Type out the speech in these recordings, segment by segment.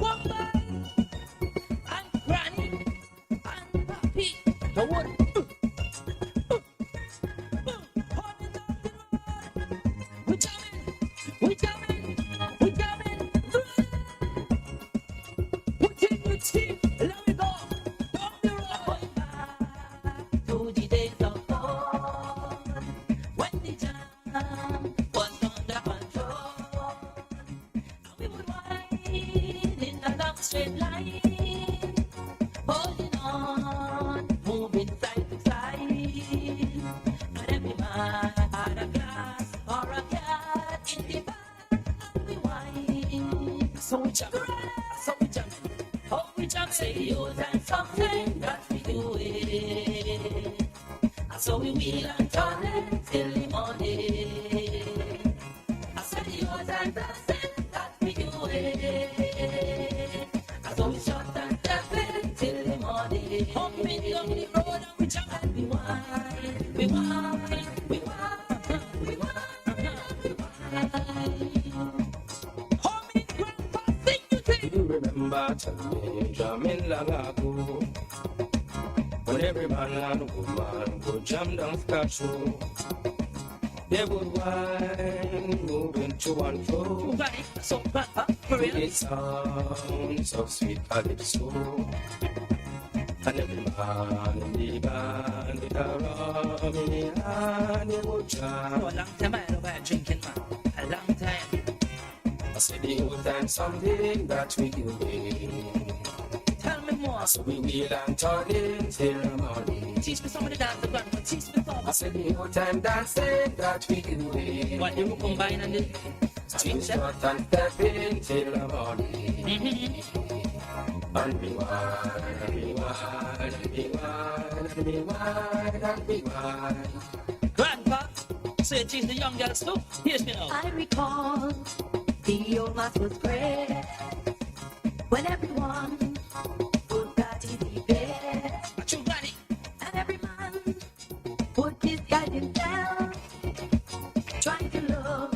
woman and granny and papi. The one. We jamming, we jamming, we jamming. Put in your teeth, let me go. Down the road. To the days of old, when the jam was under control, and we would wind in a long straight line, holding on, moving side to side, and every man had a glass or a cat in the back, and we wine. So we jam, so we jam, oh we jam, say you and something that we do it. And so we wheel and turn it till the morning. I said you and something that we do it. And so we shut and step it till the morning. Humping down the road and we jam and we whine, we whine, we whine, we whine, we whine. Humming grandpa, sing you sing. You remember me jamming long ago, when every man and woman would jam down Scotch Road. They would whine, moving to and fro, Right, so grandpa, for to real. the sounds of sweet calypso. And every man in the band with a rum in the hand, they would jam. For a long time I had over drinking, man. A long time. I said the old time something that we do. Tell me more. So we wheel and turn it till the morning. Teach me some of the dance, the grandpa. Teach me some. I said the old time dancing that we do. What you combine and the We start and step in till the morning. And we whine, and we whine, and we whine, and we whine, and we whine. grandpa. So you teach the young girls too? Here's me now. I recall the old mass was great when everyone would party the best, A true granny. and every man would disguise himself, trying to look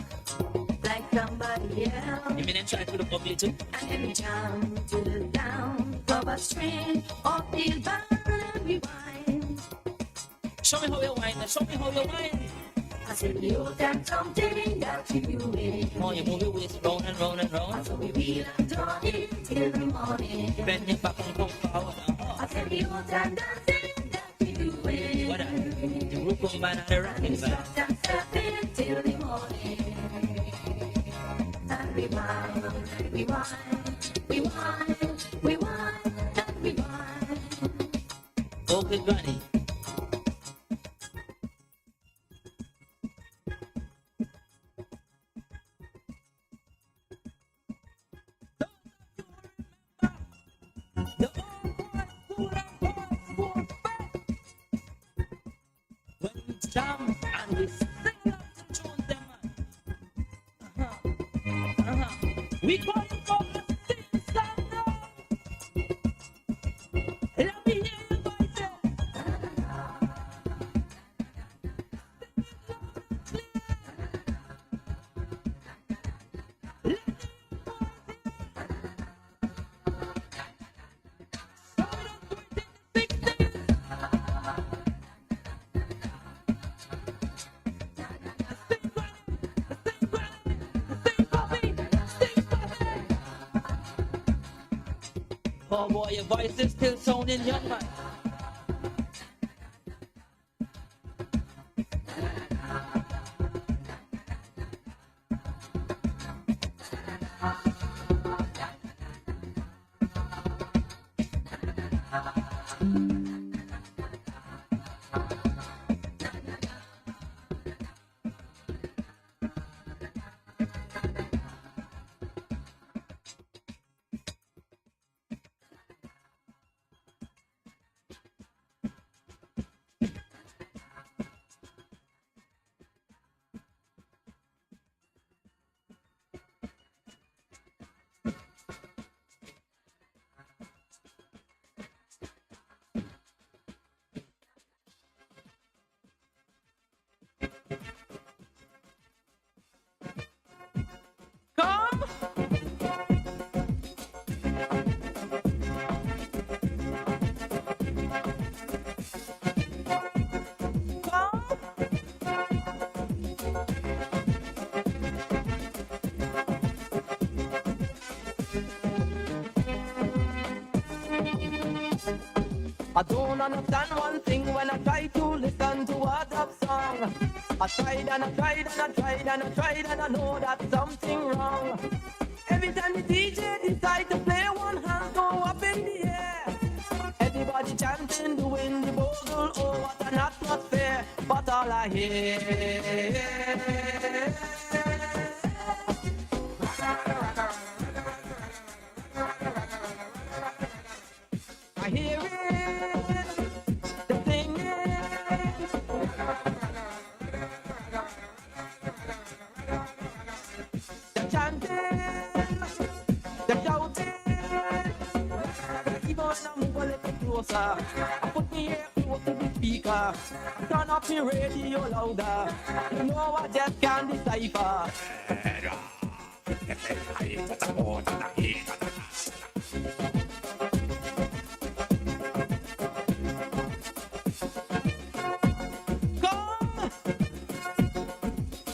like somebody else. You mean then try to look ugly too? And then we jam to the sound of a string of the band and we whine. Show me how you whine. Show me how you whine. I said the old time something that you do it. Oh, you move your waist round and round and round. And so we wheel and turn it till the morning. Bend your back and come forward. I said the old time dancing that we do it. What the group man and the rocking We man. stop and step in till the morning. And we whine, we whine, we whine, we whine, and we whine. Okay, granny. The old boy stood up for back. When we jam and we sing up the tunes, them man. We call it for the sing song now. Let me hear your voices. Oh boy, your voice is still sounding young, man. I don't understand one thing when I try to listen to a dub song. I tried and I tried and I tried and I tried and I know that something wrong. Every time the DJ decide to play, one hand go up in the air. Everybody chanting, doing the bogle, oh what an atmosphere. But all I hear, I hear it, the singing, the chanting, the shouting. Even when I move a little closer, I put me ear close to the speaker. Turn up the radio louder. You know I just can't decipher.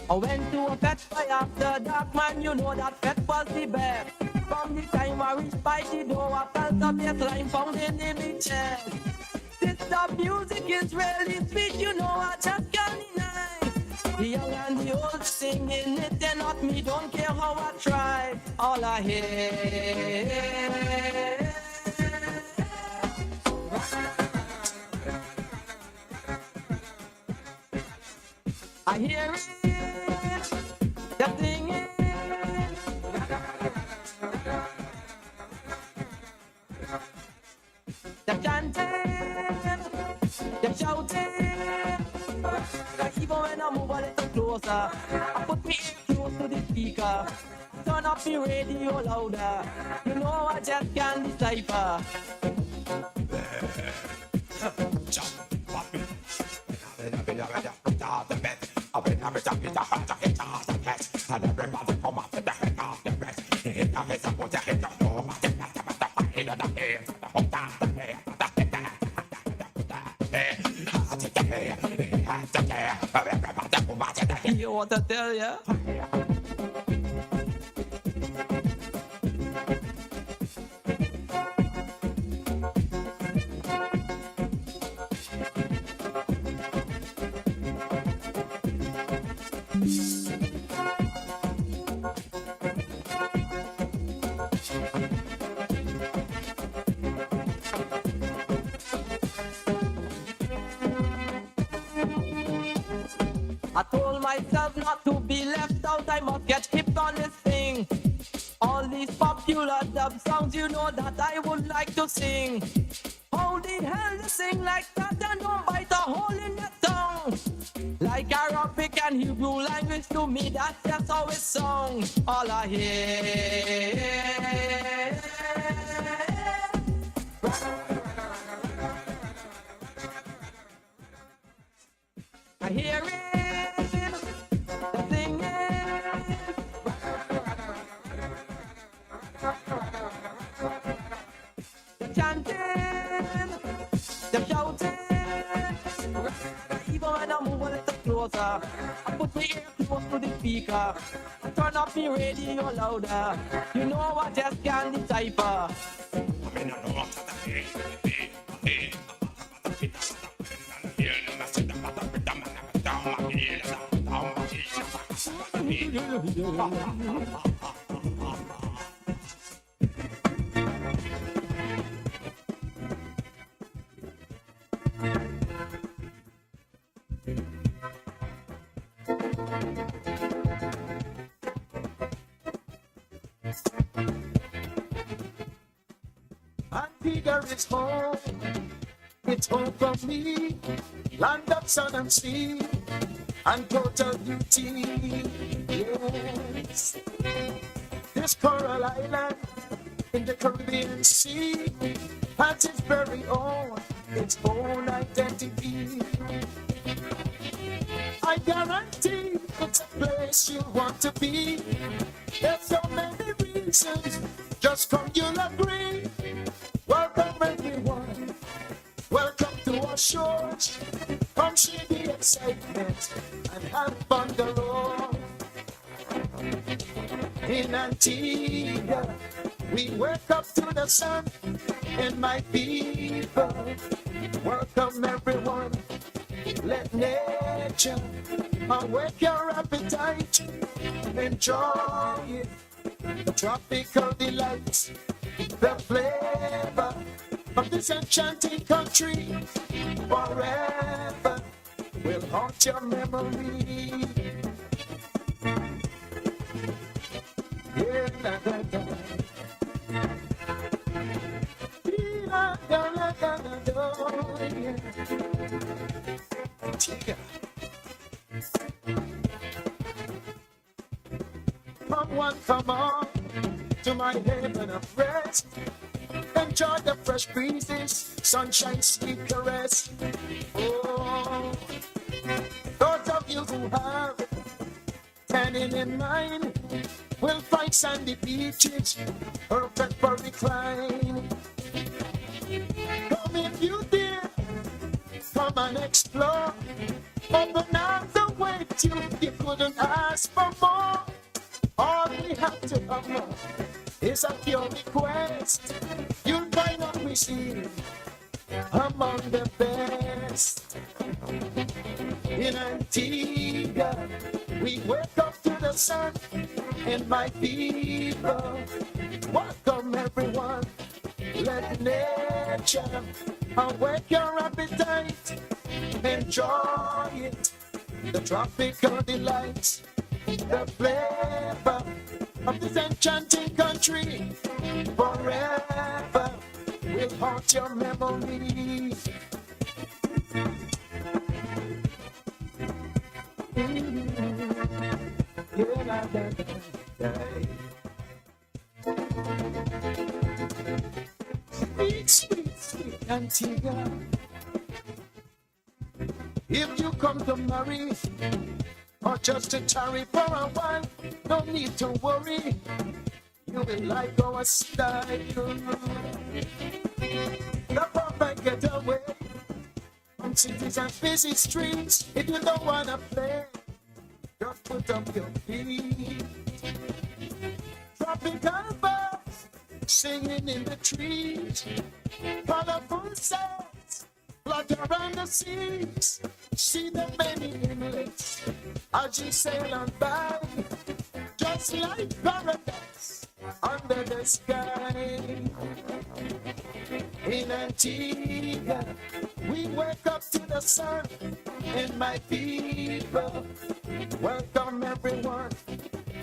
I went to a fete by after dark, man, you know that fete was the best. From the time I reached by the door, I felt the bassline pounding in my chest. This the music is really sweet, you know I just can't deny. The young and the old singing it, and not me, don't care how I try. All I hear, I hear it, the singing, the chanting, the shouting. Even when I move a little closer, I put me ear close to the speaker. Turn up the radio louder. You know I just can't decipher. You want to tell ya? I told myself not to be left out, I must get hip on this thing. All these popular dub songs, you know that I would like to sing. How the hell to sing like that and don't bite a hole in your tongue? Like Arabic and Hebrew language to me, that's just how it sounds. All I hear, I hear it, the singing, the chanting, the shouting. Even when I move a little closer, I put my ear close to the speaker. I turn up the radio louder. You know I just can't decipher. Antigua is home, it's home for me, land of sun and sea, and total beauty. Yes, this coral island in the Caribbean Sea has its very own, identity. I guarantee it's a place you want to be. There's so many reasons, just come you'll agree. Welcome everyone, welcome to our shores. Come see the excitement and have fun galore. In Antigua, We wake up to the sun, and my people, welcome everyone. Let nature awake your appetite. Enjoy it, the tropical delights, the flavor of this enchanting country. Forever will haunt your memory. Yeah, da, da, da. Da, da, da, da, da, yeah. Yeah. Come on to my haven of rest. Enjoy the fresh breezes, sunshine, sweet caress. Oh, those of you who have tanning in mind will find sandy beaches, perfect for recline. Come if you dare, come and explore. Open up the way you couldn't ask for more. All we have to offer is a pure request. You'll find what we see among the best. In Antigua, we wake up to the sun, and my people, welcome everyone. Let nature awake your appetite. Enjoy it, the tropical delights, the flavor of this enchanting country. Forever will haunt your memory. Sweet, sweet, sweet Antigua. If you come to marry or just to tarry for a while, no need to worry. You will like our style. The perfect getaway from cities and busy streets. If you don't wanna play, just put up your feet. Tropical birds singing in the trees, colorful sights float around the seas. See the many inlets as you sail on by, just like paradise under the sky. In Antigua, we wake up to the sun, and my people, welcome everyone.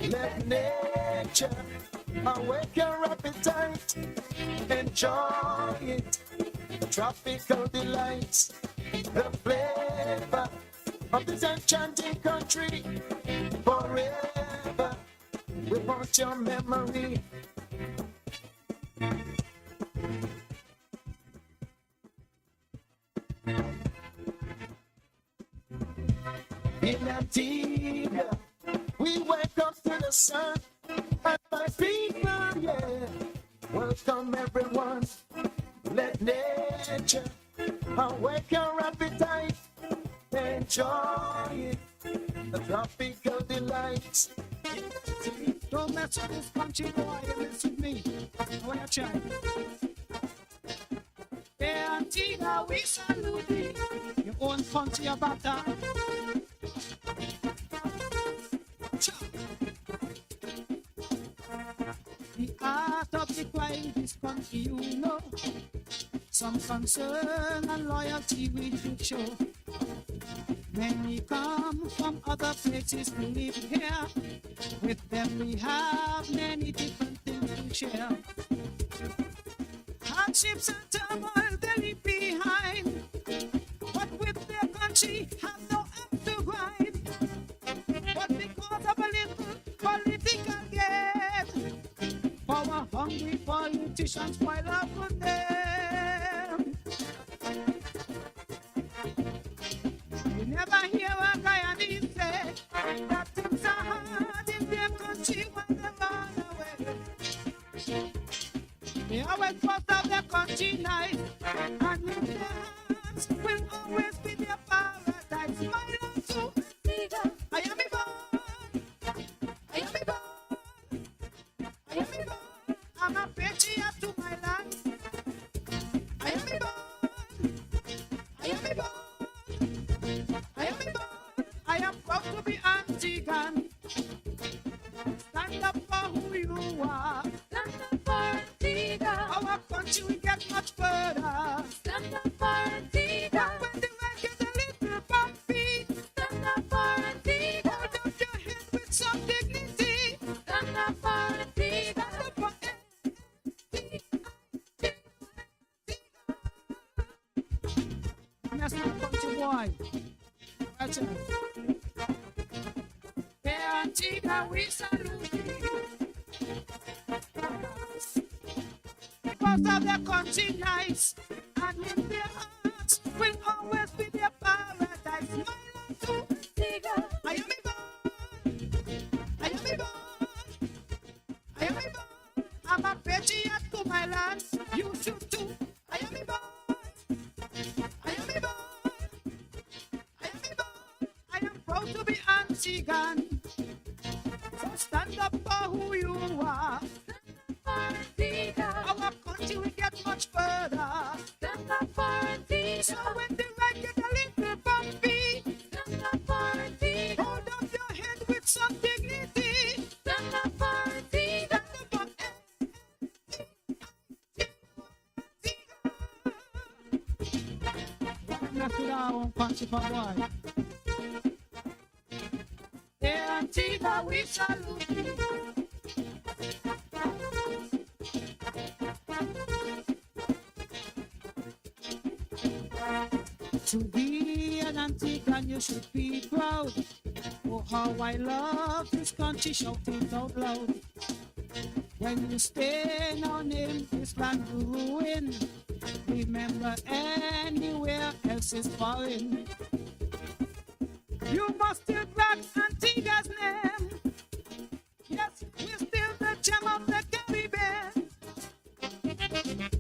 Let nature awake your appetite. Enjoy it, the tropical delights, the flavor of this enchanting country. Forever we want your memory. In Antigua, we wake up to the sun, and my people, yeah, welcome everyone. Let nature awake your appetite. Enjoy it, the tropical delights. Don't mess with this country, boy, you mess with me. I wanna try. Yeah, Antigua, we salute thee. Your own country about that. The art of decline this country, you know. Some concern and loyalty we should show. Many come from other places to live here. With them we have many different things to share. Hardships and turmoil they leave behind, but with their country have no axe to grind. But because of a little political gain, power hungry politicians spoil our good name. You never hear a Guyanese say that things are hard in their country when they run away. They always must have their country nice, and in their hands will always be their paradise. My love to freedom, I am a born, I am a born, I am a born, I'm a patriot to my land. I am a born. I am a born. I am a born. I am proud to be Antiguan. Stand up for who you are. Stand up for Antigua. Our country will get much further. Stand up for Antigua. When the world get a little bumpy, Stand up for Antigua. hold up your head with some dignity. Stand up for Antigua. Stand up for That's my country boy. Watch out. Hey, Antigua, we salute you. Because of their country nice, and in their hearts will always be their paradise. My land too. Antigua. I am a born. I am a born. I am a born. I'm a patriot to my land. You should too. I am a born. I am a born. I am a born. I am proud to be Antiguan. So stand up for who you are. For Antigua. Our country will get much further. Stand up for Antigua. So when the ride get a little bumpy, Stand up for Antigua. hold up your head with some dignity. Stand up for Antigua. That's what I want, country for boy. Yeah, Antigua, we salute you. To be an Antiguan, you should be proud. Oh, how I love this country, shout it out loud. When you stain our name, this land will ruin. Remember, anywhere else is foreign. You must still grab Antigua's name. Yes, we're still the gem of the Caribbean.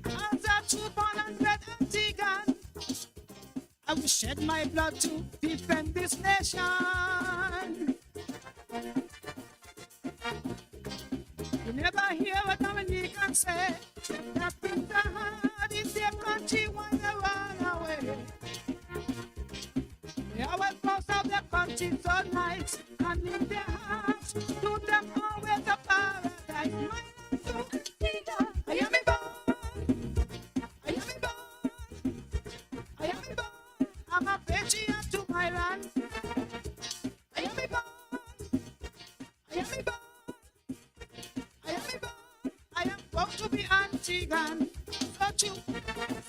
As a true born and bred Antiguan, I will shed my blood to defend this nation. You never hear a Dominican say that things are hard in their country when they run away. They always boast of their country so nice, and in their hearts, to them always a paradise. My land too. I am a born. I am a born. I am a born. I'm a patriot to my land. I am a born. I am a born. I am a born. I am proud to be Antiguan. So you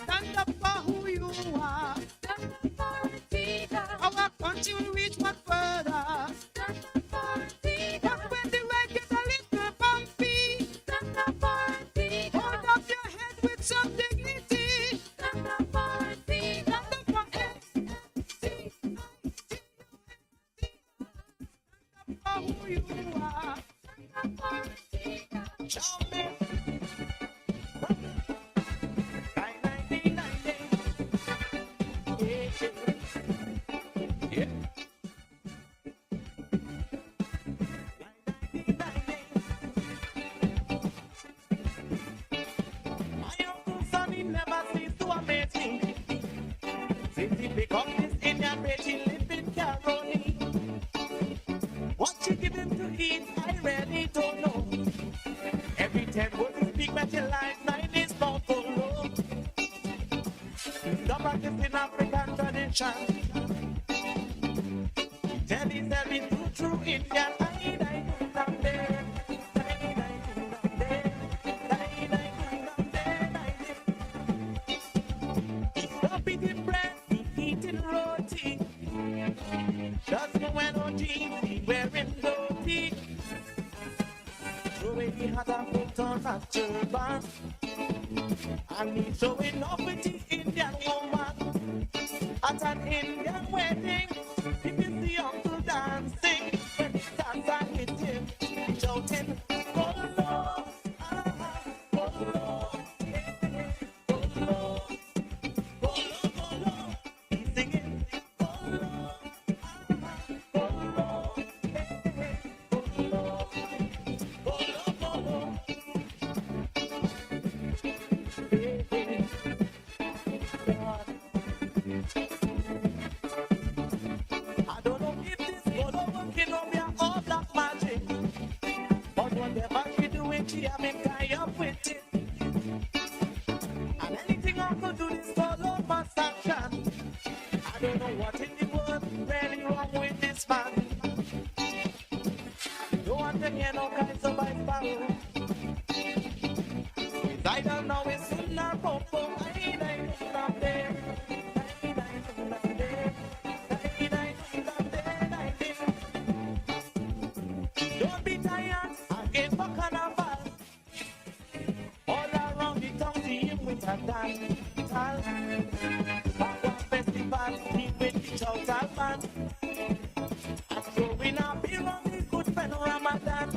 stand up for who you are. Stand up for Antigua. Our country will reach much further. Stand up for Antigua. But when the road gets a little bumpy, Stand up for Antigua. hold up your head with some dignity. Stand up for Antigua. Stand up for who you are. Stand up for Antigua. Show me. Yeah. My Uncle Sonny never ceased to amaze me. Since he picked up this Indian bitch, he lived in Caroni. What she give him to eat, I really don't know. Every 10 words he speak, but your life 9 is not for low. The practice in African tradition. Tell his every true Indian. Stop eating bread, he eating roti. Doesn't wear no jeans, he wearing dhoti. Showing he has a foot on a turban, and he's showing off with the Indian woman at an Indian wedding. If you see Uncle dancing, when he dance and hit him, he's shouting, "Bolo, ah, bolo, eh, bolo, bolo, bolo." He's singing, "Bolo, ah, bolo, eh, bolo, bolo, bolo." I don't know if this gonna working on me or black magic, but whatever she doing, she have me tie up with it. And anything I could do, this follow my sanction. I don't know what in the world really wrong with this man. Don't want to hear no kinds of advice, pal. I don't know it's soon or popo. I don't there. Don't be tired, again for carnival. All around the town, see him with a dance. Back one festival, he with the total band. And throwing a beer on the good friend Ramadan.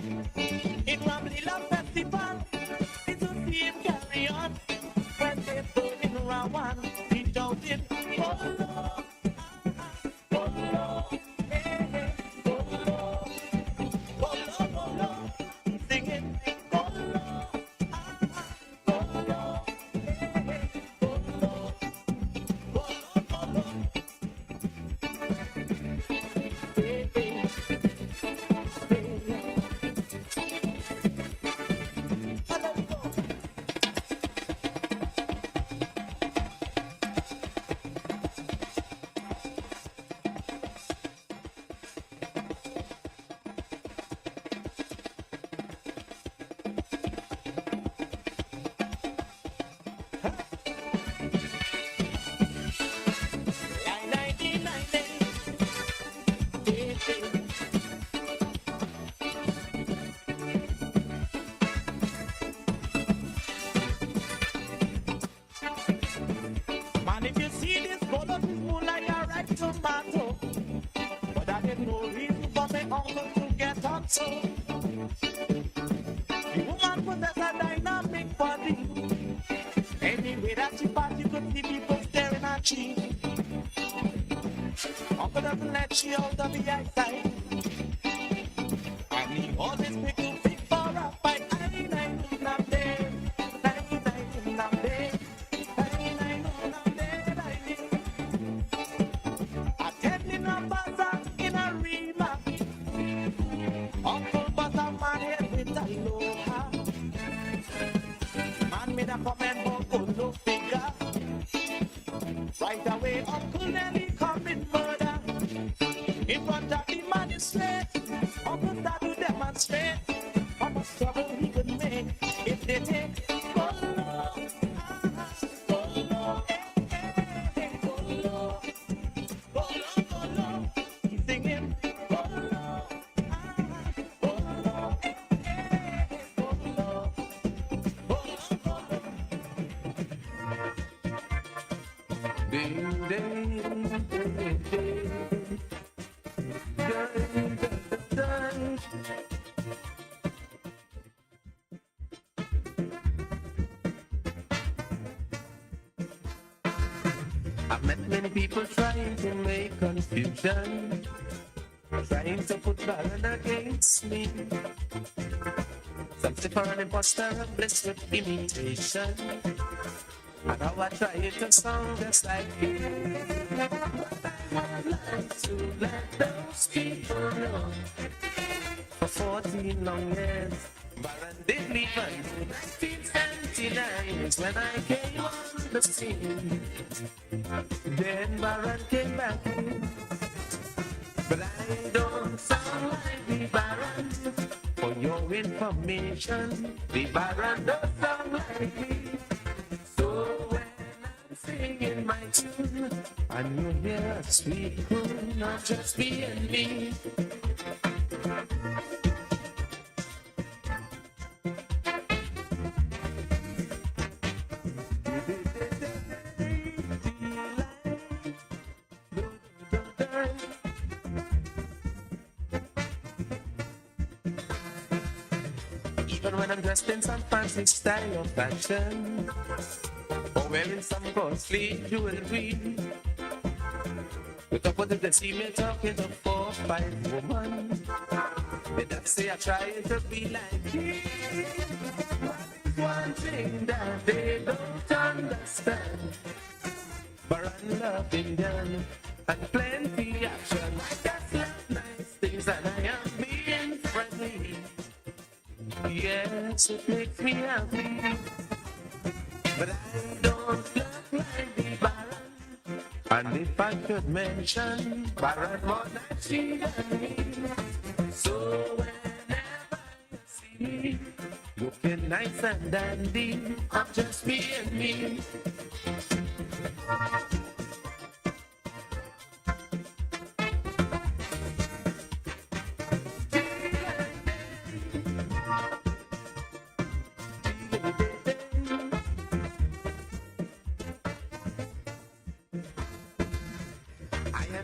In Ramlila Festival, it's a team carry on. When they burning around one, he shouting, Polo, Polo, hey, hey, Polo, Polo, Polo, singing, Polo, Polo, hey, hey, Polo, Polo, Polo, hey, hey, hey, Man, if you see this gold up his moon like a ripe tomato, but that ain't no reason for my uncle to get up so. The woman possess a dynamic body. Anyway that she pass, you could see people staring at she. Uncle doesn't let she out of the eyesight, and he always pick to pick for a fight. I'm there. Attending a bazaar in a Rima. Uncle Bazaar man here with a aloha. Man made a comment about no figure. Right away, Uncle Nelly commit murder. In front of the magistrate, Uncle start to demonstrate how much trouble he could make if they take Polo, Polo, eh, eh, eh, Polo, Polo, Polo. He's singing Polo, Polo, eh, eh, eh, Polo, Polo, Polo. Ding, ding, ding, ding, ding. I've met many people trying to make confusion, trying to put balance against me. Some say for an imposter, I'm blessed with imitation, and how I try to sound just like you. But I would like to let those people know. For 14 long years, Baron did leave until 1979 is when I came on the scene. Then Baron came back in, but I don't sound like the Baron. For your information, the Baron don't sound like me. So when I'm singing my tune, and you hear a sweet croon, not just me and me. Even when I'm dressed in some fancy style of fashion, or wearing some costly jewelry, look up what if they see me talking to 4 or 5 women. They just say I try to be like you. But it's one thing that they don't understand. Baran love Indian and plenty action. I just love nice things and I am being friendly. Yes, it makes me happy. But I don't look like the Baran. And if I could mention Baran more than she than me. So whenever you see me looking nice and dandy, I'm just being me.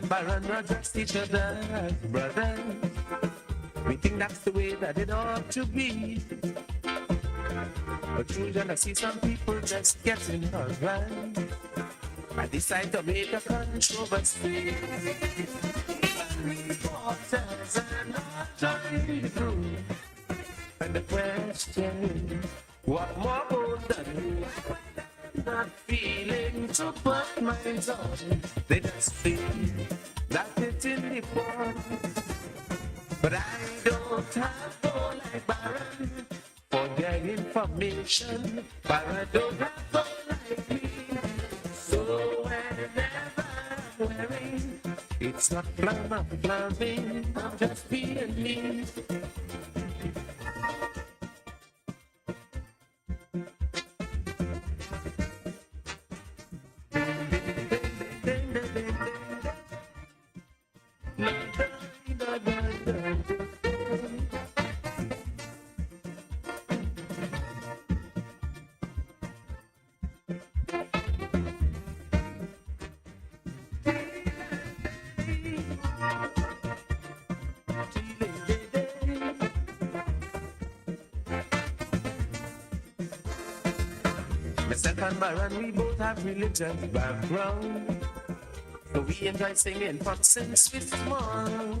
Baran are just each other's brothers. We think that's the way that it ought to be. But you're gonna see some people just getting around. I decide to make a controversy. Even reporters are not joining through. And the question, what more gold than you? Not feeling to put minds on. They just feel that it's in the form. But I don't have to like Baran for their information. Baran don't have to like me. So whenever I'm wearing, it's not flamming, I'm just being me. Myself and Baran, we both have religious background, so we enjoy singing from since we're small.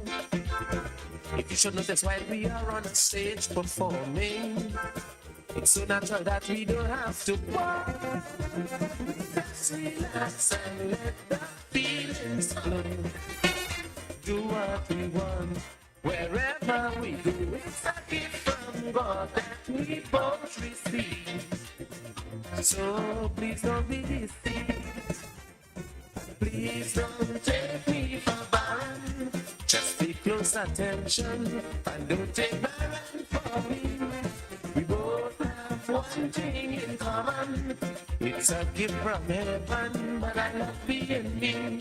If you should notice while we are on a stage performing, it's so natural that we don't have to walk. Just relax and let the feelings flow. Do what we want, wherever we go. It's a gift from God that we both receive. So please don't be deceived. Please don't take me for Baran. Just pay close attention and don't take Baran for me. We both have one thing in common. It's a gift from heaven, but I love being me.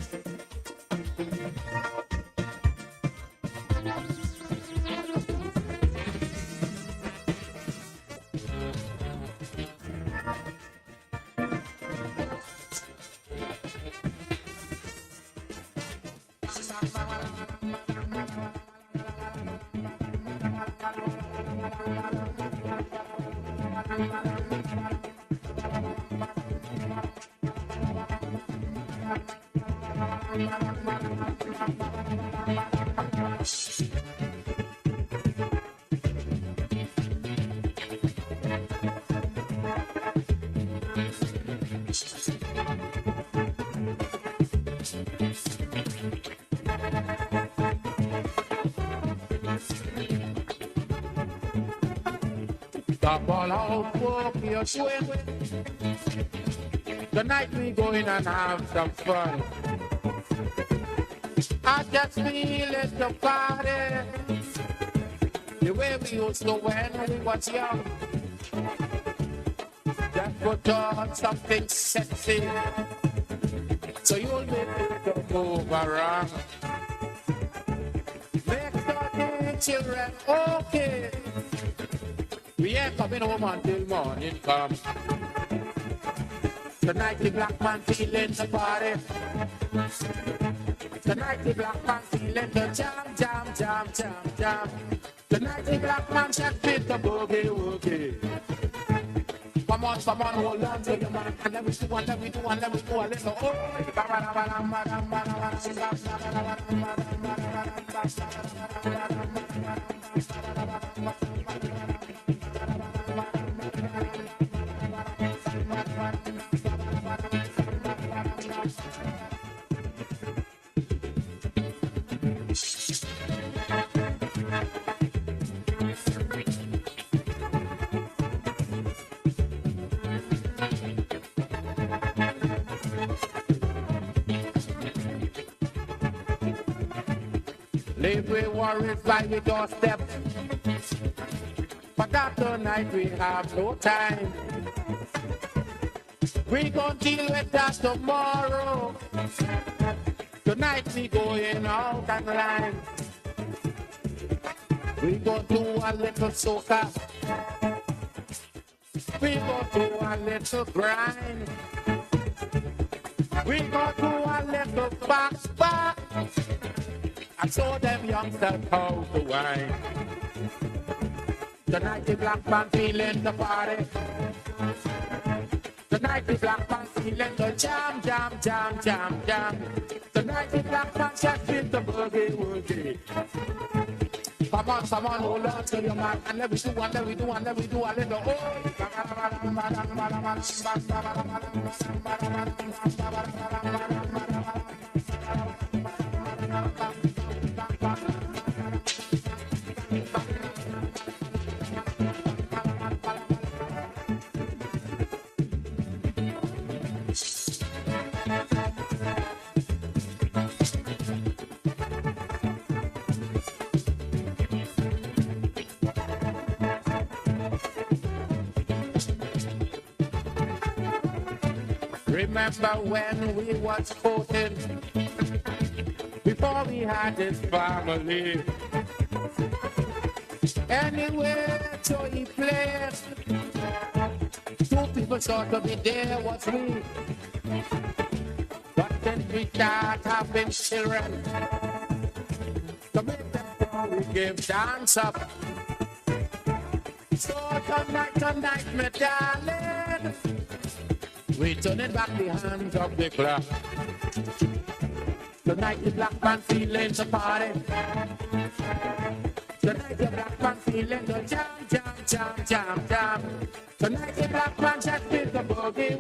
Stop all out, walk your swing. Tonight we going and have some fun. I just feel it's the party, the way we used to when we was young. Just put on something sexy, so you'll be able to move around. Make the children okay. We ain't coming home until morning comes. Tonight the black man feeling the party. Tonight the black man feeling the jam, jam, jam, jam, jam. Tonight the black man just fit the boogie woogie. Come on, hold on to your man. And let me do one, let me do one, let me do a little. Oh, Every worry by the doorstep. But that tonight we have no time. We gon' deal with that tomorrow. Tonight we going out and line. We gon' do a little soca. We gon' do a little grind. We gon' do a little back. I saw them youngsters how to wine. Tonight the black man feeling the party. Tonight the black man feeling the jam. Tonight the black man just feel the boogie. Come on, hold on to your man, and let me do a little. Remember when we was courting, before we had this family. Anywhere to he played, two people sort to be there was we. But then we start having children, to make them go, we give dance up. So tonight, my darling, we turning back the hands of the clock. Tonight the black man feeling the party. Tonight the black man feeling the jam. Tonight the black man just feel the boogie.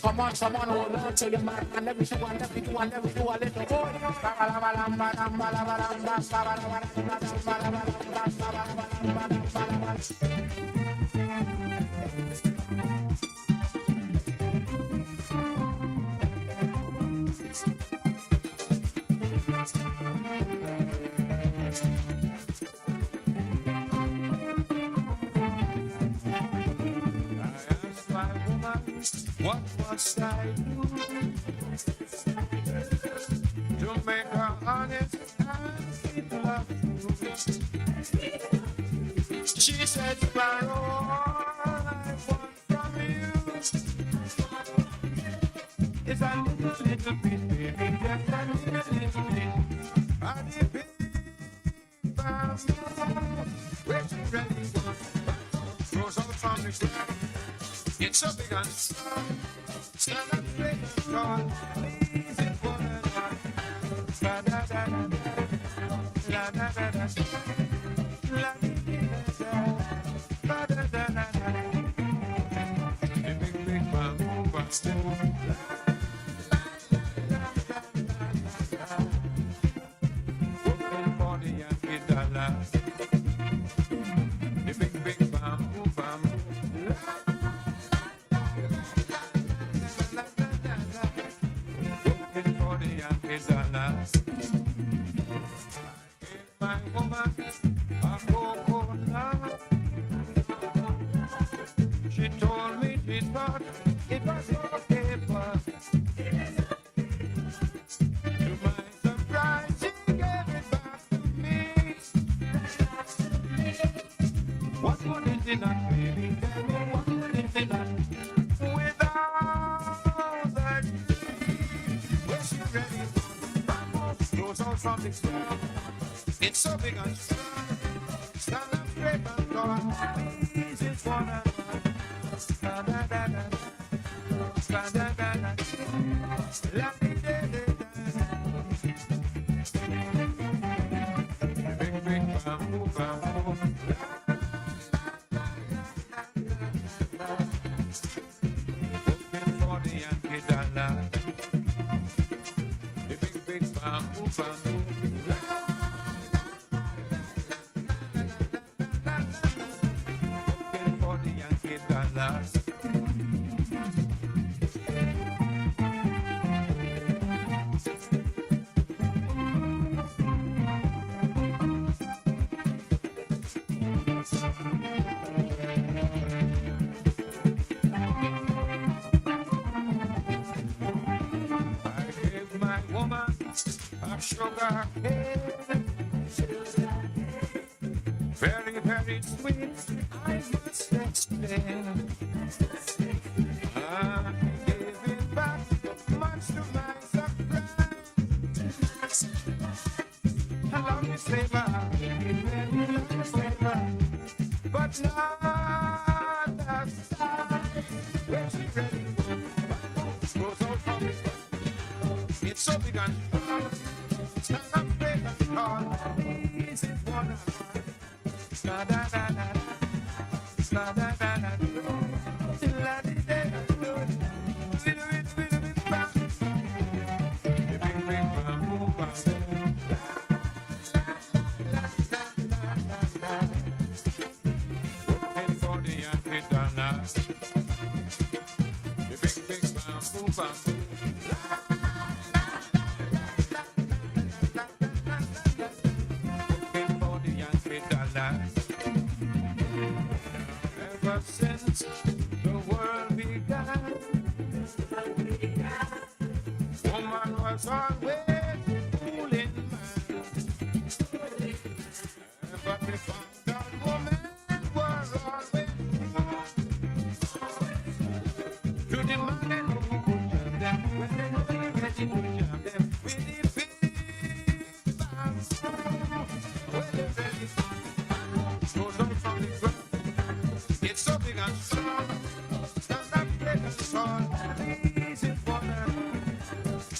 Come on, hold on to your man, and let me do a little. What must I do to make her honest and in love? She said, Sparrow, all I want from you is a little bit, baby, just a little bit. And the big bamboo, where she ready goes out from the ground. It's so big and strong. Stand up straight and tall. Please it for the one. Da da da da da da da da da da da da da da. The big bamboo bust. Working for the Yankee dollar. The big bamboo. My woman, a coconut. She told me she thought it was okay, but to my surprise, she gave it back to me. What would it be like, baby? Tell me, what would it be like without that? Was she ready? Goes out from the ground. It's so big and strong. Stand up straight and tall. Please, it's one and one. Stand da da da. Stand da da da. La di da da da. Big bamboo. Looking for the Yankee dollar. The big bamboo. sugar cane. Very, very sweet, I must explain. I gave it back, much to my surprise. I love me flavor, love me flavor, but not the size. When she ready, goes out from it. It's so big and strong, stand up straight and tall. This is one of mine. La da da da da, la da da da da, la di da da da, little bit back, big bam boom bam, looking for the Yankee dollars, the big bam boom bam. Looking for the Yankee dollars. Ever since the world began, woman was always fooling man. But we found out woman was always to the man who could jump them when they know they ready to jump them with the big bands. Well, they're ready. Goes up from the ground. It's so big and strong, stand up straight and tall. This is one of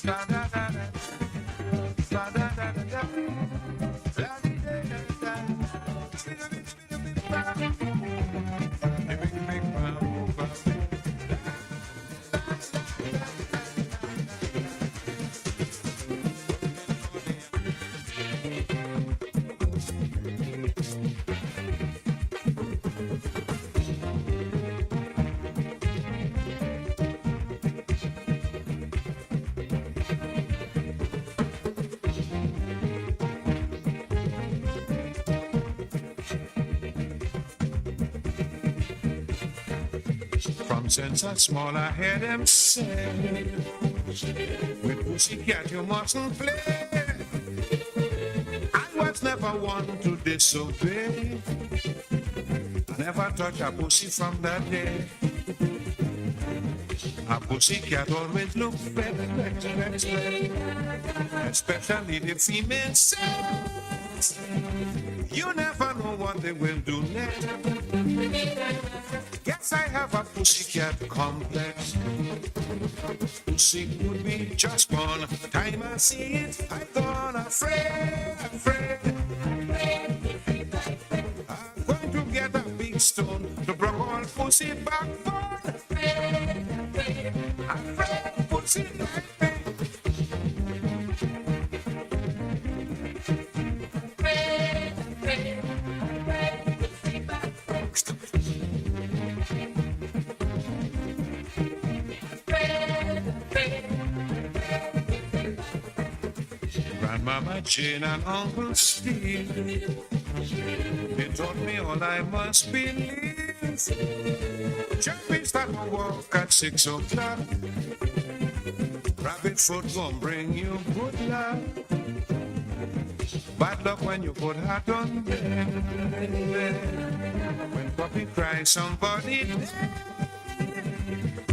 da da da da, da da da da da, la di da da da, little bit back, the big bam boom bam. From since I was small, I heard them say, with pussycat you mustn't play. I was never one to disobey. I never touched a pussy from that day. A pussycat always looks better, especially the female sex. You never know what they will do next. Guess I have a pussycat complex. Pussy could be just one. Time I see it, I gone afraid. I'm going to get a big stone to break all pussy backbone. Afraid pussy like me. Grandmama Jane and Uncle Steve, they taught me all I must believe. Jumping start to walk at 6 o'clock. Rabbit foot gon' bring you good luck. Bad luck when you put hat on bed. When puppy cries, somebody dead.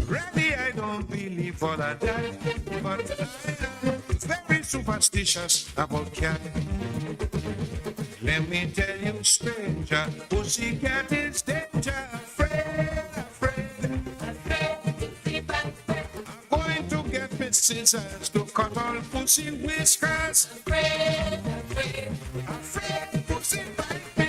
Really, I don't believe all of that, but I'm very superstitious about cat. Let me tell you, stranger, pussycat is danger. Afraid. I'm going to get me scissors to cut all pussy whiskers. Afraid, pussy bite me.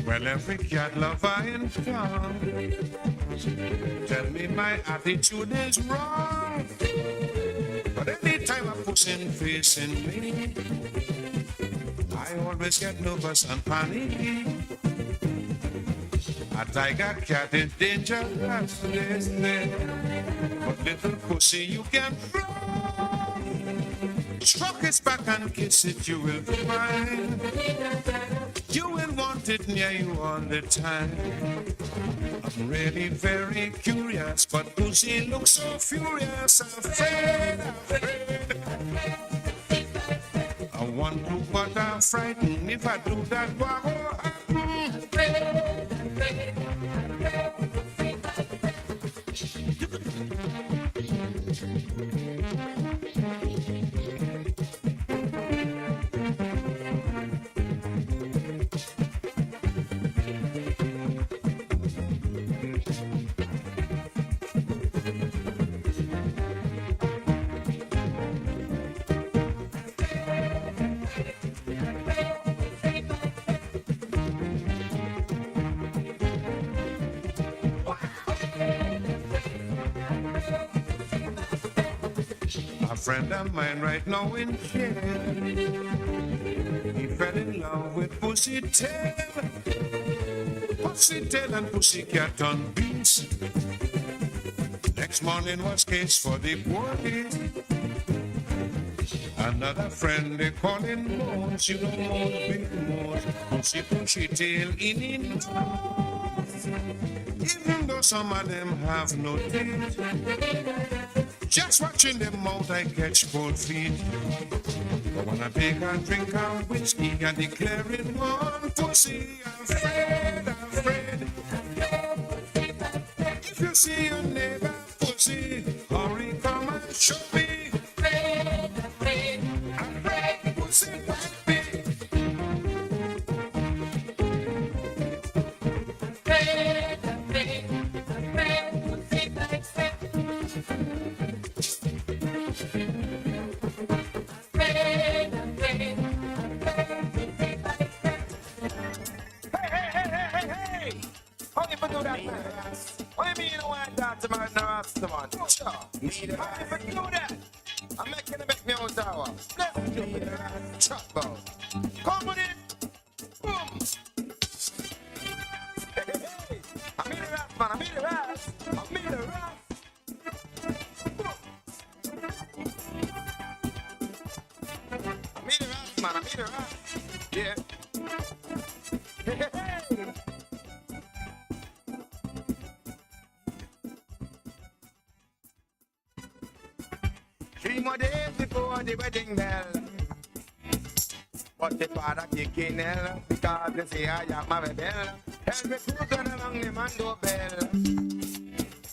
Well, every cat lover in town tell me my attitude is wrong. But anytime a pussy facing me, I always get nervous and panicky. A tiger cat is dangerous, but little pussy you can throw. Stroke its back and kiss it, you will find. You will want it near you all the time. I'm really very curious, but Pussy looks so furious. Afraid. I want to, but I'm frightened. If I do that, what will happen? A friend of mine right now in jail. He fell in love with Pussy Tail. Pussy Tail and Pussycat on beats. Next morning was case for the police. Another friend they call him Mose. You know Mose, big Mose. Pussy Tail in it. Even though some of them have no teeth. Just watching them out, I catch cold feet. But when I take a drink of whiskey, I declare it one Pussy. Afraid. If you see your neighbor Pussy, hurry come and show me. Afraid, Pussy, puppy. How you do that, man? What do you mean you don't want that to my Rasta, man? Sure. How you do that? I'm making a make me own tower. Let's do it. Chop out. Come with it. Boom. Hey. I'm in the rap, man. I'm in the rap. I'm in the rap. Boom. I'm in the rap, man. I'm in the rap. Yeah. Hey. Three more days before the wedding bell. But the father kicking hell because they say I am my rebel. Help me to turn along the man doorbell.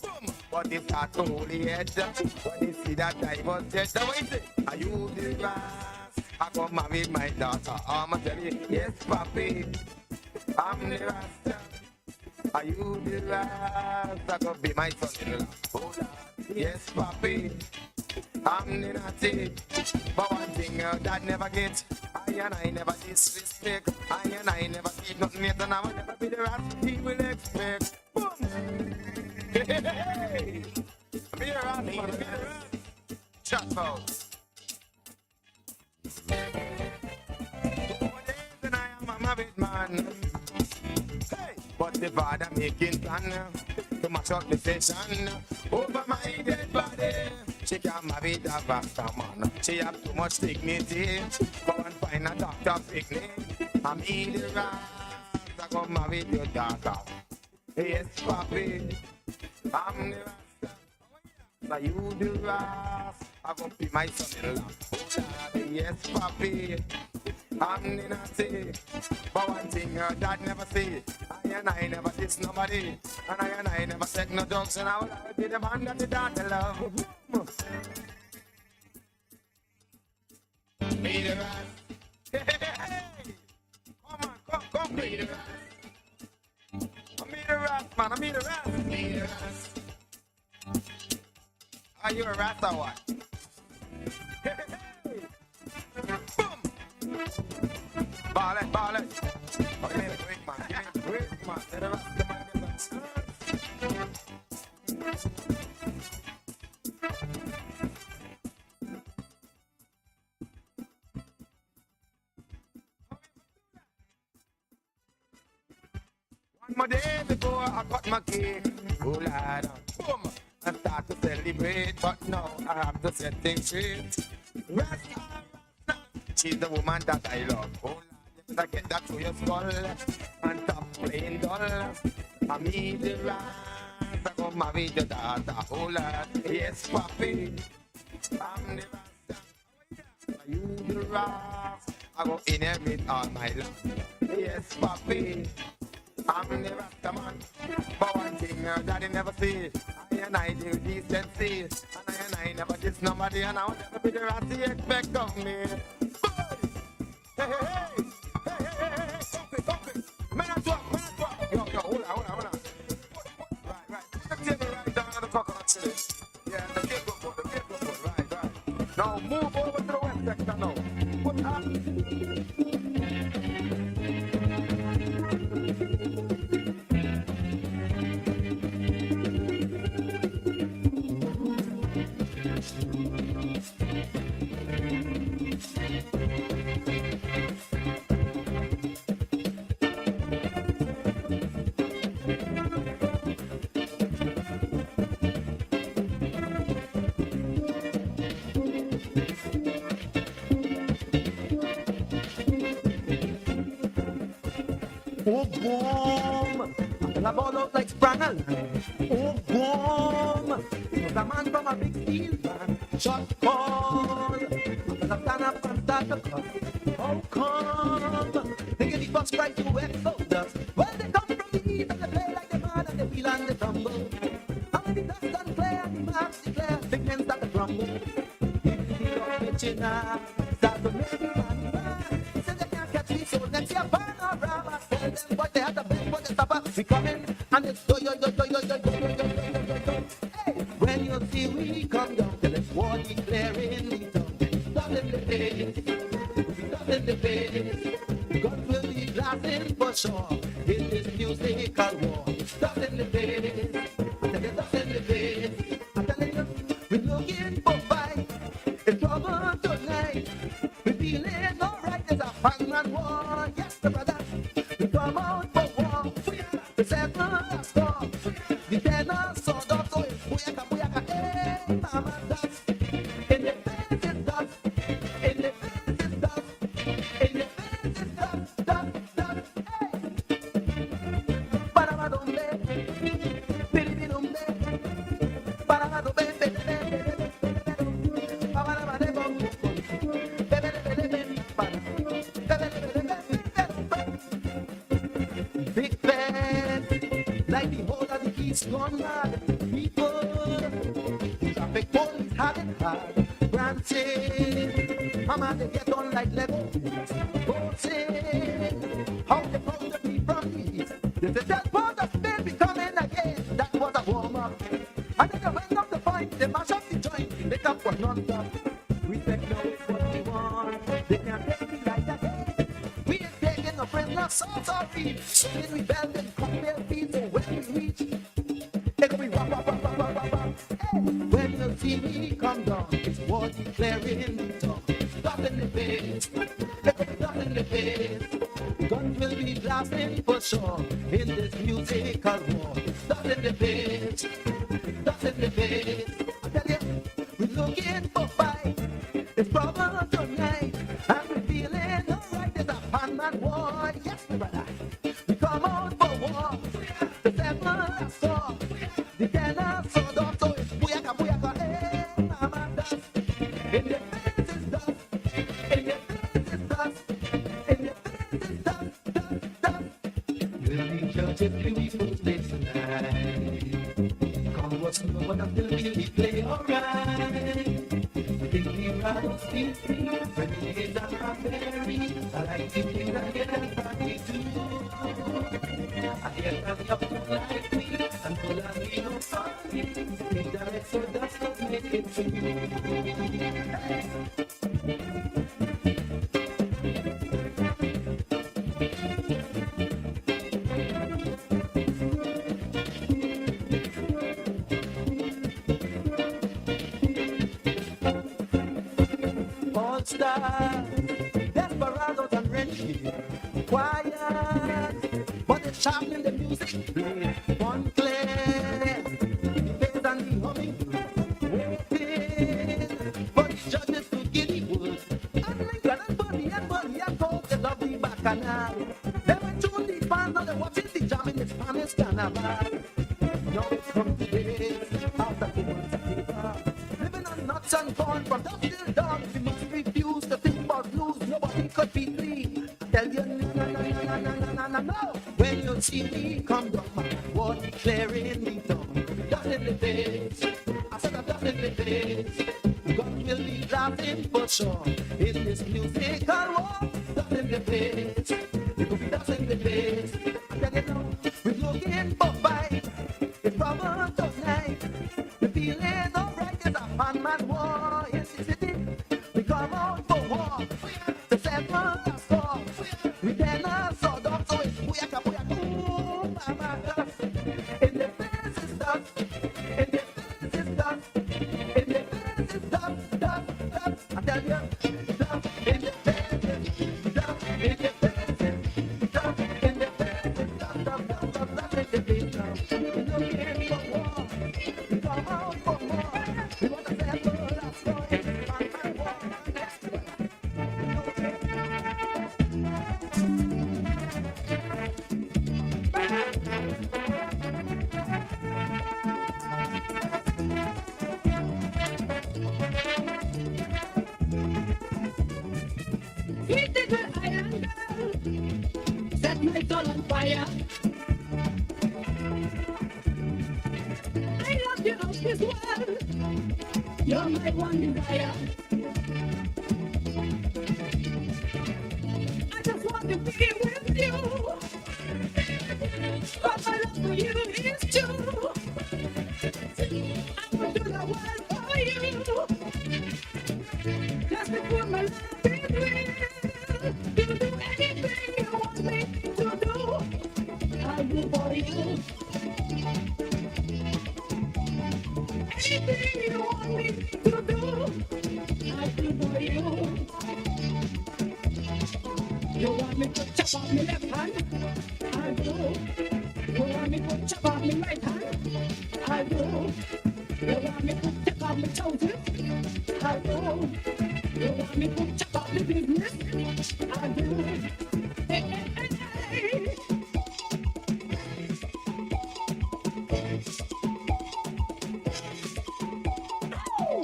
Boom! But they start to hold the head when they see that I was dead. So what is it? Are you the grass? I come marry my daughter. I'm tell you, yes, papi. I'm the rasta. Are you the rasta? I come be my son-in-law. Oh, Lord. Yes, papi. I'm the naughty, but one thing that never get. I never disrespect. I never keep nothing yet, and I will never be the rat he will expect. Boom! Hey! Be a rat, man, be a rat. Shut out. 2 more days and I am a married man. Hey! But the father making plan to match up the session over my dead body. She can't marry the Rasta man. She have too much dignity. Go and find a doctor picnic. I'm in the Rasta. Go marry your daughter. Yes, papi. I'm the Rasta. Now you the Rasta. I go be my son-in-law. Yes, papi. I'm the naughty. But one thing your dad never see. I never diss nobody. And I never take no drugs. And I will be the man that the daughter love. Me the rat. Hey! Come on, come, me the rat. I'm me the rat, man. I'm me the rat. Me the rat. Are you a rat or what? Hey! Boom! Ball it. Oh, give me a break, man. Give me a break, man. Let the rat, the man get that chance. One more day before I cut my cake. Oh, Lord. Boom! I start to celebrate, but now I have to set things straight. She's the woman that I love. Oh, Lord, you better get that to your skull and stop playing dull. I mean the Rasta, go marry your daughter. Oh, Lord, yes, papi. I'm the Rasta. Are you the Rasta? I go inherit all my love. Yes, papi. I'm the Rasta man. But one thing daddy never see. I and I do decency. And I never diss nobody. And I'll never be the Rasta you expect of me. Hey, hey, hey. Hey, hey, hey, hey. Stop it. Man, I talk. Yo, hold on. Right. Put the table right down on the coconut tree. Yeah, the cake go good. Right. Now move over to the west sector now. Put up. Oh, boom! I ball out like Sprangel. Oh, boom! It was a man from a big steel van. Shot call. I stand up and start to cut. How come? They give the bus right to exodus. Well, they come from the east and they play like the mad and they feel and they tumble. And when the dust and clear and the marks declare, big men start to crumble. If the dog bitching now, start to make me man bad. Say they can't catch me, so next year burn or rubber. Tell them what they have to bend, what they stop. We come in and it's do. Hey, when you see we come down, tell us war declaring the tongue. Stop in the face. God will be blasting for sure in this musical war. Stop in the face. I tell you, stop in the face. I'm telling you, we're looking for fight. It's trouble tonight. We're feeling alright. There's a hangman war. Yes, the brother. We come out for war. The seven last storm. The tenor sawed off. So it's booyaka. Hey, mama, that's in the face is dust. In the face is dust. In the face is dust. Hey. Paramadumbe. Piribidumbe. Paramadumbe. Big band, like the whole of the East gone mad. People, traffic police had it hard. Granted, mama they get on like level. Voting, how they found the people from the east. They said that part of Spain be coming again. That was a warm up. And then they went up the point, they mash up the joint. They come for non-stop. We take no what we want. They can't take me like that. We ain't taking no friends, not so sorry. So then we bend and come their feet. So when we reach, they go be wap. Hey, when you see me come down, it's war declaring the tongue. Stop in the face. They go be stop in the face. Guns will be blasting for sure in this musical war. Stop in the face. Stop in the face. I tell you, we're looking for fight. It's problem tonight, and we're feeling alright. There's a pan-man war. Yes, my brother. We come out for war. The seven last storm. The tenor sawed off. So it's booyaka. Hey, mama, dust. In the face is dust. In the face is dust. In the face is dust. We'll be judged if we put place tonight. Come what's new, but until we play alright. Think we rather feel free, renegades are not very. I like to play again and party too. I hear coming up to like me, and pull on me no party. Think that it's so that's not make it for All stars, desperados and renegades, quiet, but it's sharpening the music play. One clear, the bass and the humming, waiting for the judges to give the days after the months of labor. Living on nuts and corn from dusk till dawn. We must refuse to think about blues. Nobody could be free. I tell you, no. When you see me come down, what declaring me down. Dust in the face. I said I'm dust in the face. God will be laughing for sure. In this musical war, dust in the face. It will be dust in the face. I tell you now, we're looking for fight. It's trouble tonight. The feeling alright is a man war in the city. We come out for war. To settle the score. We then saw dog, so it's booyaka. Ooh, mama, dust. In the face is dust. In the face is dust. In the face is dust. I tell you, dust. In the face is dust. In the face is dust. In the face is dust. In the face now. We're looking for war. We come out for war. We want to settle the score. Man war. Sweet little island girl, set my soul on fire. I love you of this world, you're my one desire. I just want to be with you, but my love for you is true. I would do the world for you, just to put my love in real. You do anything you want me to do, I'll do for you. Anything you want me to do, I'll do for you. You want me to chop off my left hand? I'll do. You want me to chop off my right hand? I'll do. You want me to take off my trousers? I'll do. You want me to chop off the business? I'll do. Hey, hey, hey, hey. Oh!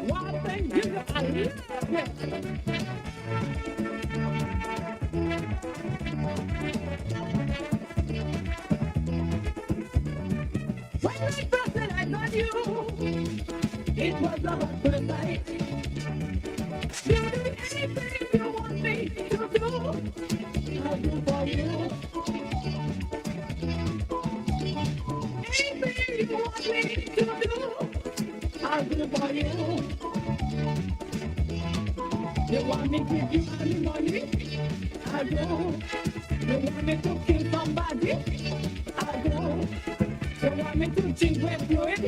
One thing you know, I love you. When I first set eyes on you, it was love at first sight. You do anything you want me to do, I'll do for you. Anything you want me to do, I'll do for you. You want me to give you all the money? I'll do. You want me to kill somebody? I'll do. You want me to drink red fluid?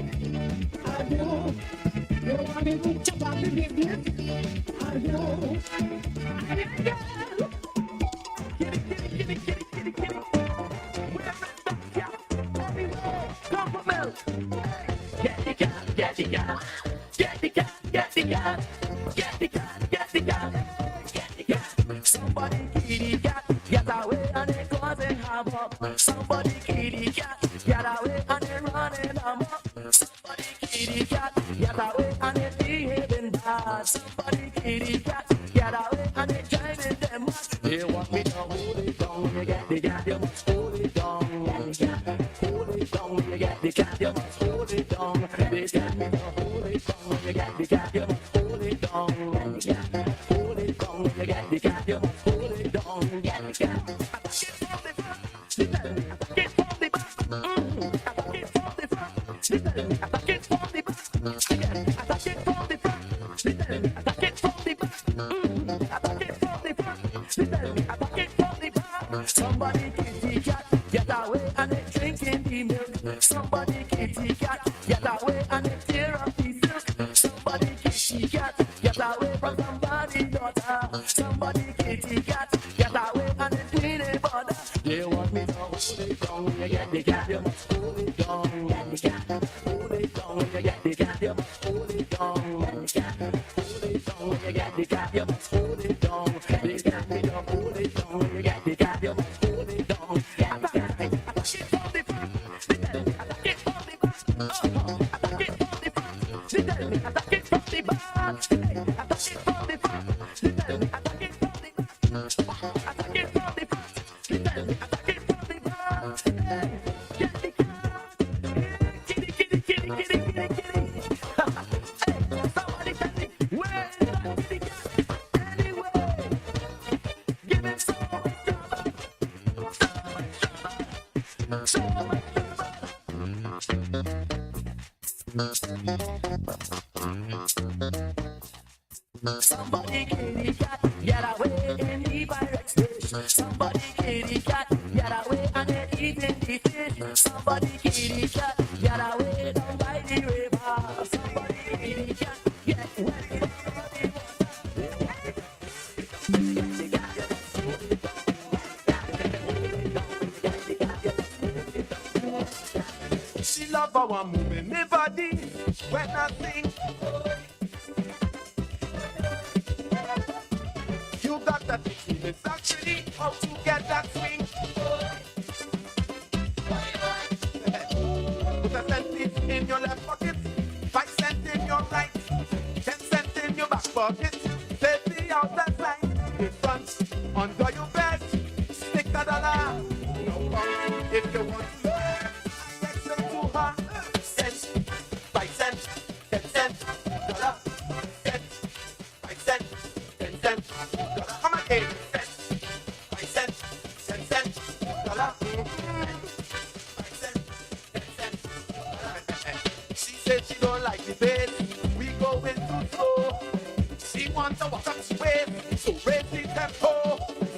I'll do. You want me to chop off the business? I'll do. I'm a girl. Kitty. Where is the cat? Everywhere. Come for milk. Get the cat. Get the cat. Get the cat. Get the cat. Get the cat. Get the cat. Somebody kitty cat. Get away and they causing havoc. Somebody kitty cat. Get away and they running amok. Somebody kitty cat. Get away and they behaving bad. Somebody kitty cat. Get away and they driving them mad. They want me to hold it down. When you get the cat, you must hold it down. Hold it down. When you get the cat, you must hold it down. They tell me to hold it down. When you get the cat, you must hold it down. Hold it down. When you get the cat, you must hold it down. Get the cat. Attack it from the back. Attack it from the front. Attack it from the back. Again. Attack it from the front. Attack it from the back. Attack it from the front. Attack it from the back. Somebody kitty cat, get away and they drinking the milk. Somebody kitty cat, get away and they tear up the silk. Somebody kitty cat, get away from somebody's daughter. Somebody kitty cat, get away and they clean it border. They want me to hold it down. When you get the cat, you must hold it down. Get the cat, hold it down. When you get the cat, you must hold it down. down. Hold it down when you get the cat, you must hold it down. The cat, you don't hold it down when you get the cat, you must hold it down. Attack it from the front, attack it from the back, attack it from the front, attack it from the back, attack it from the front, attack it from the back, attack it from the front, attack it from the back. Get the cat, kitty, kitty, kitty, kitty, kitty, kitty. Hey, somebody tell me where is that kitty cat? Anyway, give him so much trouble, so much trouble. Somebody kitty cat, get away in the pirate's dish. Somebody kitty cat, get away and then eating the fish. Somebody kitty cat, get away down by the river. Somebody kitty cat, get wet. She love how I'm moving my body when I sing. You got that feeling, actually, how to get that swing. Put a cent in your left pocket, 5 cents in your right, 10 cents in your back pocket. Take the outside, in front, under your bed, stick a dollar. No problem if you want to learn. I explain to her, cents, 5 cents, 10 cents, dollar, cents, 5 cents, 10 cents, dollar. Come again, cents, 5 cents, 10 cents, dollar, 5 cents, 10 cents, dollar. She said she don't like the bass, we going too slow. She wants to walk up straight, so raise the tempo.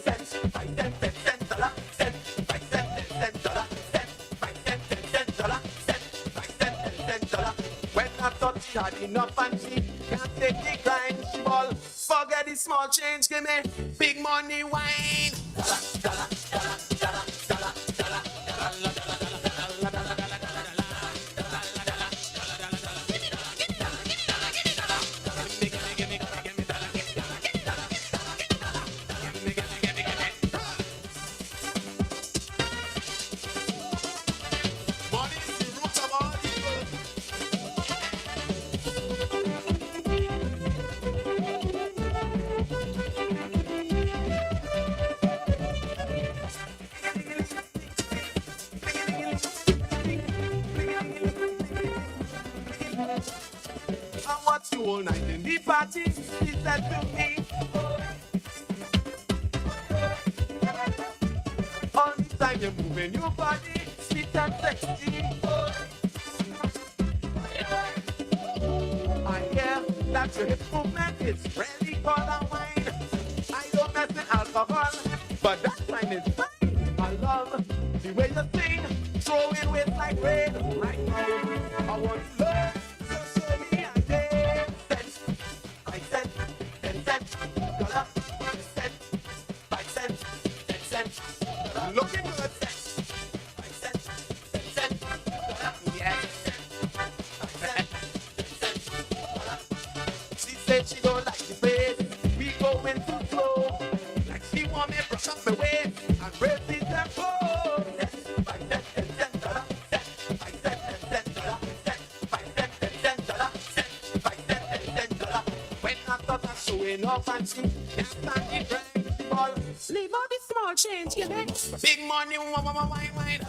Cents, 5 cents, 10 cents, dollar, cents, 5 cents, 10 cents, dollar, cents, 5 cents, 10 cents, dollar, cents, 5 cents, 10 cents, dollar. When I thought she had enough and she can't take the grind, she ball, forget the small change, give me big money wine. Dollar, dollar, dollar, dollar, dollar, dollar, dollar, dollar, dollar, dollar. I watched you all night in the party, she said to me. All the time you're moving your body, sweet and sexy. I hear that your hip movement is really called a wine. I don't mess with alcohol, but that wine is fine. I love the way you sing, throwing weight like rain. Right now, I want to learn. So show me a day. Cents, 5 cents, 10 cents, dollar, cents, 5 cents, 10 cents, dollar. Looking good. Cents, 5 cents, 10 cents, dollar. Yes. 5 cents, 10 cents, dollar. She said she don't like the bass. We going too slow. Like she want me to brush up my way and raise the tempo. Cents, 5 cents, 10 cents, dollar. Cents, 5 cents, 10 cents, dollar. Cents, 5 cents, 10 cents, dollar. Cents, 5 cents, 10 cents, dollar. When I thought I showing off and she can't stand the grind, she ball. Leave out the small change, you know. Big money, wine, wine.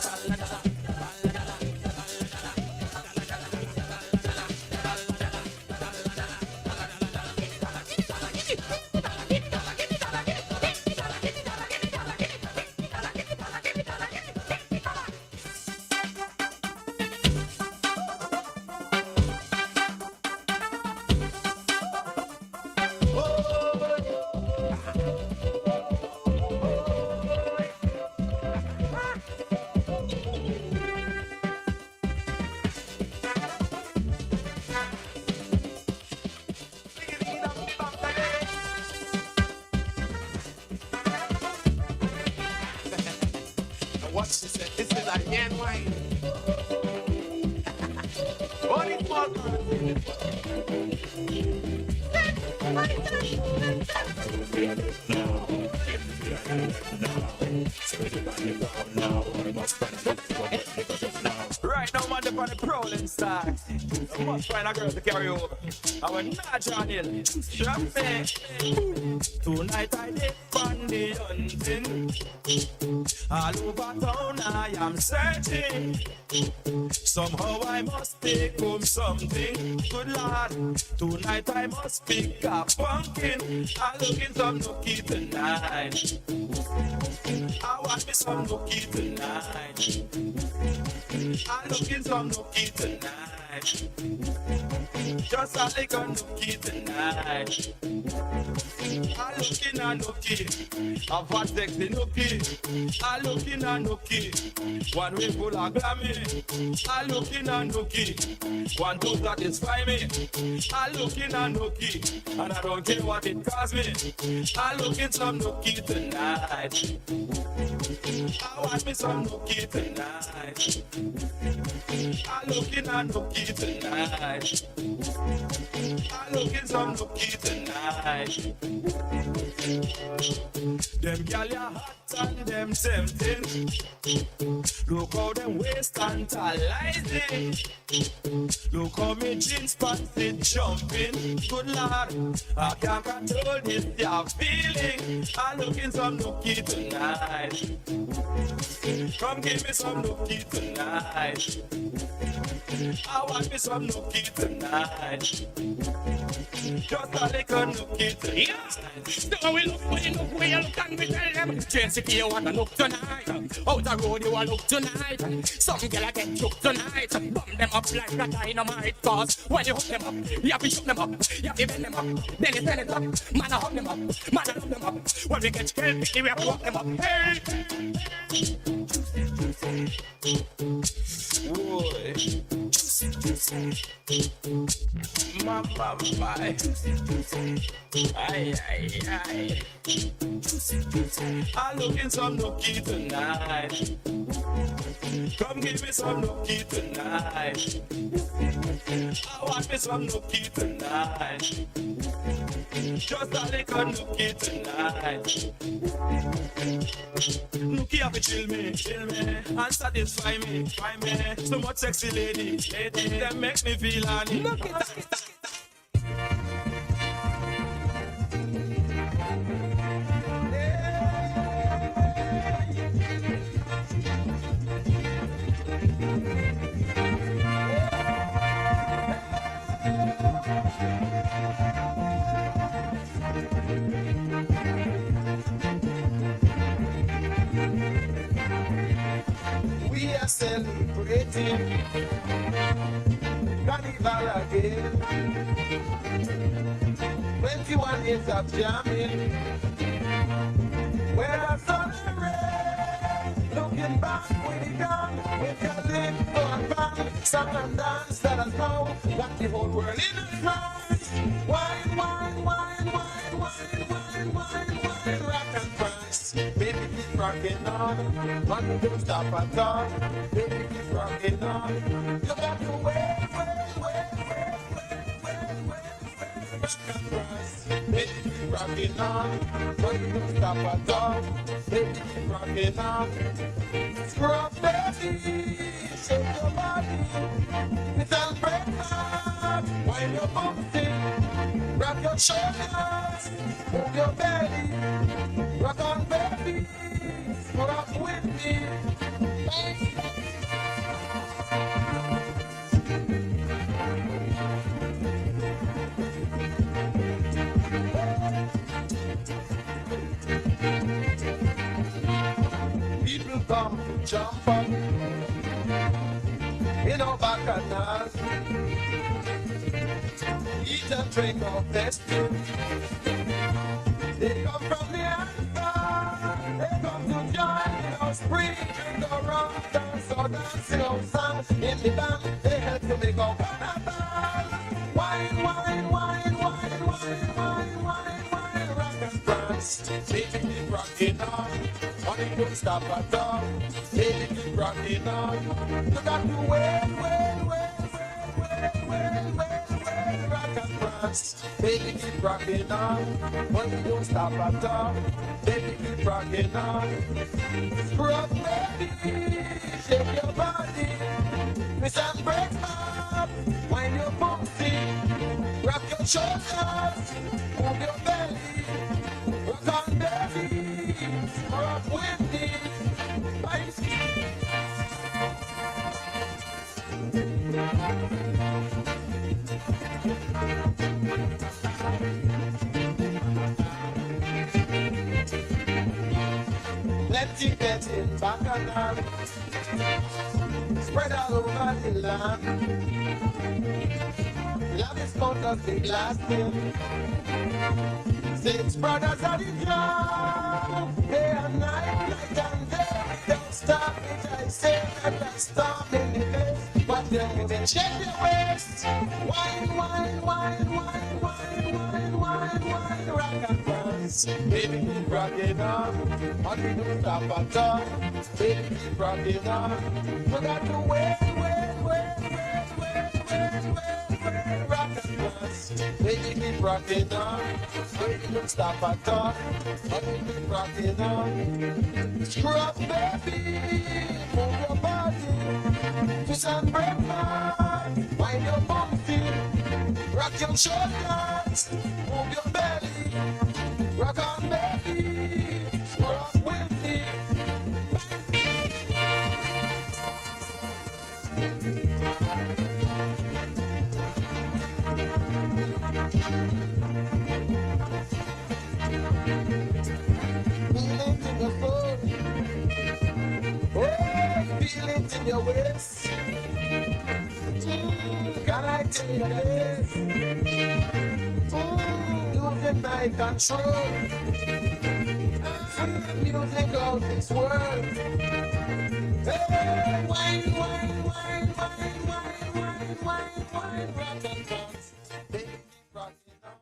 Right now, man, they're on the prowling side. I must find a girl to carry over. I went not John Hill. Champagne. Tonight I did fun the hunting. All over town I am searching. Somehow I must take home something. Good lord, tonight I must pick a pumpkin. I'm looking some nookie tonight. I want me some nookie tonight. I'm looking some nookie tonight. Just a little nookie tonight. I'm looking a nookie. A fat sexy nookie. I'm looking a nookie. One way full of glammy. I'm looking a nookie. One to satisfy me. I'm looking a nookie. And I don't care what it costs me. I'm looking some nookie tonight. I want me some nookie tonight. I'm looking at nookie tonight. I'm looking some nookie tonight. Them gal ya hot and them tempting. Look how them waist tantalizing. Look how me jeans pants it jumping. Good lord, I can't control this ya feeling. I'm looking some nookie tonight. Come give me some nookie tonight. I want me some nookie tonight. Just a little nookie tonight. Yeah. So we look for the look where you look and we tell them. Chance if you want to look tonight. Out the road you want to look tonight. Some girl get shook tonight. Bump them up like a dynamite. Cause when you hook them up, you have to shook them up. You have to bend them up. Then you send it up. Man, I hug them up. Man, I love them up. When we get scared, we have to walk them up. Hey! Boy. Mama, bye. Aye, aye, aye. I'm looking some nookie tonight. Come give me some nookie tonight. I want me some nookie tonight. Just a little nookie tonight. Nookie have to chill me, and satisfy me, So much sexy lady, that make me feel honey. We are celebrating Carnival again. 21 years of jamming. Where the sun and rain, looking back with the gun, with your lips on bang, song and dance that us know, got the whole world in a trance. Wine, wine, wine, wine, wine, wine, wine, wine, rock and prance. Baby, keep rocking on, man, don't stop at all. Baby, keep rocking on. You got to wait, rock and prance. Baby, keep rocking on, man, don't stop at all. Baby, keep rocking on. Scrub, baby, shake your body. It's all breakfast, wind your bumpy. Rock your shoulders, move your belly. Rock on, baby, rock with me. People come to jump up in our bacchanal. Eat and drink our festive. They come from the answer. They come to join in our spree. Drink our rum, dance our dancing our song. In the band, they help to make our carnival. Wine, wine, wine, wine, wine, wine, wine, wine, rock and prance. Baby, keep rocking on. Money don't stop at all. Baby, keep rocking on. You got to wait, rock and dance. Baby, keep rocking on. When we don't stop at all. Baby, keep rocking on. Rock, baby, shake your body. Miss and break up. Wind your pussy. Rock your shoulders. Move your belly. Rock on, baby. Rock with me. Bye. Plenty getting back and on. Spread all over the land. Love is count us big last name. 6 brothers at the drum. Day and night, night and day. We don't stop it, I say. And I stop in the place. But then we may check the waist. Wine, wine, wine, wine, wine, wine, wine, wine. Rock and dance. Baby, keep rocking on. And we don't stop at all. Baby, keep rocking on. We got to wait. Rock and dance. Baby, keep rocking on. Baby, don't stop at all. Baby, keep rocking on. Scrub, baby. Move your body. Twist and break back. Wind your body. Rock your shoulders. Move your belly. Rock on, baby. Rock with me. Feel it in your foot. Oh, feel it in your waist. Can I tell you this? Losing my control. Music of this world. Hey, wine, wine, wine, wine, wine, wine, wine, wine, rock and dance. Baby, keep rocking on.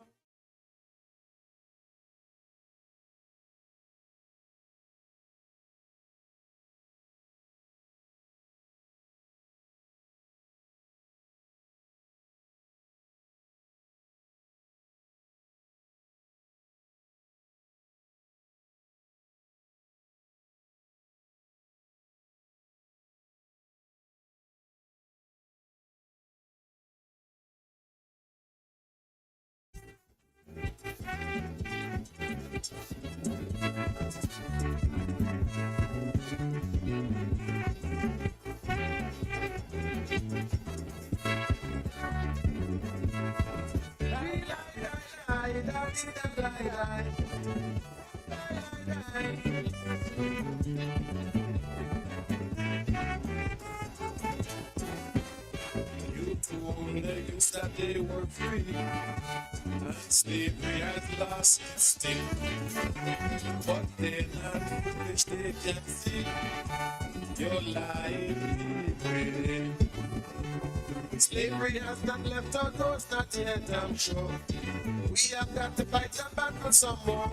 You told they used that they were free, and slavery has lost its sting. But they're not foolish, they can see your life living. Slavery has not left our doors, not yet, I'm sure. We have got to fight the battle some more.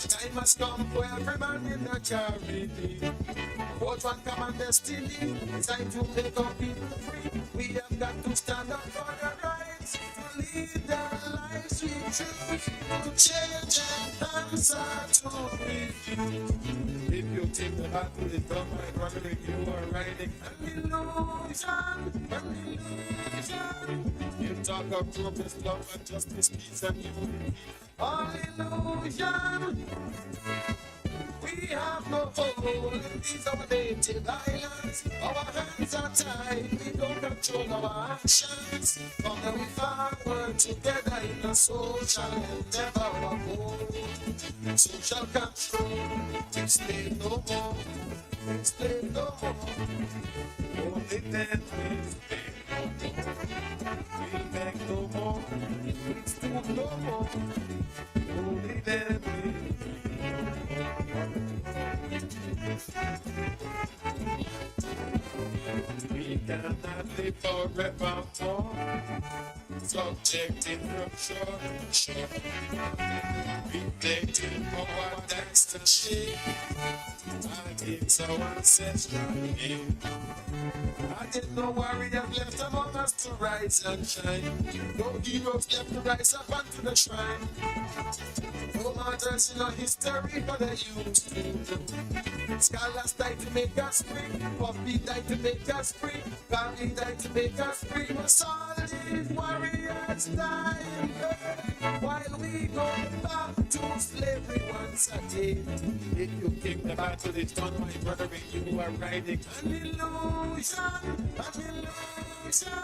The time has come for every man in the Caribbean. Both one common destiny, it's time to make our people free. We have got to stand up for the rights, to lead the lives we choose, to change and answer to refuse. If you take the battle, it's done by brother, you are riding An illusion, an illusion. You talk of progress, love, and justice, peace, and unity. All illusion. We have no hold in these our native islands. Our hands are tied, we don't control our actions. From now we forward together in a social endeavor of hope. Social control, explain no more, explain no more. Only then we'll beg no more, Stoop no more. only then we cannot live forevermore. So subject interruption. Reflecting power that's the shape. And it's our ancestral name. I didn't know warriors left among us to rise and shine. No heroes left to rise up onto the shrine. No martyrs in our history, but they used to. Scholars died to make us free. Puppy died to make us free. Family died to make us free. But all these warriors died while we go back to slavery once again. If you think the battle is done, my brother, when you are riding an illusion, an illusion.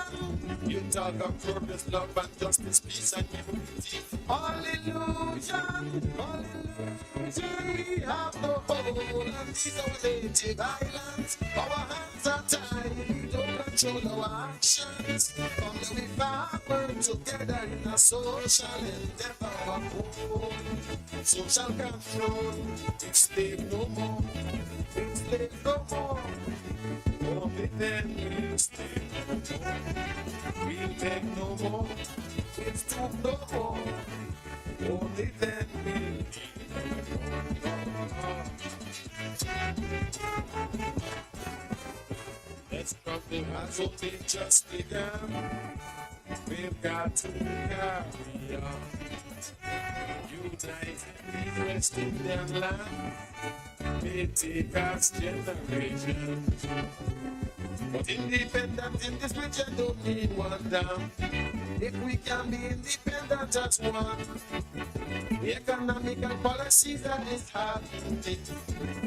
You talk of purpose, love, and justice, peace, and unity. All illusion, all illusion. We have no hold on these our native islands. Our hands are tied, we don't control our actions. From the we forward together in a social endeavor of our own. Social control, enslave no more, enslave no more. Only then we'll stay no more. We'll take no more, we'll stoop no more. Only then we'll need no more. Let's something has only just begun. We've got to carry on. Unite the rest in their land. It take us generations. But independent in this region don't need one down. If we can be independent as one, the economical policies that is happening,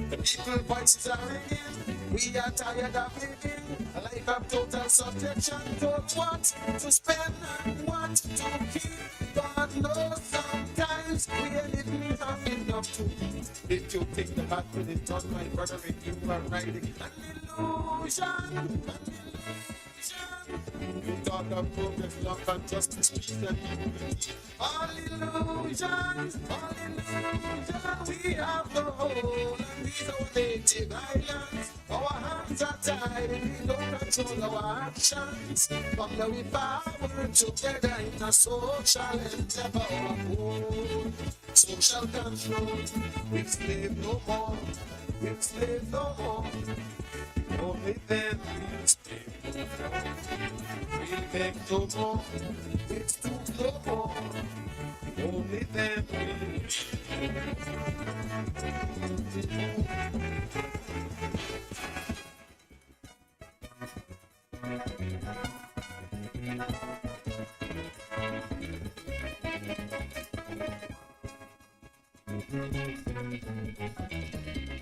the people voices are ringing. We are tired of living a life of total subjection. Don't want to spend and want to keep. God knows sometimes we are living have enough to eat. If you think the battle is done, my brother, if you are riding an illusion, an illusion. You talk of progress, love, and justice, peace, and unity. All illusions, all illusions. We have the whole, and these are native islands. Our hands are tied, we don't control our actions. From the we forward together in a social endeavor of war. Social control, we slave no more, we slave no more. Only then we'll stay no more. We'll beg no more, we'll stoop no more. Only then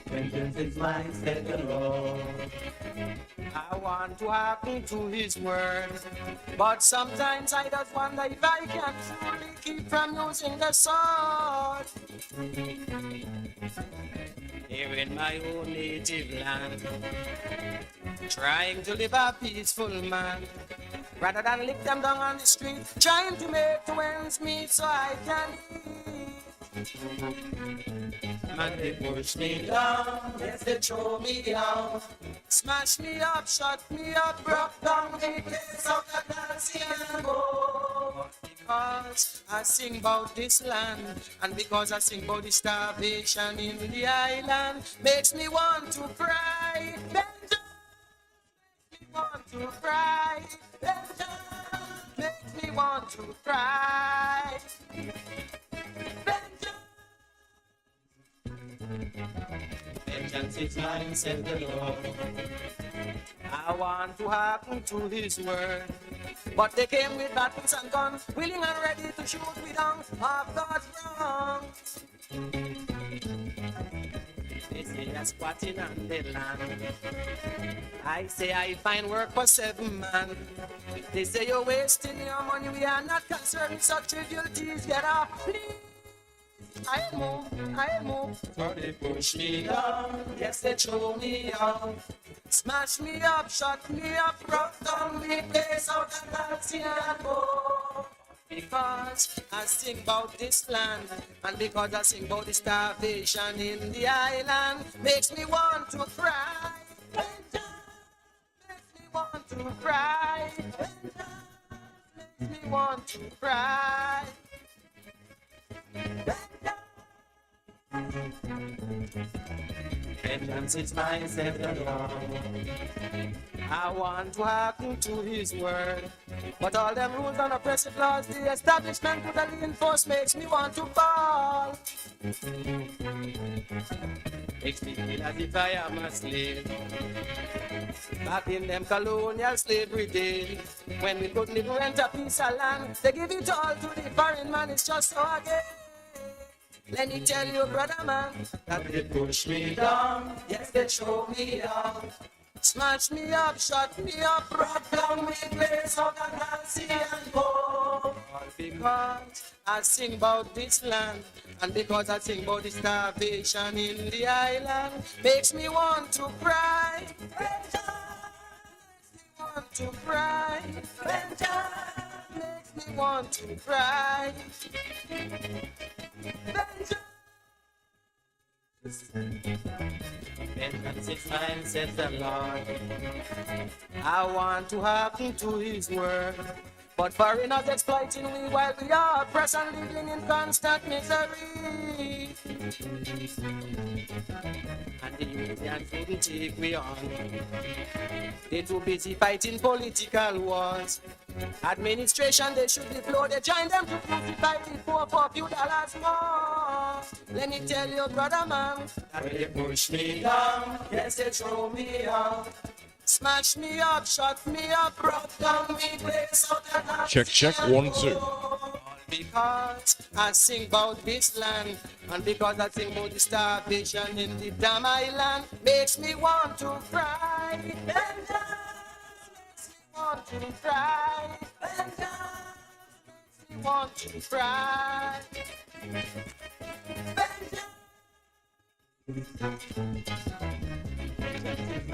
Vengeance is mine, said the Lord. I want to hearken to his word, but sometimes I just wonder if I can truly keep from using the sword. Here in my own native land, trying to live a peaceful man, rather than lick them down on the street, trying to make the ends meet so I can eat. Man, they push me down, yes, they throw me out. Smash me up, shut me up, broke down the place of the dancing and go. Because I sing about this land, and because I sing about the starvation in the island, makes me want to cry. Benjamin, makes me want to cry. Benjamin, makes me want to cry. Vengeance is mine, said the Lord. I want to hearken to his word, but they came with battles and guns, willing and ready to shoot me down of God's wrongs. They say you're squatting on the land. I say I find work for 7 man. They say you're wasting your money. We are not concerned with such trivial things. Get up, please. I move. For they push me down, yes, they throw me out. Smash me up, shut me up, rock down the place out and dancing and go. Because I sing about this land, and because I sing about the starvation in the island, makes me want to cry. Makes me want to cry. Makes me want to cry. Vengeance is mine, said the Lord. I want to hearken to his word. But all them rules and oppressive laws, the establishment to the reinforce makes me want to fall. Makes me feel as if I am a slave. Back in them colonial slavery days, when we couldn't even rent a piece of land, they give it all to the foreign man, it's just so again. Let me tell you, brother man, that they push me down, yes, they throw me down. Smash me up, shut me up, brought down me place out of Nancy and go. All because I sing about this land, and because I sing about the starvation in the island, makes me want to cry. Makes me want to cry. Makes me want to cry. Vengeance is mine, says the Lord. I want to hearken to his word. But foreigners exploiting we while we are oppressed and living in constant misery. And the Europeans wouldn't take we on. They too busy fighting political wars. Administration, they should deploy. They join them to crucify people for $few more. Let me tell you, brother man, that they push me down, yes, they throw me out. Smash me up, shut me up, brought down me place out of Check, 1, 2. Because I sing about this land, and because I sing about the starvation in the damn island, makes me want to cry. Vengeance makes me want to cry. Vengeance makes me want to cry.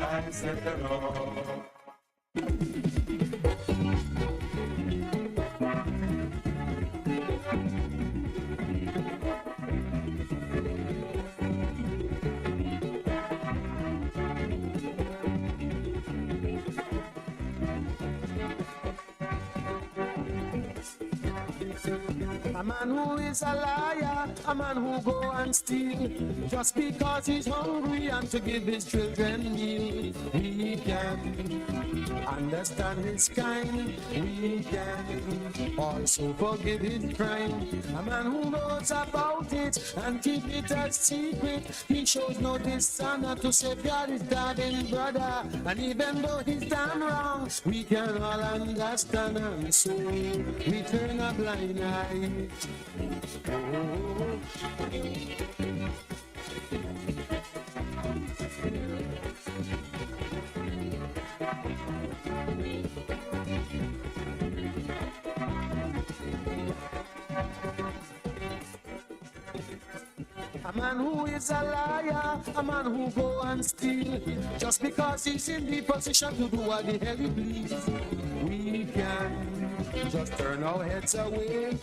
I said the Lord. A man who is a liar, a man who go and steal, just because he's hungry and to give his children meal. We can understand his kind, we can also forgive his crime. A man who knows about it and keep it a secret, he shows no dishonor to safeguard his darling brother. And even though he's done wrong, we can all understand, and so we turn a blind eye. A man who is a liar, a man who go and steal, just because he's in the position to do what the hell he please. We can just turn our heads away.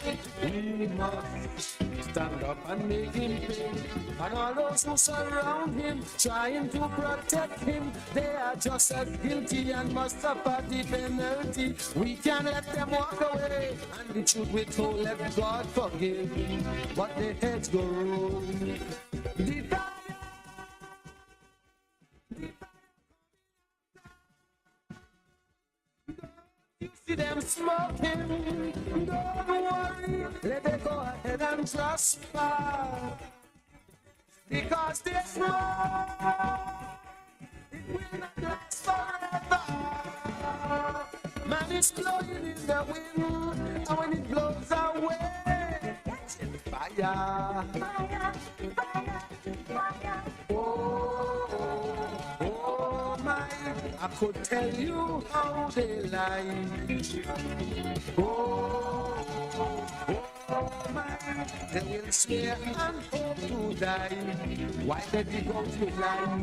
We must stand up and make him pay. And all those who surround him, trying to protect him, they are just as guilty and must suffer the penalty. We can't let them walk away, and the truth we told, let God forgive. But their heads go wrong. You see them smoking, don't worry, let them go ahead and prosper. Because they smoke, it will not last forever. Man is blowing in the wind, and when it blows away, it's fire. Fire, fire, fire. Oh my, I could tell you how they lie. Oh my, they will swear and hope to die. Why did they go to lie?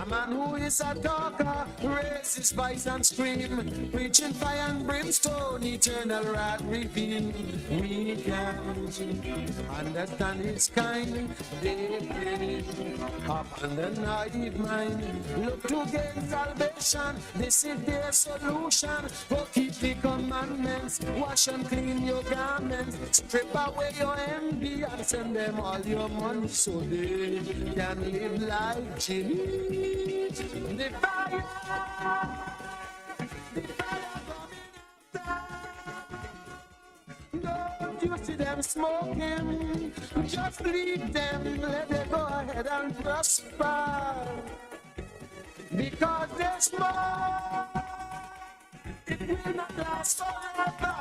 A is a talker, raise his voice and scream, preaching fire and brimstone, eternal wrath reveal. We can understand his kind, they play upon the naive mind. Look to gain salvation, this is their solution. Go keep the commandments, wash and clean your garments, strip away your envy and send them all your money so they can live like Jimmy. The fire coming after. Don't you see them smoking? Just leave them, let them go ahead and prosper. Because they smoke, it will not last forever.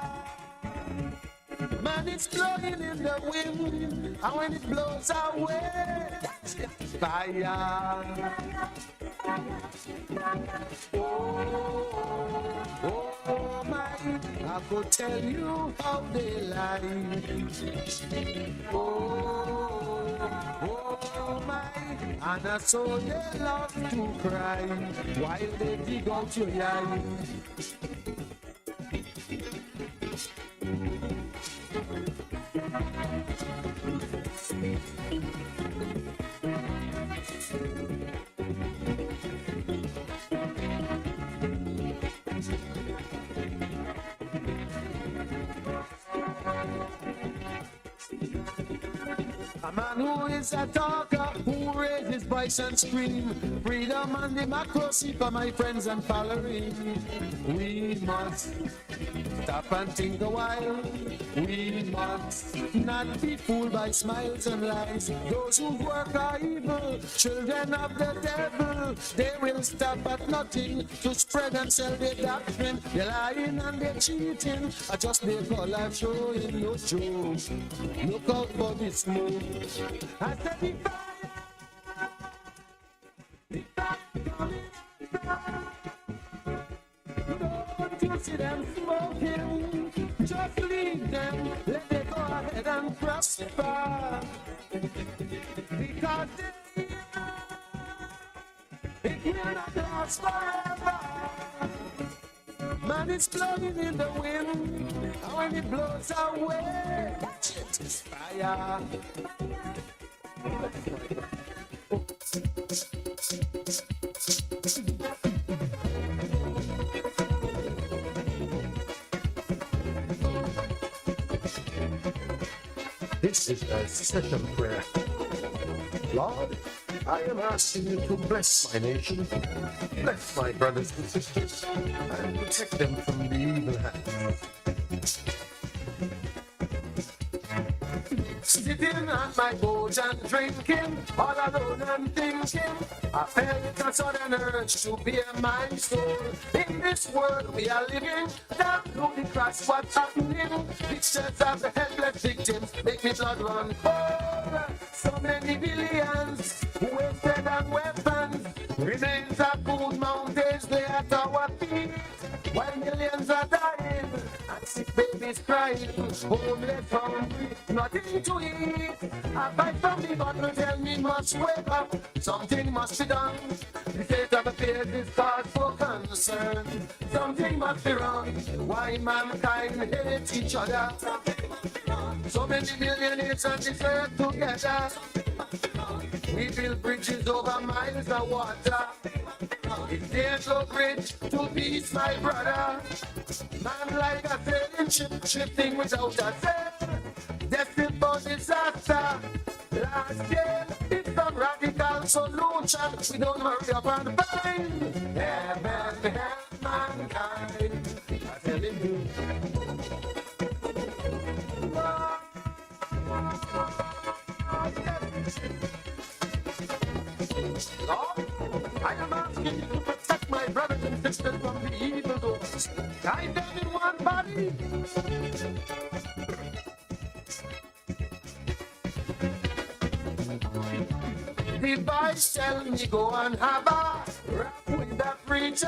Man, it's blowing in the wind, and when it blows away, it's fire. Oh my, I could tell you how they lie. Oh my, and I saw they love to cry while they dig out your eye. A man who is a talker, who raises his voice and scream, freedom and democracy for my friends and following. We must stop and think a while. We must not be fooled by smiles and lies. Those who work are evil, children of the devil. They will stop at nothing to spread and sell their doctrine. They're lying and they're cheating. I just they call life showing no joke. Look out for the smoke. I said the fire coming down. Don't you see them smoking? Just leave them, let them go ahead and prosper. Because it will not last forever. Man, it's blowing in the wind, and when it blows away, it's fire. This is a session prayer. Lord, I am asking you to bless my nation, bless my brothers and sisters, and protect them from the evil hand. Sitting on my boat and drinking, all alone and thinking, I felt a sudden urge to bear my soul. In this world we are living, down through the cracks what's happening. Pictures of the helpless victims make me blood run cold. So many billions wasted on weapons, remains of food mountains lay at our feet, while millions are dying and sick babies crying, homeless, hungry, nothing to eat. A bite from the bottle tell me must wake up, something must be done. The state of affairs is cause for concern. Something must be wrong. Why mankind hate each other? So many millionaires on this earth together. We build bridges over miles of water. It takes no bridge to peace, my brother. Man like a sailing ship, shifting without a sail. Destined for disaster. Last year, it's some radical solution. We don't hurry up and find heaven help mankind. I'm telling you. Lord, I am asking you to protect my brothers and sisters from the evil doers. Guide them in one body. The voice tell me go and have a rap with that preacher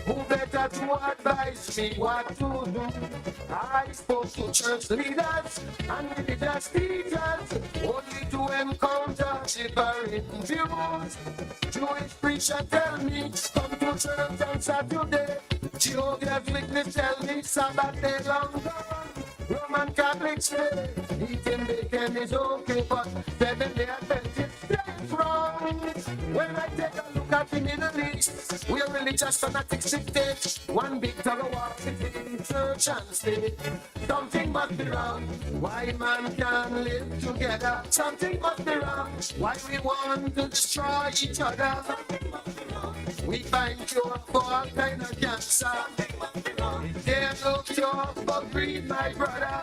who better to advise me what to do. I spoke to church leaders and religious teachers only to encounter differing views. Jewish preacher tell me come to church on Saturday. Jehovah's Witness tell me Sabbath day long gone. Roman Catholics say eating bacon is okay, but Seventh-day Adventists say it's wrong. When I take a look at the Middle East, where religious fanatics dictate one big tug of war between church and state, something must be wrong. Why man can't live together? Something must be wrong. Why we want to destroy each other? Something must be wrong. We find cure for all kind of cancer. Something must be wrong. There's no cure for greed, my brother.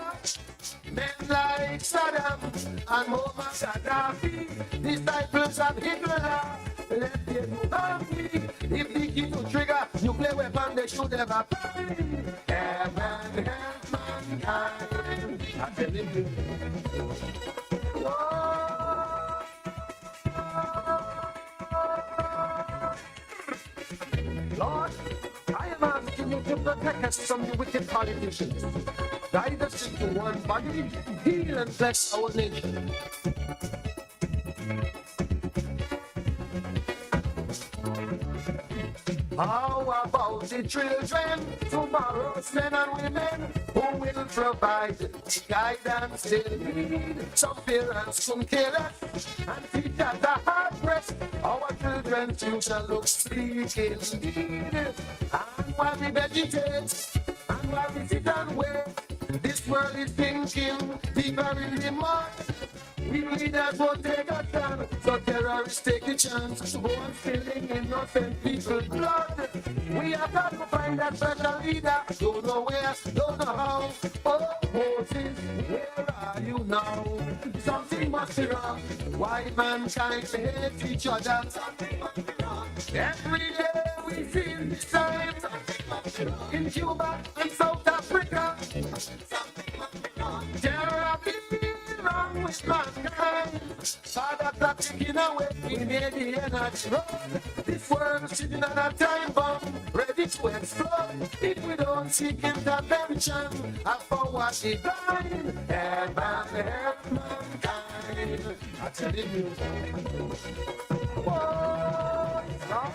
Men like Saddam and Muammar Gaddafi, disciples of Hitler, let them harm me. If they keep to trigger nuclear weapon, they should ever find. Heaven help mankind. I tell you. Lord, I am asking you to protect us from the wicked politicians. Guide us into one body, heal and bless our nation. How about the children, tomorrow's men and women, who will provide the guidance they need? Some parents couldn't care less, and teachers are hard pressed. Our children's future looks bleak indeed. And while we vegetate, and while we sit and wait, this world is thinking deeper in the mud. We leaders won't take a stand, so terrorists take the chance to go on spilling innocent people's blood. We have got to find that special leader. Don't know where, don't know how. Oh, Moses, where are you now? Something must be wrong. Why mankind hate each other? Something must be wrong. Every day we feel the same. Something must be wrong. In Cuba and South Africa. Something must be wrong. Terror wrong with mankind. Father clock ticking away, we made the energy run. This world sitting on a time bomb, ready to explode. If we don't seek intervention, I forward the blind. Heaven help mankind. I tell you, whoa, it's not.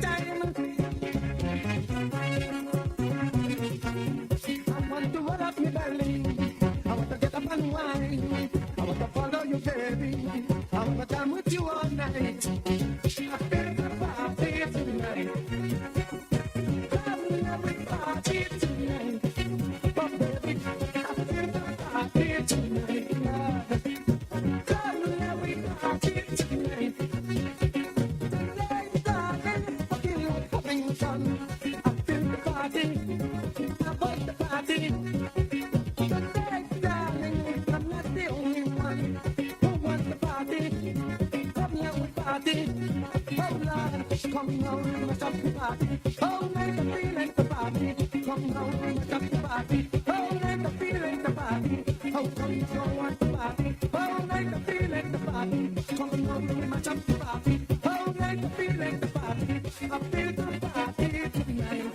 Time fun. I feel the party. I want the party. Tonight, darling, I'm not the only one who wants the party. Come here with party. Oh Lord, come now, let's have the party. Oh, make the feel like the party. Come now, let's have the party. Oh, make the feel like the party. Oh, come you don't want the party. Oh, make the feel like the party. Come now, let's have the party. Oh, make the feel like the party. I feel the party tonight.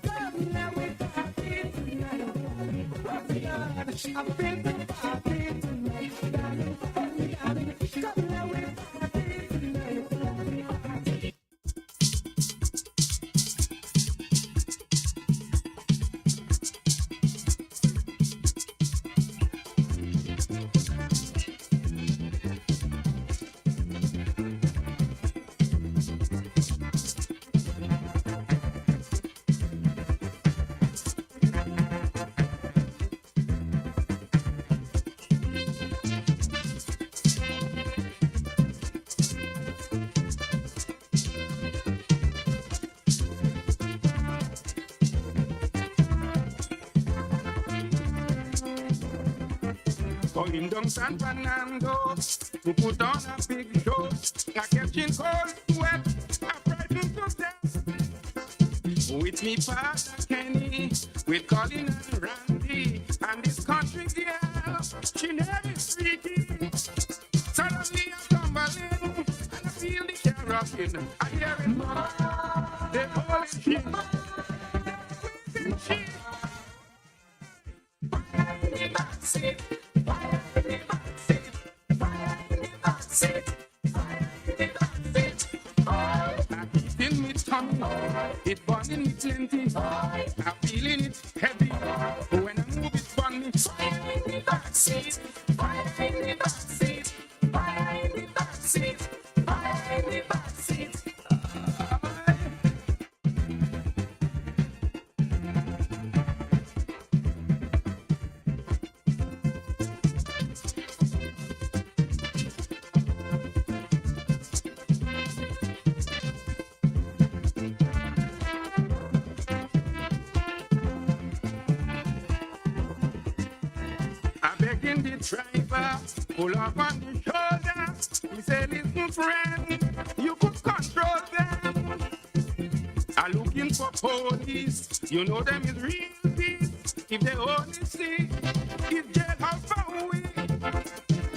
Come now with party tonight. Oh Lord, I feel the party tonight, darling. Oh darling, come now with party tonight. Going down San Fernando to put on a big show. I catching cold, wet, I frightened to death. With me partner Kenny, with Colin and Randy, and this country girl, she never is freaky. Suddenly I'm tumbling, and I feel the car rocking. I hear it more, they all is shit. Fire in the backseat, fire in the backseat, fire in the backseat, fire in the backseat. I'm eating me tummy, it burning me plenty. I'm feeling it heavy, when I move it funny. Fire in the backseat, fire in the backseat, fire in the backseat, fire in the backseat. I begging the driver, pull up on the shoulder. He said, listen, friend, you could control them. I'm looking for police, you know them is real beef. If they only see, if jailhouse for we.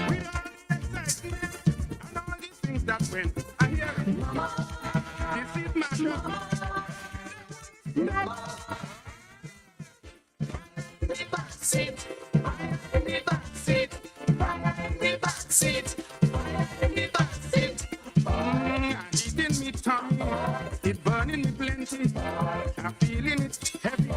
With all the excitement and all these things that went, I hear it, mama, this is my show. The backseat, fire in the backseat, fire in the backseat, fire in the backseat. I'm eating me tummy, it burning me plenty. I'm feeling it heavy,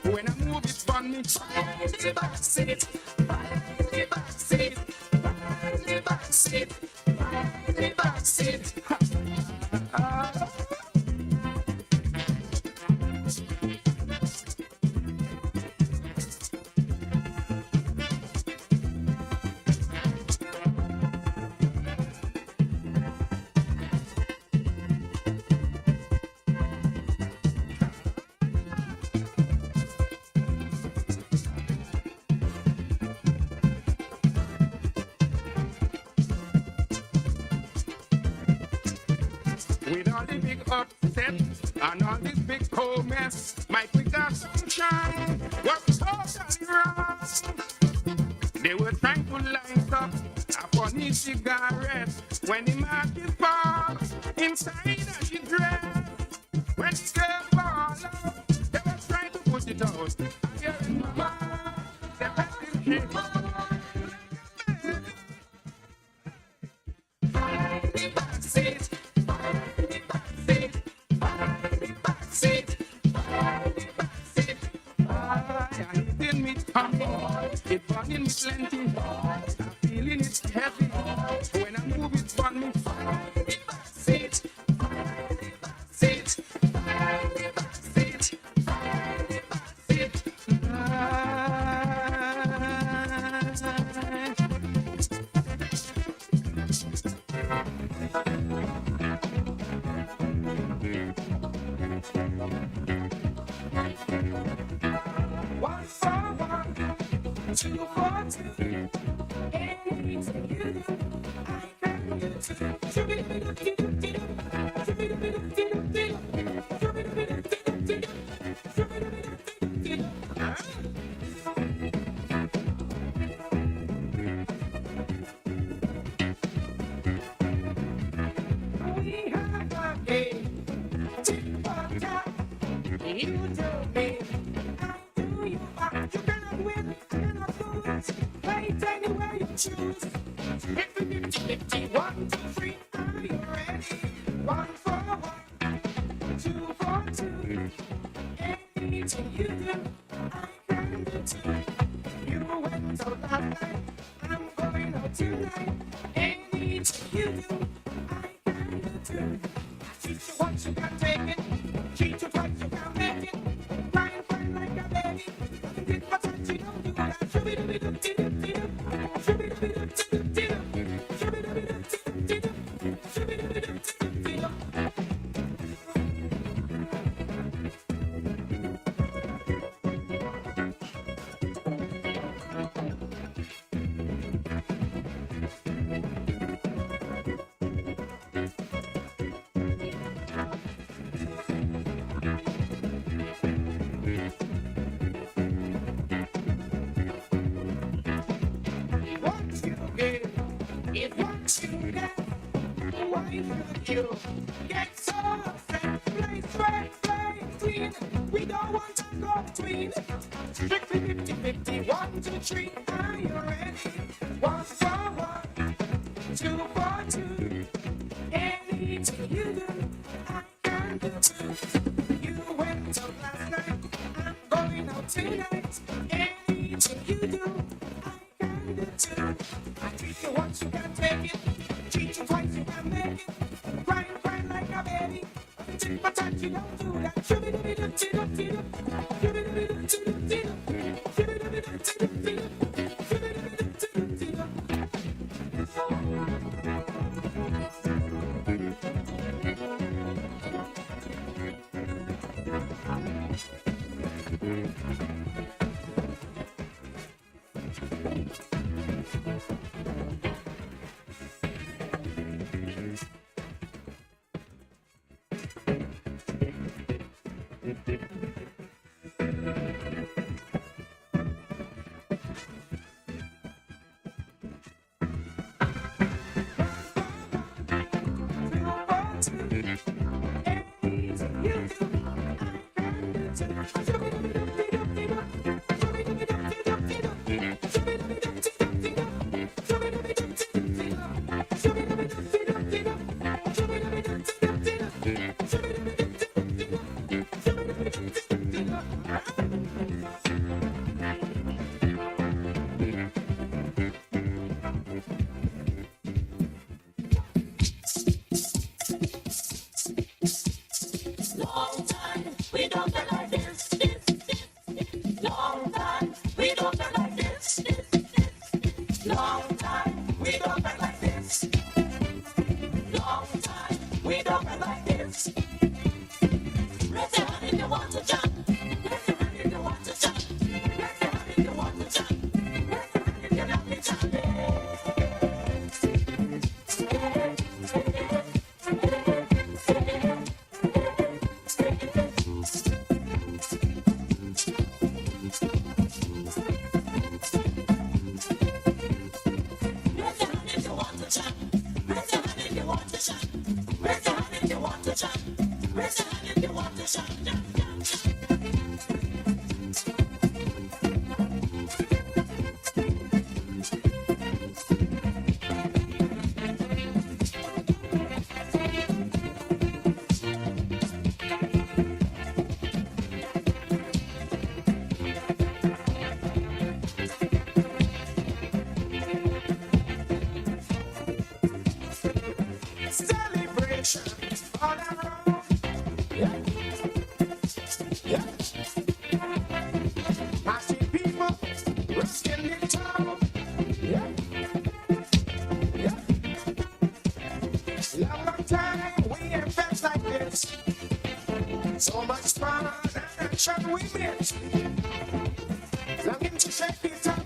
when I move it funny. Fire in the backseat, fire in the backseat, fire in the backseat, fire in the backseat. With all the big upset and all this big cold mess, my quicker sunshine was totally wrong. They were trying to light up a funny cigarette when the matches fall inside of the dress. When the girl fall out, they were trying to put it out. I hear it, mama, they're petting shit. Fire in the backseat. Fire in the backseat, fire in the backseat, fire in the backseat. Fire hitting me tummy, it burning me plenty. I'm feeling it heavy, when I move it funny. Fire in the backseat, fire in the backseat, fire in the backseat, fire in the backseat. 242. Anything you do, I can do too. Shoo-be-doo-be-doo-be-doo-be-doo. Shoo-be-doo-be-doo-be-doo-be-doo. Shoo-be-doo-be-doo-be-doo-be-doo. We have a game. Tip-a-tap. You do me, I do you. You cannot win, cannot lose. Play it anywhere you choose. 50-50-50, 1, 2, 3, are you ready? 1 for 1, 2 for 2. Anything you do, I can do too. You went out last night, I'm going out tonight. Anything you do, I can do too. Teach you once, you can take it. Cheat you twice, you can make it. Fine, fine like a baby. Did my touch, you don't do that. Shoo-be-doo-be-doo-be-doo-be-doo. Shoo-be-doo-be-doo-be-doo-be-doo. Shoo-be-doo-be-doo-be-doo-be-doo. Shoo-be-doo-be-doo-be-doo-be-doo. What you give is what you get. Why should you get so upset? Play straight, play clean. We don't want to go between. Strictly 50-50, 1, 2, 3, are you ready? 1 for 1, 2 for 2. Anything you do, I can do too. You went out last night, I'm going out tonight. Anything you do, I can do too. I treat you once, you can take it. Treat you twice, you can make it. Grind, grind like a baby. Tip for touch, you don't do that. Shoo-be-doo-be-doo-be-doo-be-doo. Shoo-be-doo-be-doo-be-doo-be-doo. Shoo-be-doo-be-doo-be-doo-be-doo. Shoo-be-doo-be-doo-be-doo-be-doo. Long time we don't feel like this. Long time we don't feel like this. Long time we don't feel like this. Long time we don't feel like this. Raise your hand if you want to jump. Raise your hand if you want to jump. Raise your hand if you want to jump. Raise your hand if you love me jumping. Celebration all around. Yeah. Yeah. I see people risking their town. Yeah. Yeah. Long time we ain't felt like this. So much fun and action we miss. Longing to shake it up.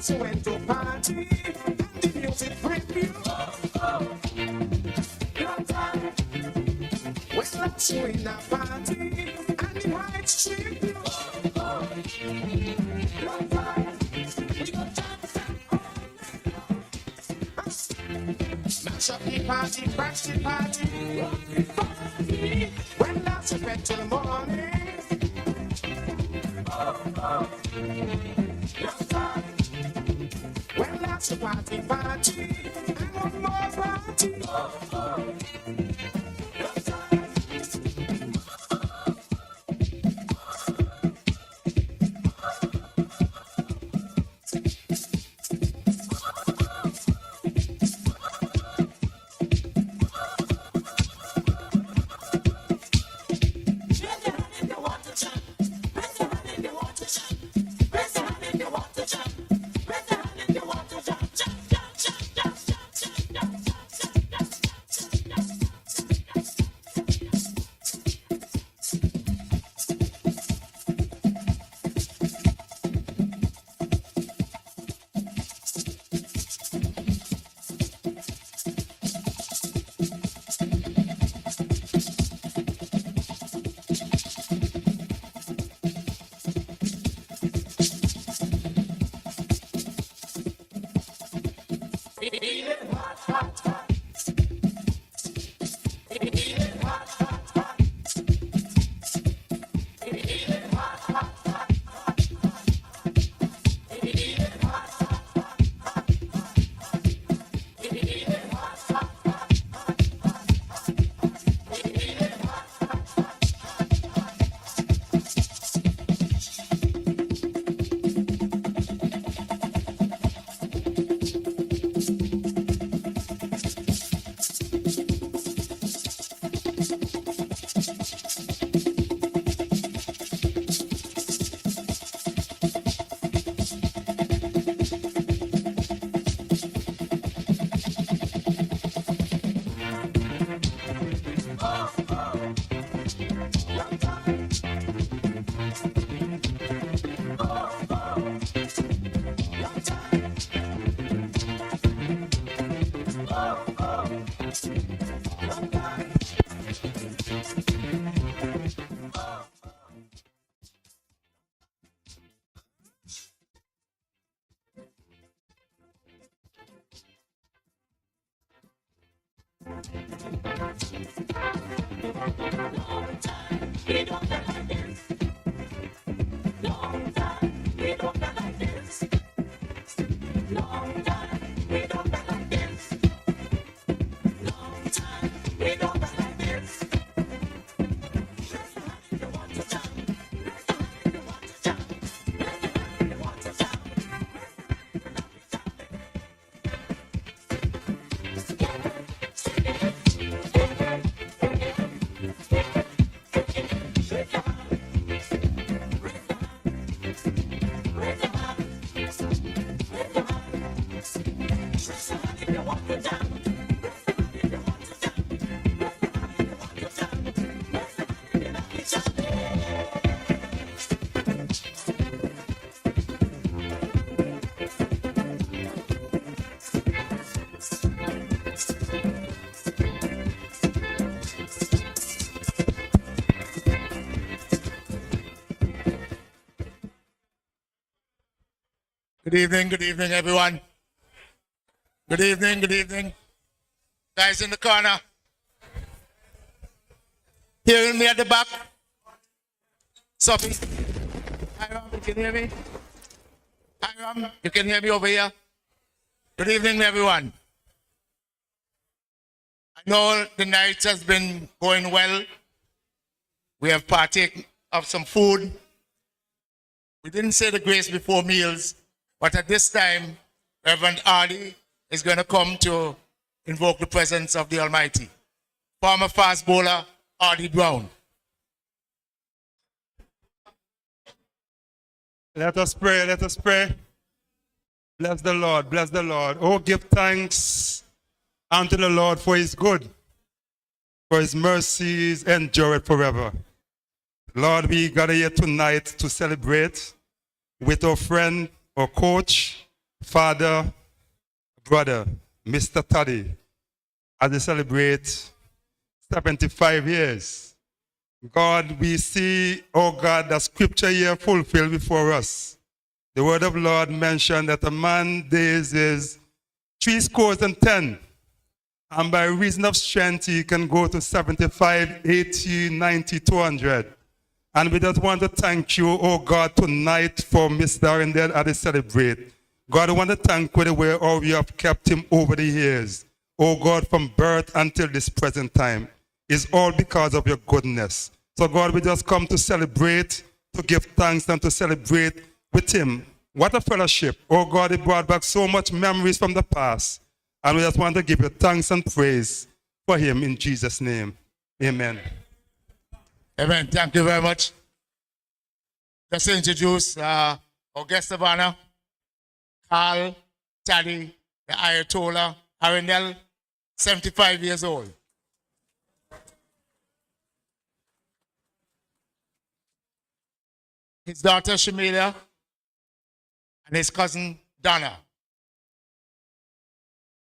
last you went to party and the music grip you. Long time. When last you in a party and the lights trip you. Long time. We got chance and mash up the party, crash the party, rock the party. When last you went till the morning. When that's a party, and one more party. Good evening, everyone. Good evening. Guys in the corner. Hearing me at the back? Sophie? Hiram, you can hear me? Hiram, you can hear me over here? Good evening, everyone. I know the night has been going well. We have partaken of some food. We didn't say the grace before meals, but at this time, Reverend Ardy is going to come to invoke the presence of the Almighty. Former fast bowler, Ardy Brown. Let us pray. Bless the Lord. Oh, give thanks unto the Lord for his good, for his mercies endure forever. Lord, we gather here tonight to celebrate with our friend, our coach, father, brother, Mr. Taddy, as they celebrate 75 years. God, we see, oh God, the scripture here fulfilled before us. The word of Lord mentioned that a man's days is 70, and by reason of strength, he can go to 75, 80, 90, 200. And we just want to thank you, oh God, tonight for Mr. Arrindell as they celebrate. God, I want to thank you the way how you have kept him over the years. Oh God, from birth until this present time. It's all because of your goodness. So God, we just come to celebrate, to give thanks and to celebrate with him. What a fellowship. Oh God, it brought back so much memories from the past. And we just want to give you thanks and praise for him in Jesus' name. Amen. Amen. Thank you very much. Let's introduce our guest of honor, Carl Taddy, the Ayatollah Arrindell, 75 years old. His daughter Shamilia and his cousin Donna.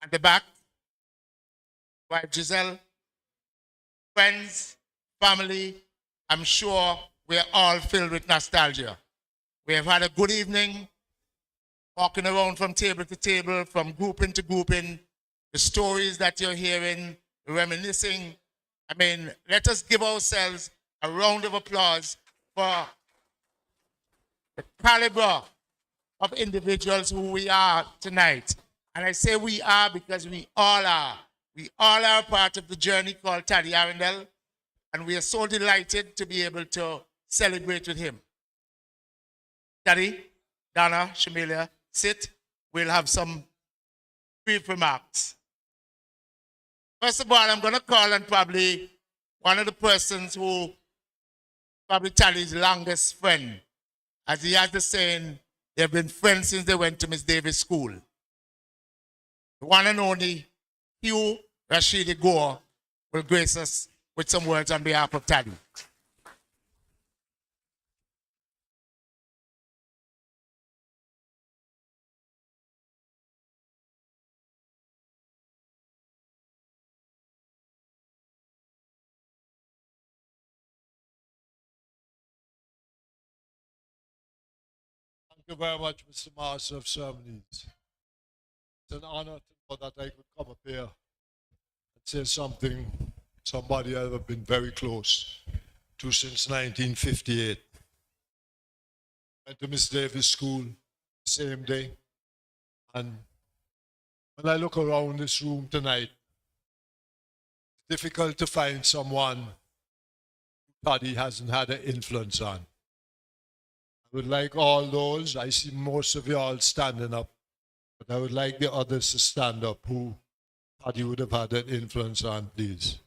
At the back, wife Giselle, friends, family. I'm sure we're all filled with nostalgia. We have had a good evening, walking around from table to table, from grouping to grouping, the stories that you're hearing, reminiscing. I mean, let us give ourselves a round of applause for the caliber of individuals who we are tonight. And I say we are because we all are. We all are part of the journey called Taddy Arrindell, and we are so delighted to be able to celebrate with him. Taddy, Donna, Shamilia, sit. We'll have some brief remarks. First of all, I'm going to call on probably one of the persons who probably Taddy's longest friend. As he has the saying, they've been friends since they went to Miss Davis School. The one and only Hugh Rashidi Gore will grace us with some words on behalf of Taddy. Thank you very much, Mr. Master of Ceremonies. It's an honor to know that I could come up here and say something somebody I've been very close to since 1958. Went to Miss Davis School the same day. And when I look around this room tonight, it's difficult to find someone Taddy hasn't had an influence on. I would like all those, I see most of you all standing up, but I would like the others to stand up who Taddy would have had an influence on, please.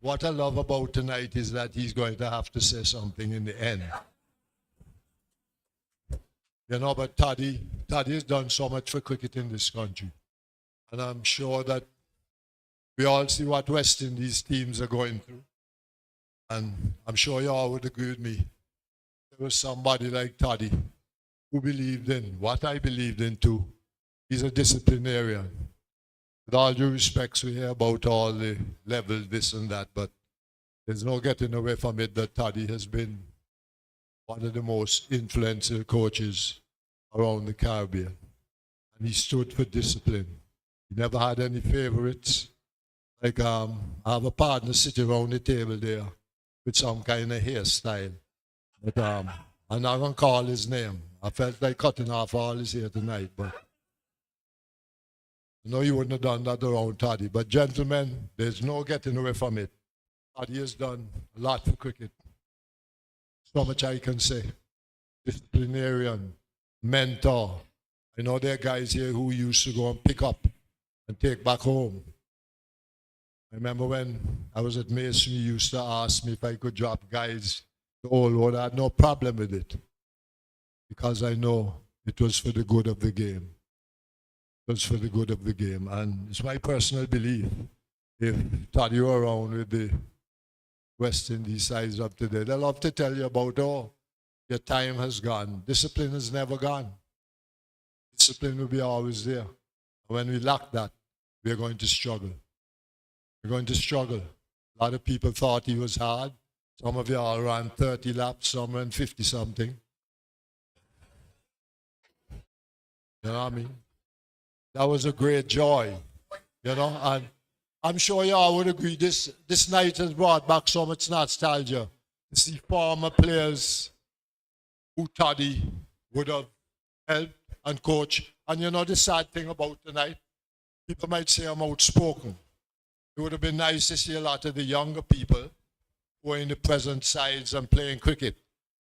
What I love about tonight is that he's going to have to say something in the end. You know, but Taddy has done so much for cricket in this country. And I'm sure that we all see what West Indies teams are going through. And I'm sure you all would agree with me. There was somebody like Taddy who believed in what I believed in too. He's a disciplinarian. With all due respects, we hear about all the levels, this and that, but there's no getting away from it that Taddy has been one of the most influential coaches around the Caribbean. And he stood for discipline. He never had any favorites. Like, I have a partner sitting around the table there with some kind of hairstyle. But I'm not going to call his name. I felt like cutting off all his hair tonight, but you know, you wouldn't have done that around Taddy. But gentlemen, there's no getting away from it. Taddy has done a lot for cricket. So much I can say. Disciplinarian, mentor. I know there are guys here who used to go and pick up and take back home. I remember when I was at Mason, he used to ask me if I could drop guys to Old Road. I had no problem with it because I know it was for the good of the game. It was for the good of the game. And it's my personal belief if Taddy were around with the West Indies sides of today, they love to tell you about, oh, your time has gone. Discipline has never gone. Discipline will be always there. When we lack that, we're going to struggle. We're going to struggle. A lot of people thought he was hard. Some of you all ran 30 laps, some ran 50 something. You know what I mean? That was a great joy, you know, and I'm sure y'all would agree this night has brought back so much nostalgia to see former players who Taddy would have helped and coached. And you know the sad thing about tonight, people might say I'm outspoken. It would have been nice to see a lot of the younger people who are in the present sides and playing cricket.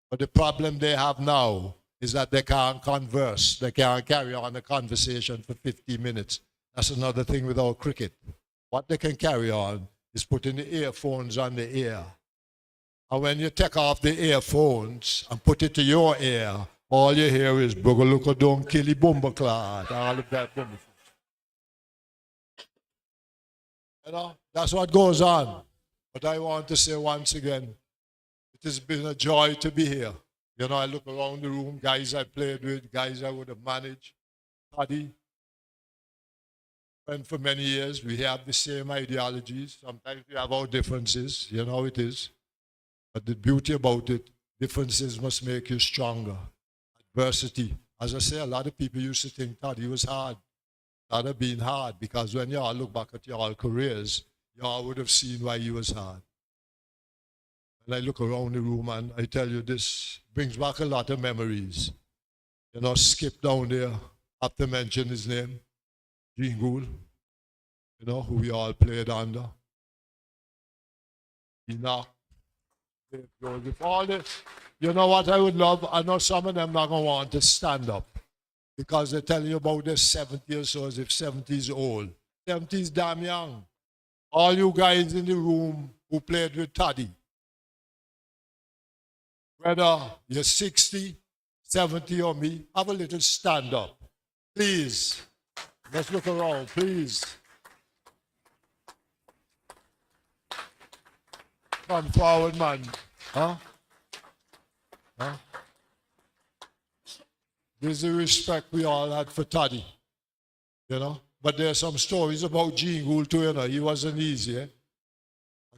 But the problem they have now is that they can't converse. They can't carry on a conversation for 50 minutes. That's another thing with our cricket. What they can carry on is putting the earphones on the ear. And when you take off the earphones and put it to your ear, all you hear is Bugalooko Don't Killy Bumbaclad, all of that. You know, that's what goes on. But I want to say once again, it has been a joy to be here. You know, I look around the room, guys I played with, guys I would have managed. Taddy, and for many years, we have the same ideologies. Sometimes we have our differences, you know it is. But the beauty about it, differences must make you stronger. Adversity. As I say, a lot of people used to think Taddy was hard. That have been hard because when y'all look back at your careers, y'all would have seen why he was hard. And I look around the room and I tell you, this brings back a lot of memories. You know, Skip down there, have to mention his name, Gene Gould, you know, who we all played under. Enoch, Dave Joseph, all this. You know what I would love? I know some of them not going to want to stand up because they tell you about their 70 or so as if 70 is old. 70 is damn young. All you guys in the room who played with Taddy, whether you're 60, 70 or me, have a little stand up. Please. Let's look around, please. Come forward, man. Huh? Huh? There's the respect we all had for Taddy, you know. But there are some stories about Gene Gould too, you know. He wasn't easy, eh?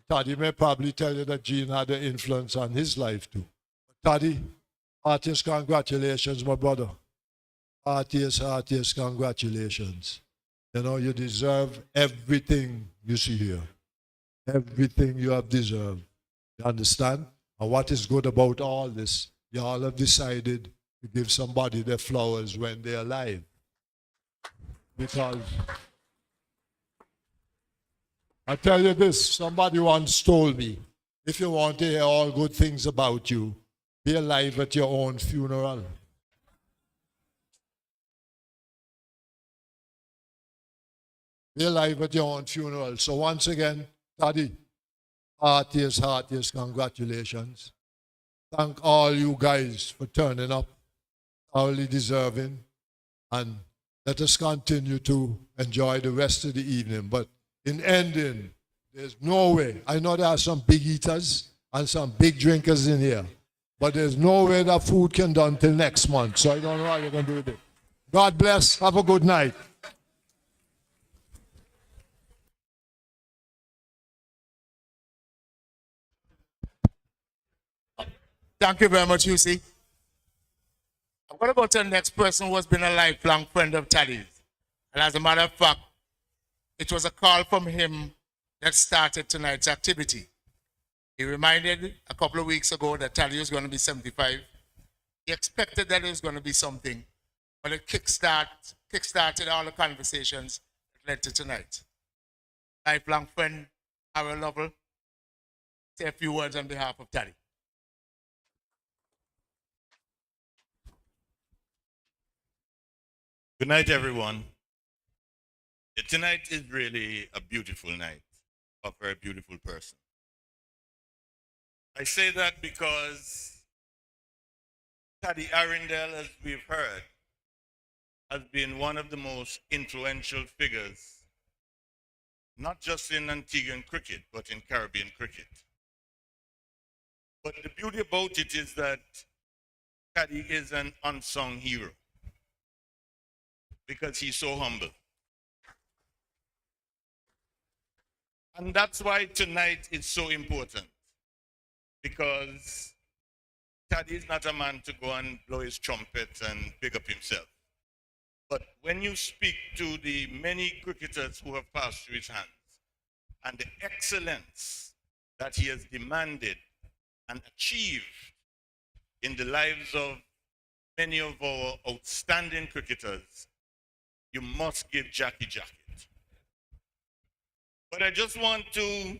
Taddy may probably tell you that Gene had an influence on his life too. Taddy, heartiest congratulations, my brother. Heartiest congratulations. You know, you deserve everything you see here. Everything you have deserved. You understand? And what is good about all this, you all have decided to give somebody their flowers when they're alive. Because I tell you this, somebody once told me, if you want to hear all good things about you, be alive at your own funeral. Be alive at your own funeral. So once again, Taddy, heartiest congratulations. Thank all you guys for turning up, thoroughly deserving, and let us continue to enjoy the rest of the evening. But in ending, there's no way. I know there are some big eaters and some big drinkers in here, but there's no way that food can done till next month. So I don't know how you're going to do with it. God bless. Have a good night. Thank you very much, UC. I'm going to go to the next person who has been a lifelong friend of Taddy's. And as a matter of fact, it was a call from him that started tonight's activity. He reminded a couple of weeks ago that Taddy was going to be 75. He expected that it was going to be something, but it kickstarted all the conversations that led to tonight. Lifelong friend, Harold Lovell, say a few words on behalf of Taddy. Good night, everyone. Tonight is really a beautiful night of a very beautiful person. I say that because Taddy Arrindell, as we've heard, has been one of the most influential figures not just in Antiguan cricket, but in Caribbean cricket. But the beauty about it is that Taddy is an unsung hero because he's so humble. And that's why tonight is so important, because Taddy is not a man to go and blow his trumpet and big up himself. But when you speak to the many cricketers who have passed through his hands and the excellence that he has demanded and achieved in the lives of many of our outstanding cricketers, you must give Jackie jacket. But I just want to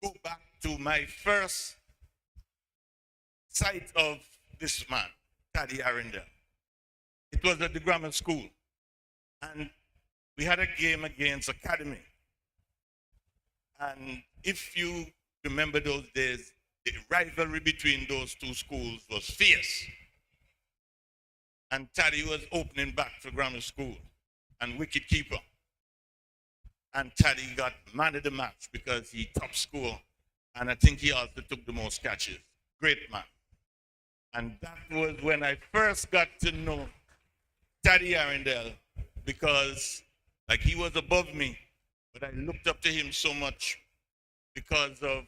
go back to my first sight of this man, Taddy Arrindell. It was at the grammar school, and we had a game against Academy. And if you remember those days, the rivalry between those two schools was fierce. And Taddy was opening back for grammar school and wicket keeper. And Taddy got man of the match because he top score, and I think he also took the most catches. Great man. And that was when I first got to know Taddy Arrindell, because like he was above me, but I looked up to him so much because of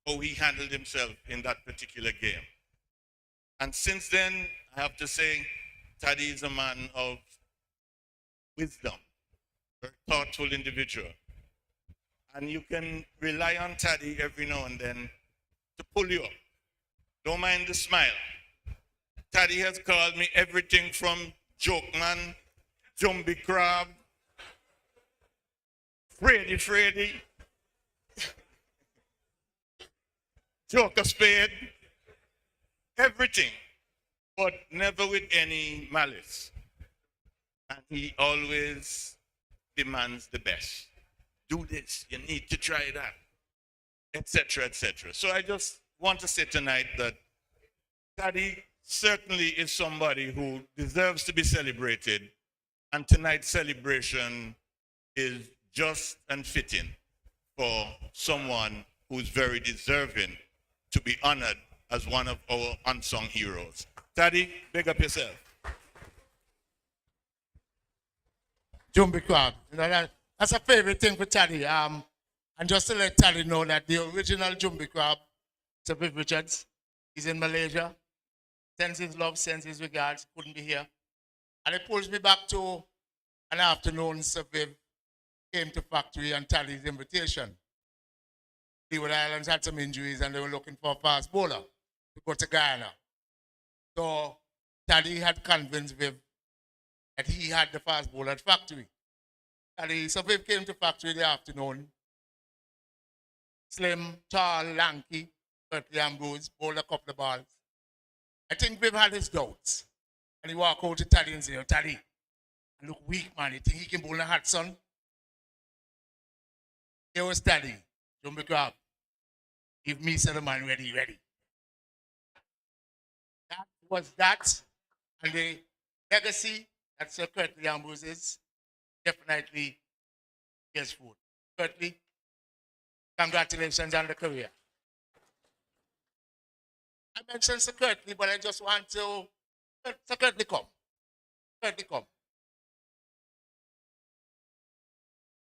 how he handled himself in that particular game. And since then, I have to say, Taddy is a man of wisdom, very thoughtful individual. And you can rely on Taddy every now and then to pull you up. Don't mind the smile. Taddy has called me everything from joke man, jumbie crab, Freddy, joker spade, everything, but never with any malice. And he always demands the best. Do this, you need to try that, etc., etc. So I just want to say tonight that Taddy certainly is somebody who deserves to be celebrated, and tonight's celebration is just and fitting for someone who's very deserving to be honored as one of our unsung heroes. Taddy, big up yourself. Jumbie crab. You know, that's a favorite thing for Taddy. And just to let Taddy know that the original Jumbie crab, Sir Viv Richards, is in Malaysia. Sends his love, sends his regards, couldn't be here. And it pulls me back to an afternoon Sir Viv came to factory on Taddy's invitation. Leeward Islands had some injuries and they were looking for a fast bowler to go to Guyana. So Taddy had convinced Viv that he had the fast bowler at factory. So Viv came to factory in the afternoon. Slim, tall, lanky, Berkeley Ambrose, bowled a couple of balls. I think Viv had his doubts. And he walked over to Taddy and said, "Oh, Taddy, I look weak, man. You think he can bowl in a hot sun?" Here was Taddy, Jumbie crab. Give me, said the man, ready. That was that. And the legacy that Sir Curtly Ambrose is definitely his food. Curtly, congratulations on the career. I mentioned Sir Curtly, but I just want to, Sir Curtly, come. Curtly, come.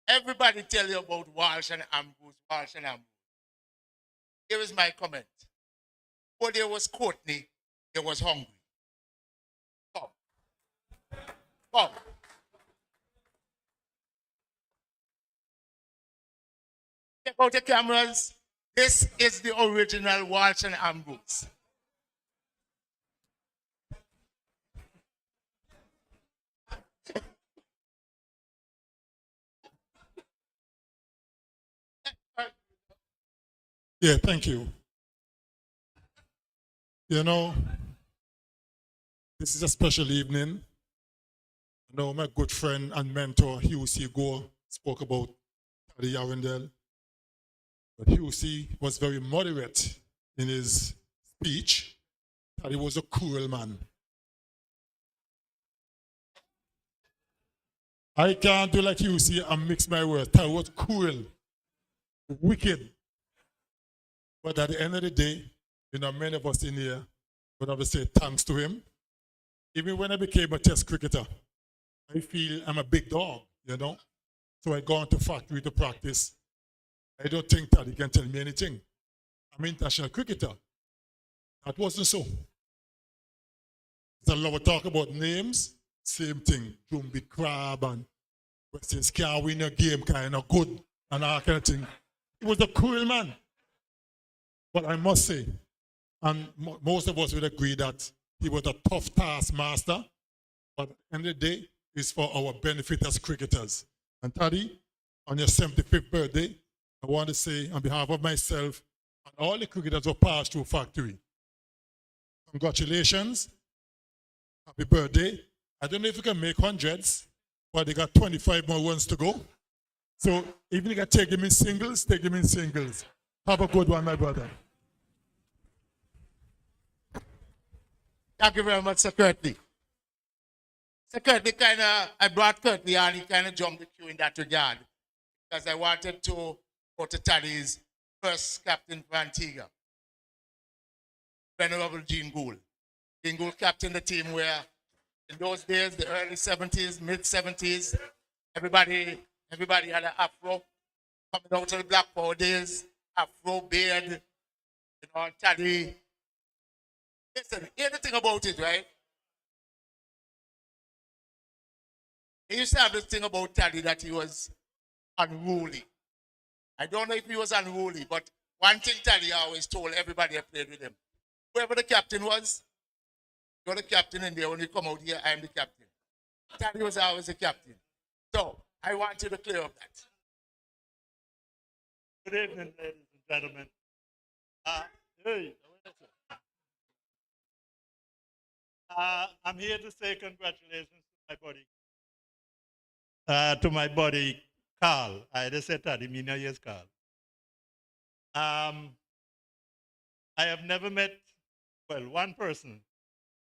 Everybody tell you about Walsh and Ambrose. Here is my comment. Before there was Courtney, there was hungry. Come. Check out the cameras. This is the original Walsh and Ambrose. Yeah, thank you. You know, this is a special evening. I know my good friend and mentor, Hugh C. Gore, spoke about Taddy Arrindell. But Hugh C. was very moderate in his speech. Taddy was a cruel man. I can't do like you see and mix my words. That was cruel, wicked. But at the end of the day, you know, many of us in here would have to say thanks to him. Even when I became a test cricketer, I feel I'm a big dog, you know. So I go into factory to practice. I don't think that he can tell me anything. I'm an international cricketer. That wasn't so. There's a lot of talk about names. Same thing. Jumbi Crab and Western can't win a game kind of good and all kind of thing. He was a cruel man. But I must say, and most of us would agree that he was a tough taskmaster. But at the end of the day, it's for our benefit as cricketers. And Taddy, on your 75th birthday, I want to say on behalf of myself and all the cricketers who passed through factory, congratulations, happy birthday. I don't know if you can make hundreds, but they got 25 more runs to go. So even if you can take them in singles, take them in singles. Have a good one, my brother. Thank you very much, Sir Curtly. Sir Curtly I brought Curtly and he kind of jumped the queue in that regard because I wanted to go to Taddy's first captain for Antigua, Venerable Gene Gould. Gene Gould captained the team where in those days, the early 70s, mid 70s, everybody had an afro coming out of the Black Power days, afro beard, you know, Taddy. Listen, hear the thing about it, right? He used to have this thing about Taddy that he was unruly. I don't know if he was unruly, but one thing Taddy always told everybody that played with him, whoever the captain was, you're the captain in there. When you come out here, I'm the captain. Taddy was always the captain. So I want you to clear up that. Good evening, ladies and gentlemen. I'm here to say congratulations to my buddy Carl. I just said that, yes, Carl. I have never met, well, one person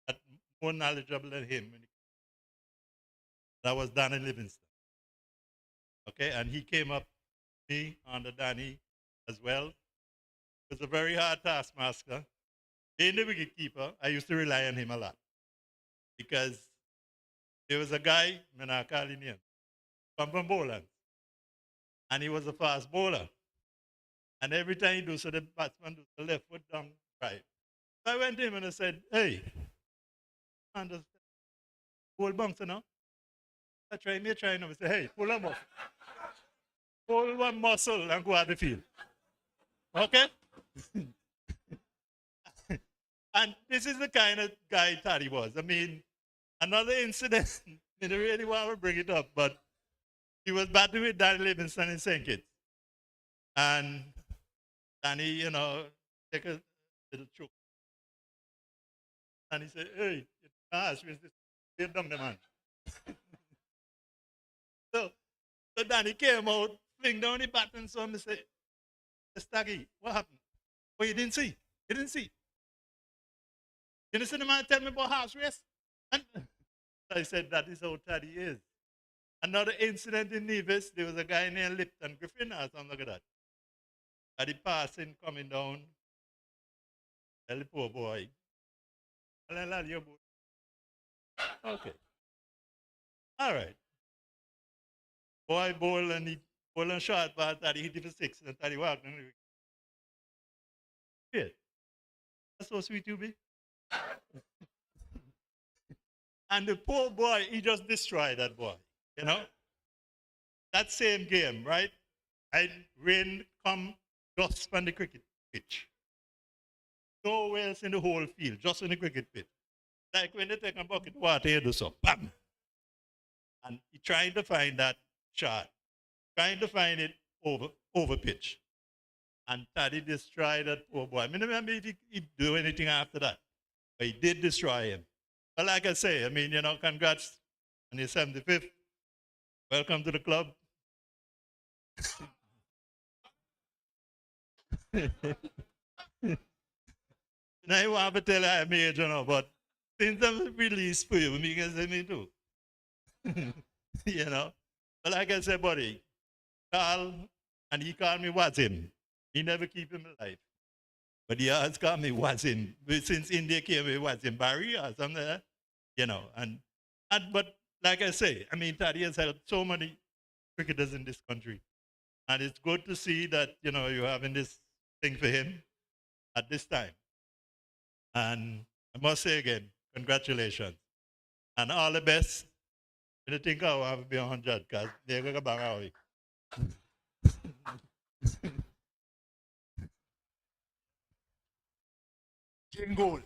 that more knowledgeable than him. That was Danny Livingston. Okay, and he came up to me under Danny as well. He was a very hard taskmaster. Being the wicketkeeper, I used to rely on him a lot because there was a guy, I'm not calling him, from Boland, and he was a fast bowler. And every time he do so, the batsman do the left foot down right. So I went to him and I said, hey, understand, bowl bouncer now. I try now. I say, hey, pull him off. Pull one muscle and go out the field. Okay? And this is the kind of guy Taddy was. I mean, another incident, I don't really want to bring it up, but he was battling with Danny Livingston in St. Kitts. And Danny, you know, take a little choke. And he said, hey, get down the man. So Danny came out, fling down the bat and so on. I said, Staggy, what happened? Oh, you didn't see? You didn't see? You didn't see the man tell me about horse race? And I said, that is how Taddy is. Another incident in Nevis, there was a guy named Lipton Griffin or something like that. At the passing coming down, tell the poor boy, okay. All right. Boy bowl and he bowl and short, but Taddy hit it for 6 and Taddy walked. Yeah. That's so sweet you be. And the poor boy, he just destroyed that boy, you know? That same game, right? Rain come just on the cricket pitch. Nowhere else in the whole field, just on the cricket pitch. Like when they take a bucket of water, you do so, bam! And he trying to find that shot, trying to find it over pitch. And Taddy destroyed that poor boy. I mean, remember if he do anything after that. But he did destroy him. But like I say, I mean, you know, congrats on your 75th. Welcome to the club. Now you want to tell you I'm age, you know, but since I'm released for you, me can say me too. you know. But like I said, buddy, Carl, and he called me Wazin. He never keep him alive. But he always called me Wazin. Since India came, it was in Barry or something like that, you know. But like I say, I mean, Taddy has helped so many cricketers in this country. And it's good to see that, you know, you're having this thing for him at this time. And I must say again, congratulations. And all the best. I think I'll have to be 100 because they're going to bang out. Jane Gould.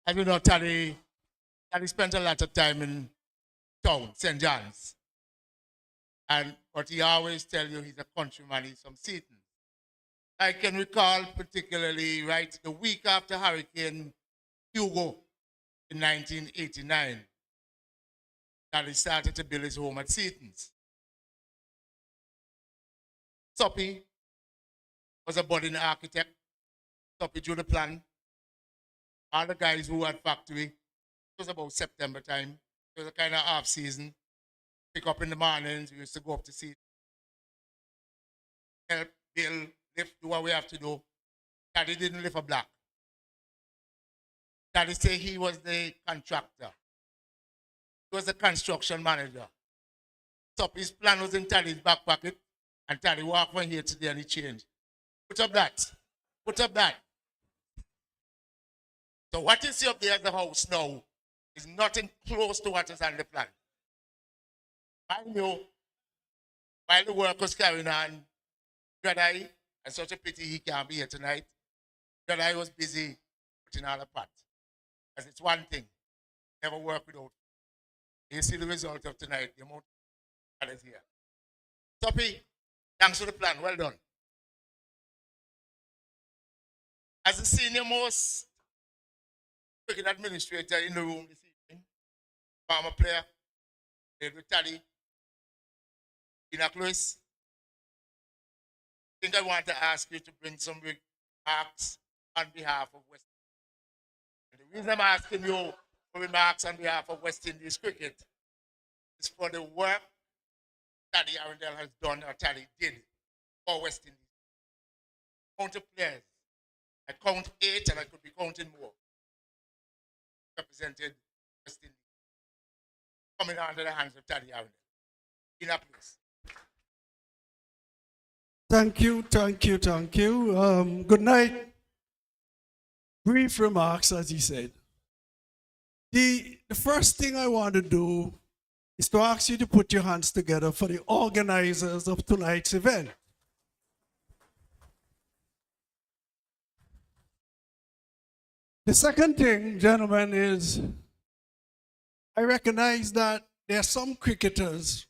As you know, Taddy spent a lot of time in town, St. John's. And what he always tell you, he's a countryman, he's from Seaton. I can recall particularly, right, the week after Hurricane Hugo in 1989, that he started to build his home at Seaton's. Soppy was a budding architect. Soppy drew the plan. All the guys who had factory, it was about September time. It was a kind of off season. Pick up in the mornings, we used to go up to see, help, build, lift, do what we have to do. Daddy didn't live a black. Daddy say he was the contractor. He was the construction manager. So his plan was in Taddy's back pocket, and Taddy walked from here today and he changed. Put up that. Put up that. So what you see up there at the house now is nothing close to what is on the plan. I know, while the work was carrying on, Gradai, and such a pity he can't be here tonight, Gradai was busy putting all the pot. Because it's one thing, never work without. You see the result of tonight, the amount that is here. Toppy, thanks for the plan, well done. As the senior most cricket administrator in the room this evening, former player, played with Taddy, Louis, I think I want to ask you to bring some remarks on behalf of West Indies. And the reason I'm asking you for remarks on behalf of West Indies cricket is for the work Taddy Arrindell has done, or Taddy did, for West Indies. Count of players. I count 8 and I could be counting more. Represented West Indies. Coming under the hands of Taddy Arrindell. In a place. Thank you, thank you, thank you. Good night. Brief remarks, as he said. The first thing I want to do is to ask you to put your hands together for the organizers of tonight's event. The second thing, gentlemen, is I recognize that there are some cricketers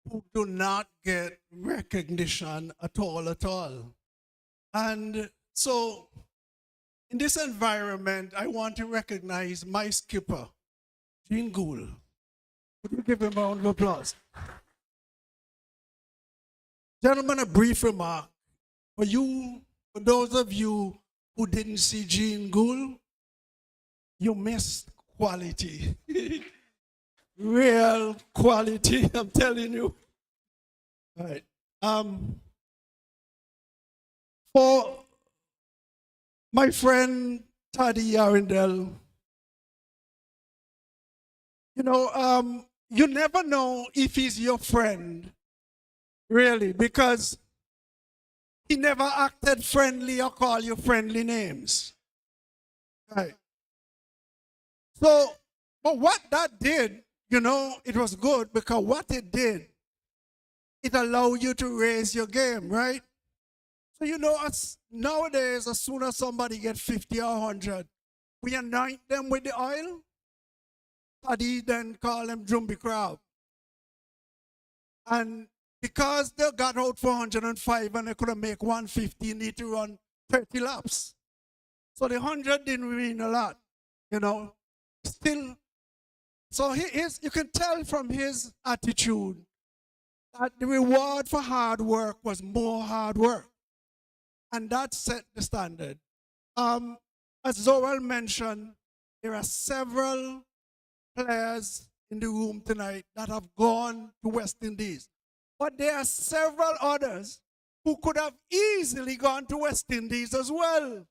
who do not get recognition at all. And so, in this environment, I want to recognize my skipper, Gene Gould. Would you give him a round of applause? Gentlemen, a brief remark. For those of you who didn't see Gene Gould, you missed quality. Real quality, I'm telling you. All right. For my friend Taddy Arrindell, you never know if he's your friend, really, because he never acted friendly or called you friendly names. Right. So, but what that did, it was good because what it did, it allowed you to raise your game, right? So, nowadays, as soon as somebody gets 50 or 100, we anoint them with the oil. Paddy then call them Jumbi crowd. And because they got out for 105 and they couldn't make 150, need to run 30 laps. So the 100 didn't mean a lot, Still, so you can tell from his attitude that the reward for hard work was more hard work. And that set the standard. As Zorel mentioned, there are several players in the room tonight that have gone to West Indies. But there are several others who could have easily gone to West Indies as well.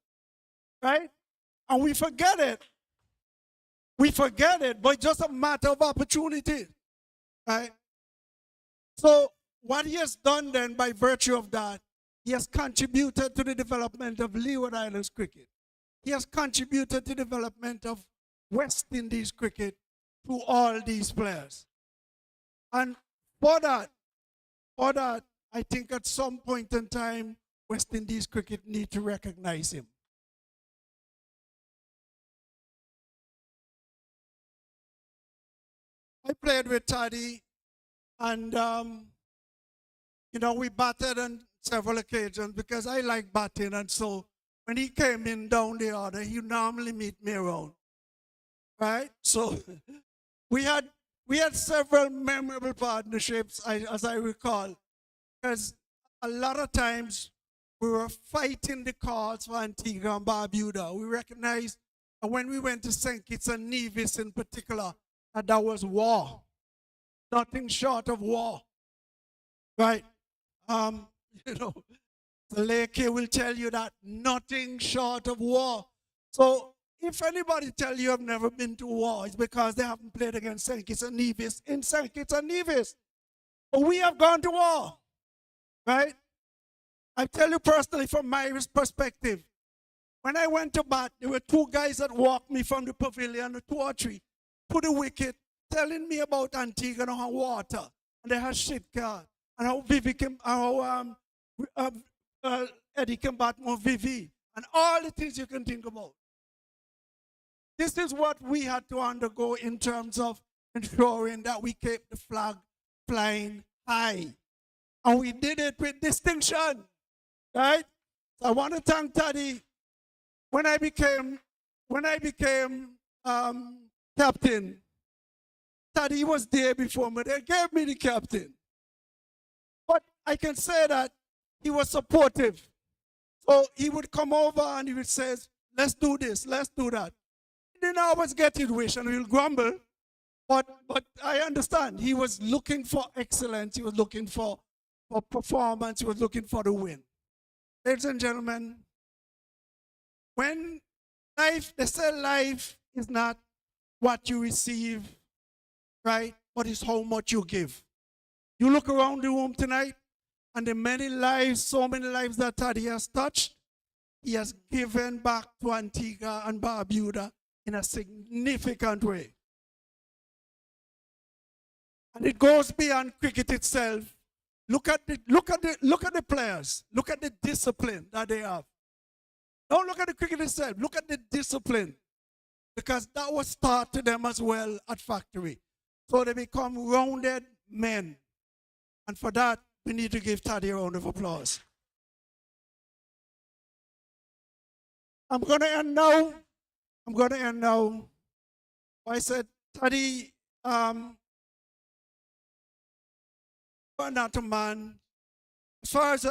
Right? And we forget it. We forget it, but it's just a matter of opportunity. Right? So what he has done then by virtue of that, he has contributed to the development of Leeward Islands cricket. He has contributed to the development of West Indies cricket through all these players. And for that, I think at some point in time, West Indies cricket need to recognize him. I played with Taddy, and we batted on several occasions because I like batting, and so when he came in down the order, he normally meet me around, right? So we had several memorable partnerships, as I recall, because a lot of times we were fighting the cause for Antigua and Barbuda. We recognized that when we went to St. Kitts and Nevis in particular, that was war, nothing short of war, right? The lake here will tell you that nothing short of war. So if anybody tell you I've never been to war, it's because they haven't played against St. Kitts and Nevis in St. Kitts and Nevis. But we have gone to war, right? I tell you personally from my perspective, when I went to bat, there were two guys that walked me from the pavilion, 2 or 3, to the wicket, telling me about Antigua and her water, and they had shit car, and how Vivi can, Eddie can bat more Vivi, and all the things you can think about. This is what we had to undergo in terms of ensuring that we kept the flag flying high. And we did it with distinction, right? So I want to thank Taddy. When I became captain, Taddy was there before me. They gave me the captain. But I can say that he was supportive. So he would come over and he would say, let's do this, let's do that. He didn't always get his wish and he'll grumble. But I understand. He was looking for excellence. He was looking for performance. He was looking for the win. Ladies and gentlemen, when they say life is not what you receive, right? But it's how much you give. You look around the room tonight, and the many lives, so many lives that Taddy has touched, he has given back to Antigua and Barbuda in a significant way. And it goes beyond cricket itself. Look at the players. Look at the discipline that they have. Don't look at the cricket itself. Look at the discipline. Because that was taught to them as well at factory. So they become rounded men. And for that, we need to give Taddy a round of applause. I'm going to end now. I said, Taddy, you're not a man. As far as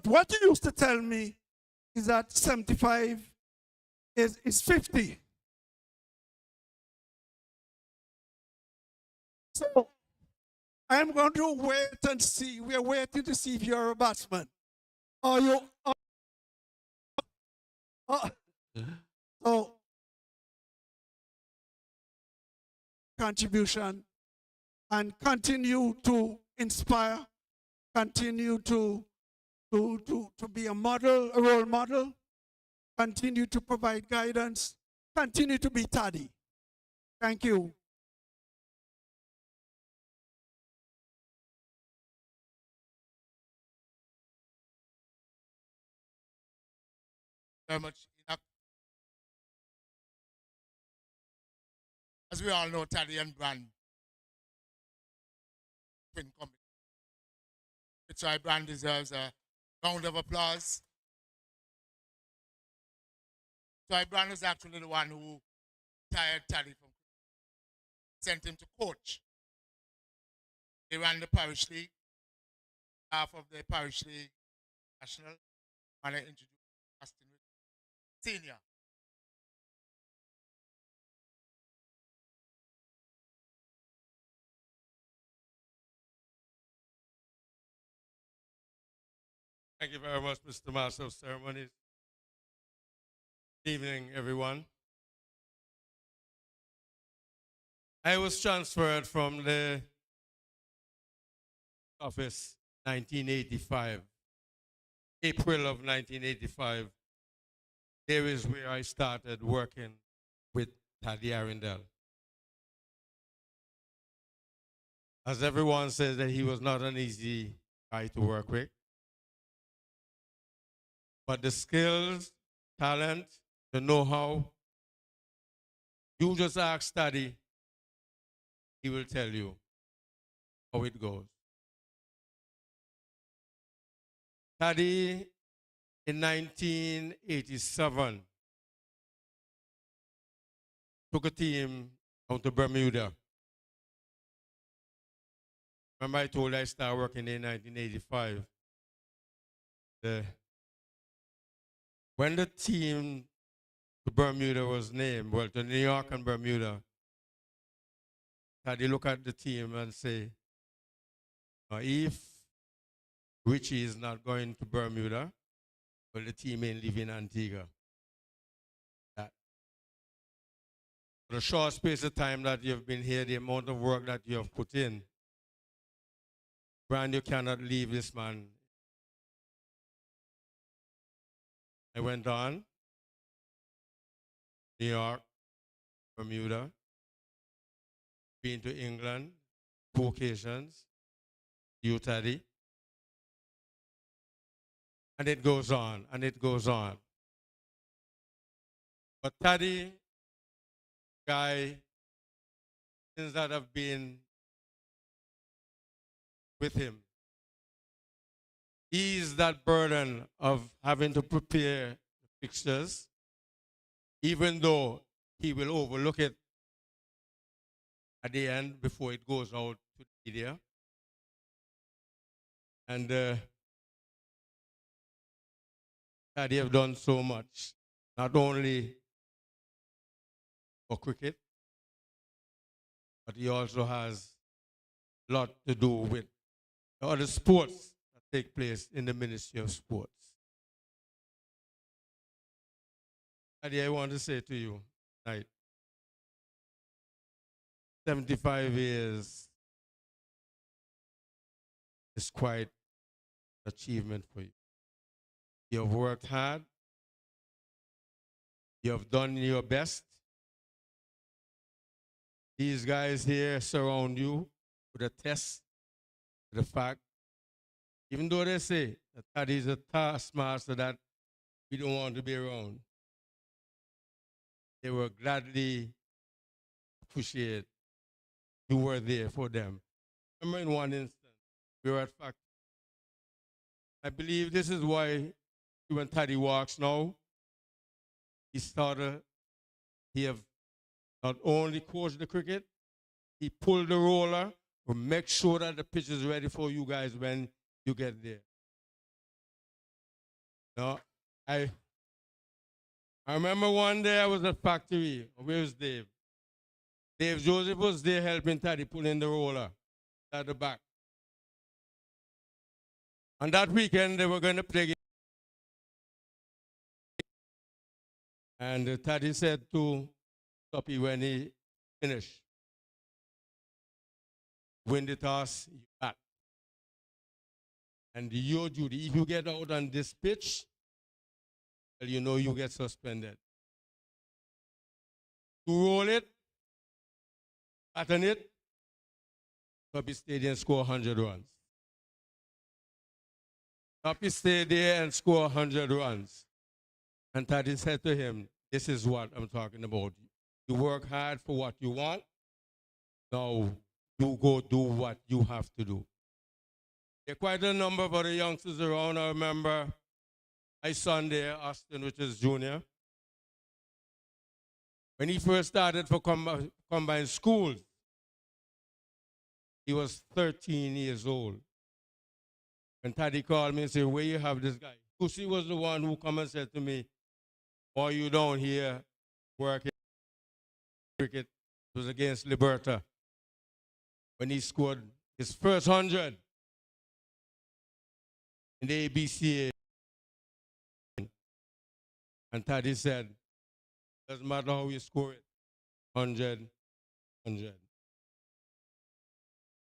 what you used to tell me is that 75 is 50. So I'm going to wait and see. We're waiting to see if you're a batsman. Are you? So contribution and continue to inspire, continue to be a model, a role model, continue to provide guidance, continue to be Taddy. Thank you. Very much. As we all know, Taddy and Brand twin coming. That's why Brand deserves a round of applause. So Brand was actually the one who tired Taddy from sent him to coach. They ran the parish league, half of the parish league national, and I introduced Austin Senior. Thank you very much, Mr. Master of Ceremonies. Good evening, everyone. I was transferred from the office 1985, April of 1985. There is where I started working with TADDY ARRINDELL. As everyone says that he was not an easy guy to work with, but the skills, talent, the know-how, you just ask TADDY, he will tell you how it goes. TADDY in 1987 took a team out to Bermuda. Remember I told you I started working in 1985. When the team to Bermuda was named, well, to New York and Bermuda, TADDY look at the team and say, if Richie is not going to Bermuda, well, the team ain't leaving Antigua. That. For the short space of time that you've been here, the amount of work that you have put in, Brand, you cannot leave this man. I went on, New York, Bermuda, been to England, 2 occasions, you, TADDY. And it goes on, and it goes on. But TADDY, guy, since that I've been with him, ease that burden of having to prepare fixtures, even though he will overlook it at the end before it goes out to the media. And TADDY have done so much, not only for cricket, but he also has a lot to do with the other sports that take place in the Ministry of Sports. TADDY, I want to say to you tonight, 75 years is quite an achievement for you. You have worked hard. You have done your best. These guys here surround you with a test, with the fact, even though they say that TADDY is a taskmaster that we don't want to be around, they will gladly appreciate you were there for them. Remember in one instance, we were at factory. I believe this is why when TADDY walks now, he have not only coached the cricket, he pulled the roller to make sure that the pitch is ready for you guys when you get there. No, I remember one day I was at factory. Where's Dave? Dave Joseph was there helping TADDY pull in the roller at the back. And that weekend they were going to play. And TADDY said to Toppy when he finished, win the toss, you bat. And your duty, if you get out on this pitch, well, you know you get suspended. To roll it, pattern it, Toppy stayed there and score 100 runs. Toppy stayed there and score 100 runs. And TADDY said to him, this is what I'm talking about. You work hard for what you want. Now you go do what you have to do. There are quite a number of other youngsters around. I remember my son there, Austin, which is junior. When he first started for combined schools, he was 13 years old. When TADDY called me and said, where you have this guy? Kusi was the one who come and said to me, why you down here working cricket? It was against Liberta. When he scored his first 100, in the ABCA. And Taddy said, doesn't matter how you score it, 100, 100.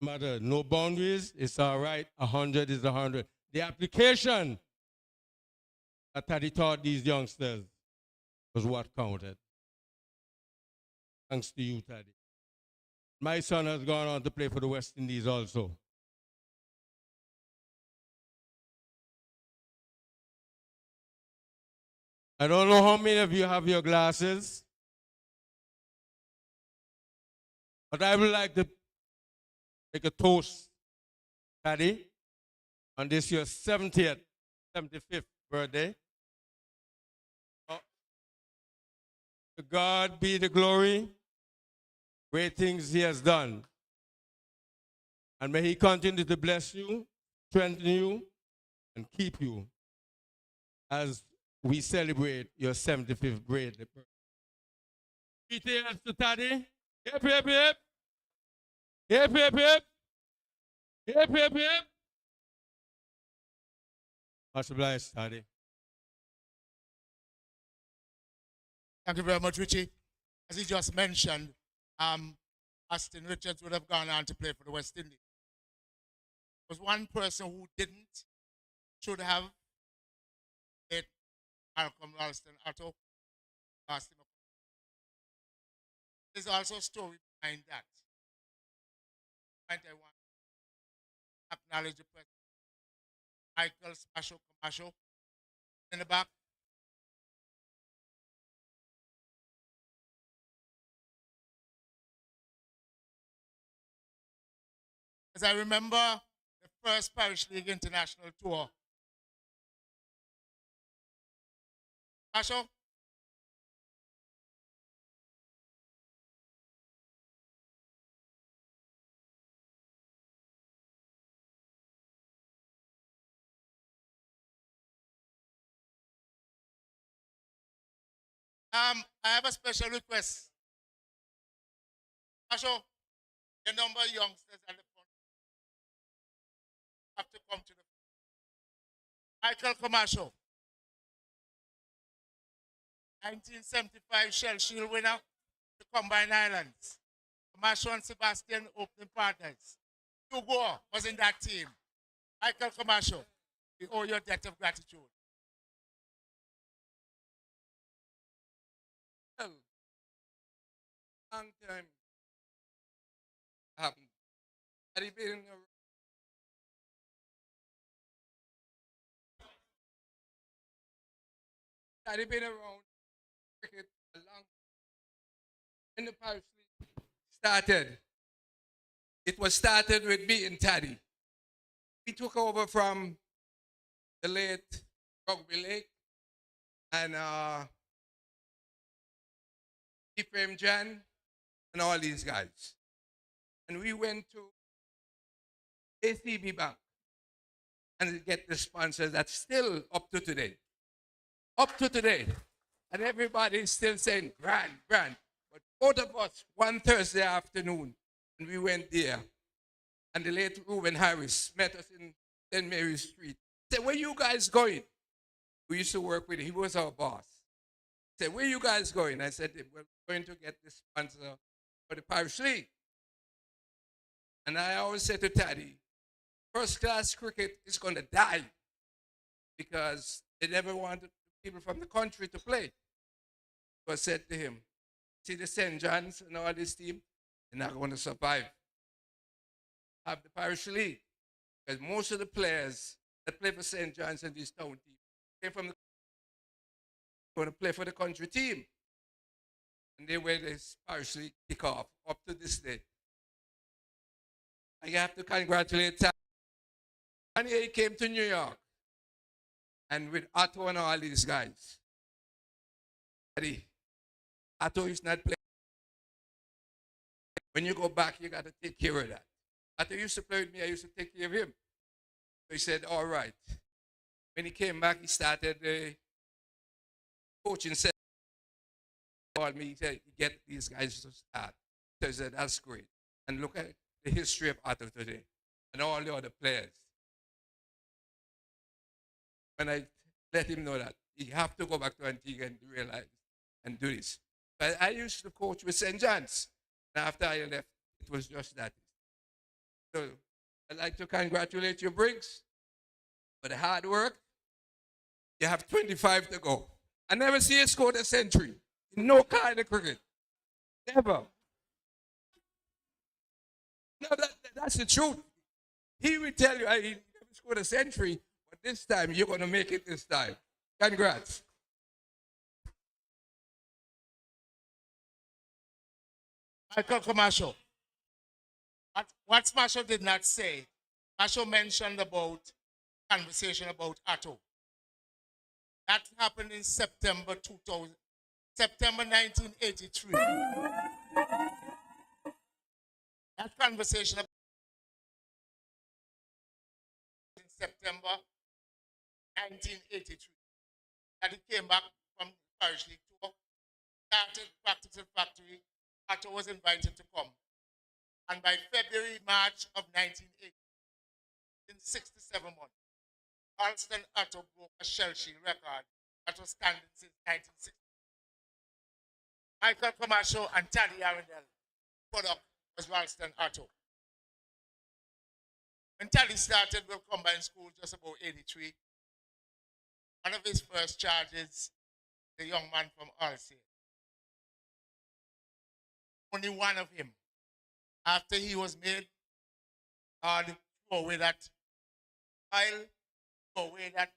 Matter, no boundaries, it's all right, 100 is 100. The application that Taddy taught these youngsters was what counted. Thanks to you, Taddy. My son has gone on to play for the West Indies also. I don't know how many of you have your glasses, but I would like to make a toast, Taddy, on this your 70th, 75th birthday. To God be the glory, great things he has done. And may he continue to bless you, strengthen you, and keep you as we celebrate your 75th birthday. Details to Taddy. Hip, hip, hip. Hip, hip, hip. Hip, hip, hip. Much obliged, Taddy. Thank you very much, Richie. As he just mentioned, Aston Richards would have gone on to play for the West Indies. There was one person who didn't, should have, it, Malcolm Ralston Otto, asked him. There's also a story behind that. I want to acknowledge the president, Michael Spasho Comasho, in the back. As I remember the first Parish League International Tour. Spasho? I have a special request. Spasho, the number of youngsters at the front have to come to the Michael Comasho, 1975 Shell Shield winner, the Combined Islands. Comasho and Sebastian opening partners. Hugo was in that team. Michael Comasho, we owe you a debt of gratitude. Well, long time happened. Had he been around cricket a long when the Parish League started, it was started with me and Taddy. We took over from the late Rugby Lake and Ephraim Jan and all these guys. And we went to ACB Bank and get the sponsors that's still up to today. Up to today. And everybody is still saying, grand, grand. But both of us, one Thursday afternoon, and we went there. And the late Reuben Harris met us in St. Mary's Street. He said, where you guys going? We used to work with him. He was our boss. He said, where you guys going? I said, we're going to get the sponsor for the Parish League. And I always say to Taddy, first class cricket is going to die because they never wanted people from the country to play. So I said to him, see the St. John's and all this team, they're not going to survive. Have the Parish League. Because most of the players that play for St. John's and this town team came from the going to play for the country team. And they were this Parish League kick off up to this day. I have to congratulate Taddy. And he came to New York. And with Otto and all these guys. Taddy, Otto is not playing. When you go back, you got to take care of that. Otto used to play with me, I used to take care of him. So he said, all right. When he came back, he started the coaching session. He called me, he said, get these guys to start. So I said, that's great. And look at the history of Otto today and all the other players. when I let him know that he have to go back to Antigua and realize and do this. But I used to coach with St. John's. And after I left, it was just that. So I'd like to congratulate you, Briggs, for the hard work. You have 25 to go. I never see you score a century in no kind of cricket. Never. No, that's the truth. He will tell you, he never scored a century, but this time you're going to make it this time. Congrats. Michael Camacho. What Smasho did not say, Smasho mentioned about conversation about Atto. That happened in September 1983. That conversation in September 1983. That he came back from the Parish League tour, started practicing factory. Atto was invited to come. And by February, March of 1980, in 67 months, Alston Atto broke a shell shield record that was standing since 1960. Michael Camacho and Taddy Arrindell product was Ralston Atto. When Taddy started with combined school just about 83, one of his first charges, the young man from Alsea. Only one of him. After he was made, God throw away that file, throw away that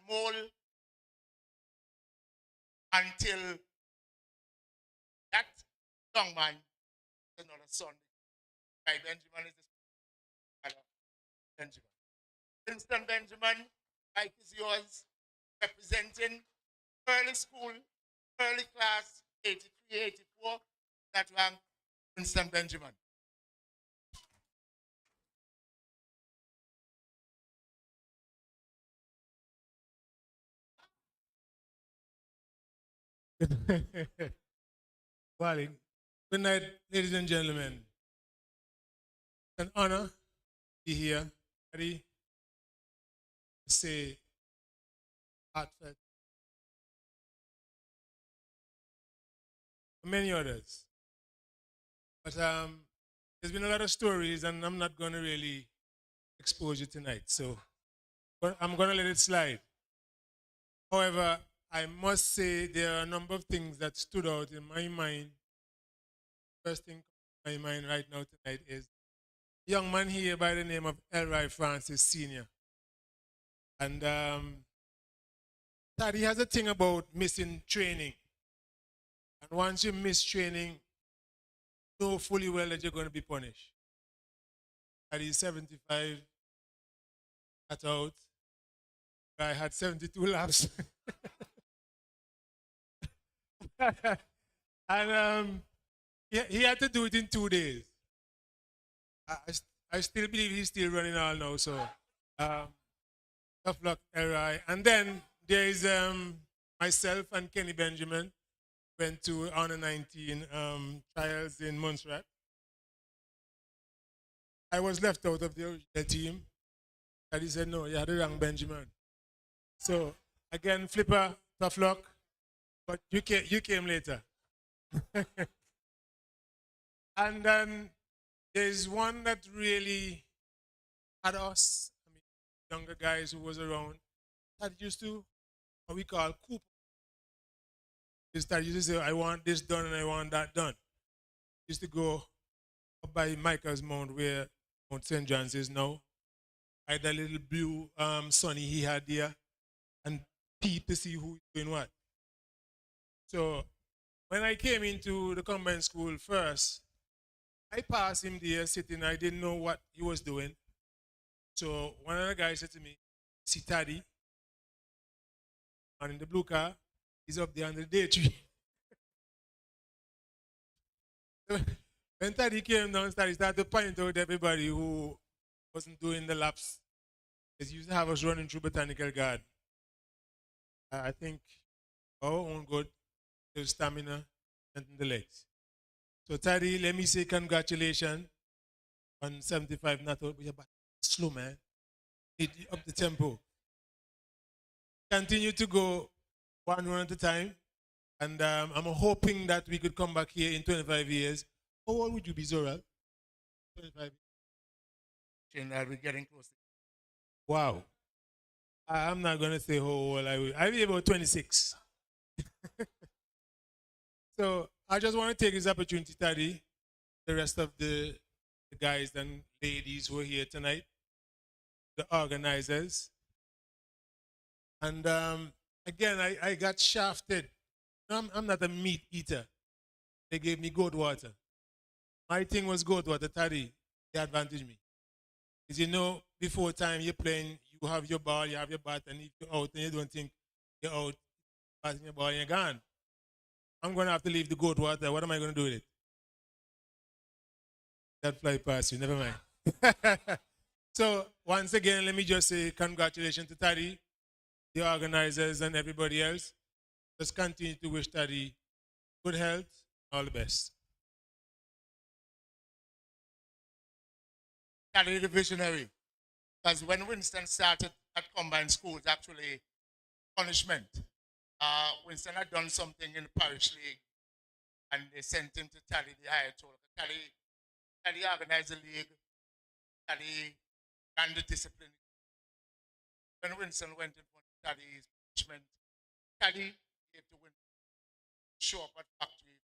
mold until that young man is another son. Guy Benjamin is the father. Benjamin. Winston Benjamin, like is yours, representing early school, early class, 83, 84, that rank. Winston Benjamin. Wally, good night, ladies and gentlemen. It's an honor to be here. Ready to say heartfelt. Many others. But there's been a lot of stories, and I'm not going to really expose you tonight. So I'm going to let it slide. However, I must say there are a number of things that stood out in my mind. First thing in my mind right now tonight is a young man here by the name of Elroy Francis Sr. And Taddy has a thing about missing training. And once you miss training, know fully well that you're going to be punished. Taddy 75 got out. I had 72 laps. And he had to do it in 2 days. I still believe he's still running all now, so tough luck, Elroy. And then there is myself and Kenny Benjamin went to Honor 19 trials in Montserrat. I was left out of the original team. And he said, no, you had the wrong Benjamin. So again, Flipper, tough luck. But you came later. And then there's one that really had us, younger guys who was around, that used to, what we call Cooper. That used to say, I want this done and I want that done. Used to go up by Michael's Mount, where Mount St. John's is now. I had a little blue sunny he had there, and peep to see who's doing what. So when I came into the combined school first, I passed him there sitting. I didn't know what he was doing. So one of the guys said to me, see Taddy? And in the blue car, he's up there under the day tree. When Taddy came downstairs, he started to point out everybody who wasn't doing the laps. He used to have us running through Botanical Garden. I think our own good, the stamina and the legs. So Taddy, let me say congratulations on 75 not out, but you're slow, man. Up the tempo. continue to go one at a time. And I'm hoping that we could come back here in 25 years. How old would you be, Zora? 25. That we're getting close. Wow. I'm not going to say how old I will. I'll be about 26. So I just want to take this opportunity, Taddy, the rest of the guys and ladies who are here tonight, the organizers. And again, I got shafted. I'm not a meat eater. They gave me goat water. My thing was goat water, Taddy. They advantaged me. Because you know, before time you're playing, you have your ball, you have your bat, and if you're out and you don't think you're out, passing your ball and you're gone. I'm going to have to leave the goat water. What am I going to do with it? That fly past you, never mind. So, once again, let me just say congratulations to Taddy, the organizers, and everybody else. Just continue to wish Taddy good health, all the best. Taddy the visionary. Because when Winston started at combined schools, actually punishment. Winston had done something in the parish league, and they sent him to Taddy the Ayatollah. Taddy organized the league. Taddy ran the discipline. When Winston went in for Taddy's punishment, Taddy gave to Winston show up at factory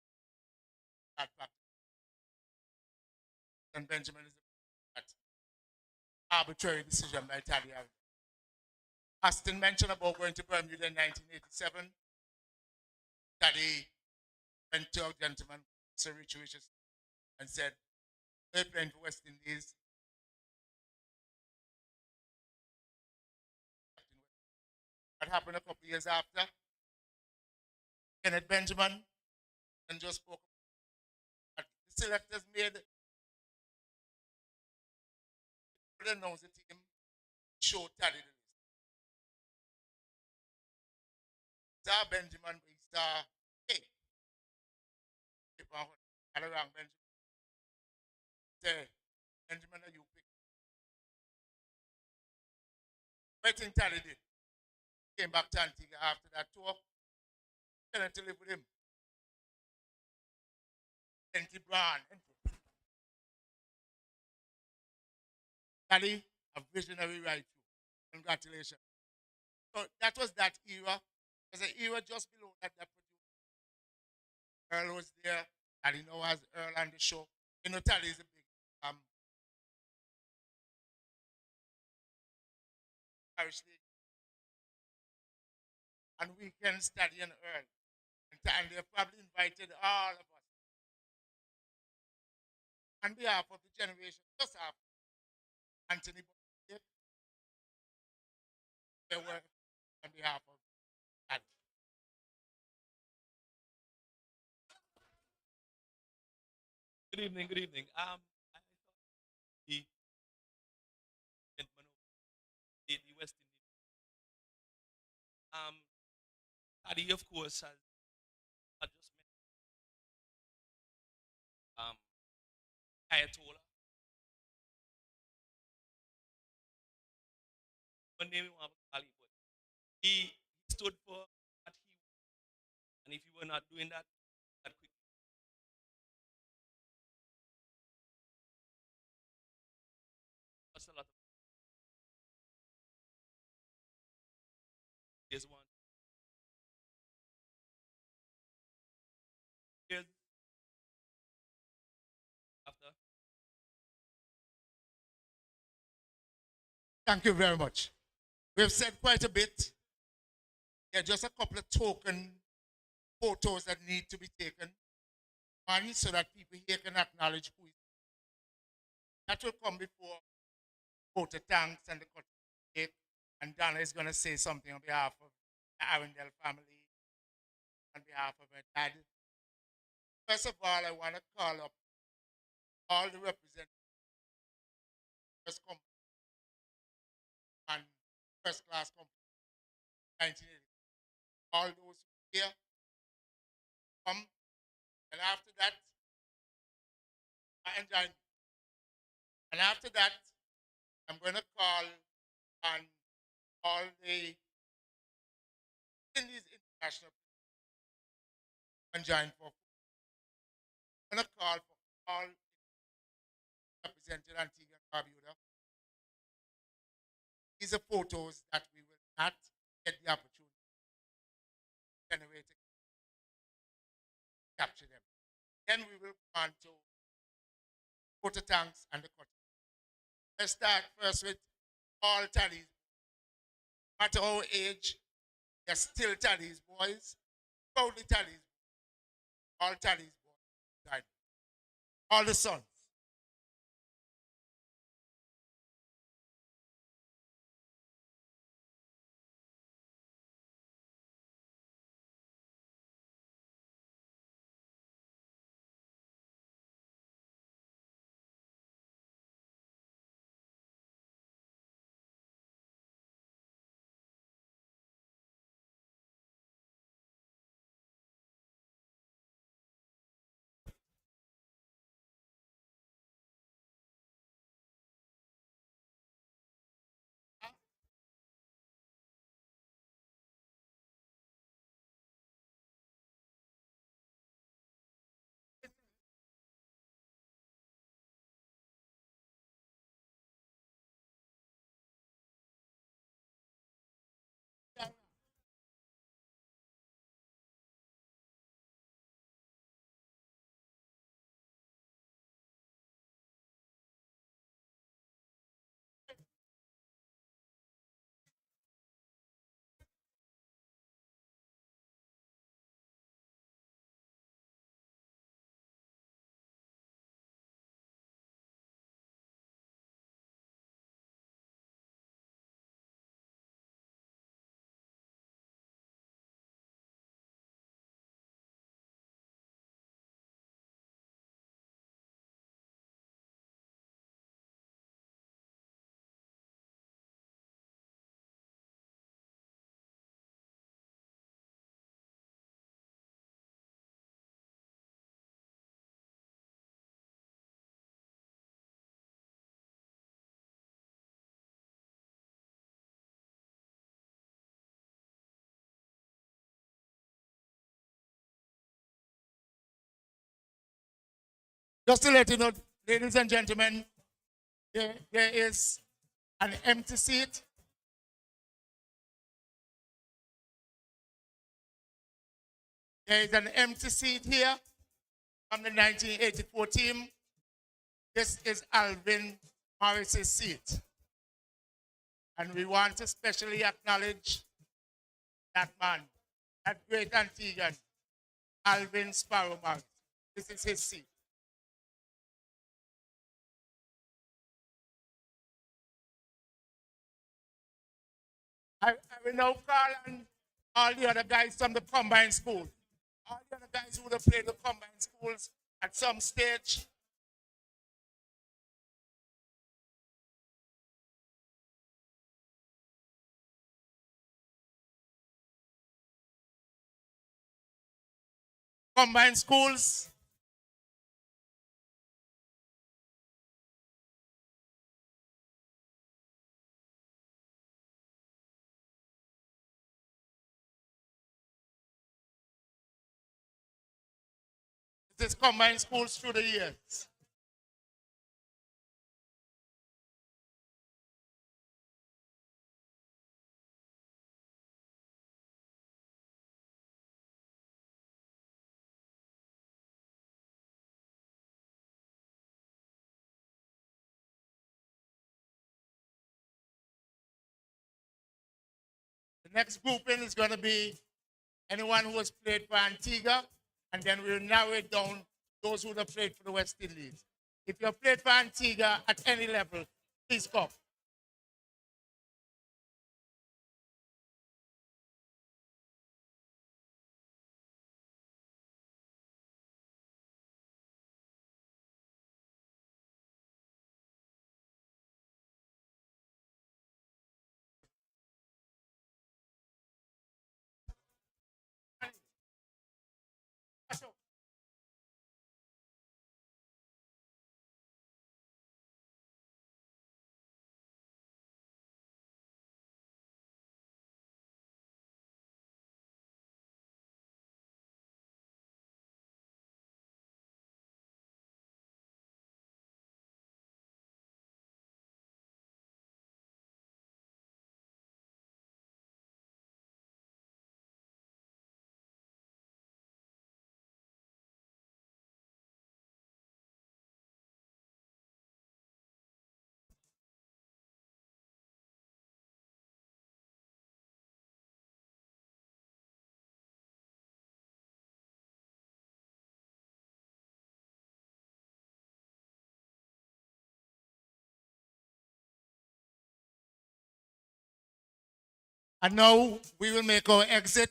at factory. And Benjamin is that arbitrary decision by Taddy Arrindell. Aston mentioned about going to Bermuda in 1987. Taddy went to a gentleman, Sir Richard Richards, and said, "They're playing for West Indies." What happened a couple of years after? Kenneth Benjamin and just spoke about the selectors made the announce the team, show Taddy the list. Star Benjamin, Star Hey. All around Benjamin. Say, Benjamin, are you pick? What thing Taddy did? Came back to Antigua after that tour. Kenneth to live with him. Enty Brown. Taddy, a visionary right through. Congratulations. So that was that era. There's an era just below that produced. Earl was there. Taddy now has Earl on the show. You know, Taddy is a big parish league. And weekend study and Earl. And they've probably invited all of us. On behalf of the generation just after Anthony Boyd, they were on behalf of Taddy. Good evening, good evening. I thought the gentleman of the West Indies. Taddy, of course, has not just met Ayatollah. One name we want to call it, but he stood for what he was. And if you were not doing that, that quick. That's a lot of. There's one. Here's after. Thank you very much. We've said quite a bit. There are just a couple of token photos that need to be taken. One, so that people here can acknowledge who is. That will come before voter thanks and the cut cake. And Donna is going to say something on behalf of the Arrindell family, on behalf of her dad. First of all, I want to call up all the representatives, first company and first class company, 1980. All those here come, and after that, and after that, I'm going to call on all the in these international and join for. I'm going to call for all represented Antigua and Barbuda. These are photos that we will not get the opportunity to generate and capture them. Then we will go on to photo tanks and the cut. Let's start first with all Taddies. No matter our age, they're still Taddies boys, proudly Taddies, all Taddies boys, all the sons. Just to let you know, ladies and gentlemen, there is an empty seat. There is an empty seat here from the 1984 team. This is Alvin Morris's seat. And we want to specially acknowledge that man, that great Antiguan, Alvin Sparrow Morris. This is his seat. I will now call on all the other guys from the combined school. All the other guys who would have played the combined schools at some stage. Combined schools. This combined schools through the years. The next grouping is going to be anyone who has played for Antigua, and then we'll narrow it down those who have played for the West Indies. If you have played for Antigua at any level, please come. And now we will make our exit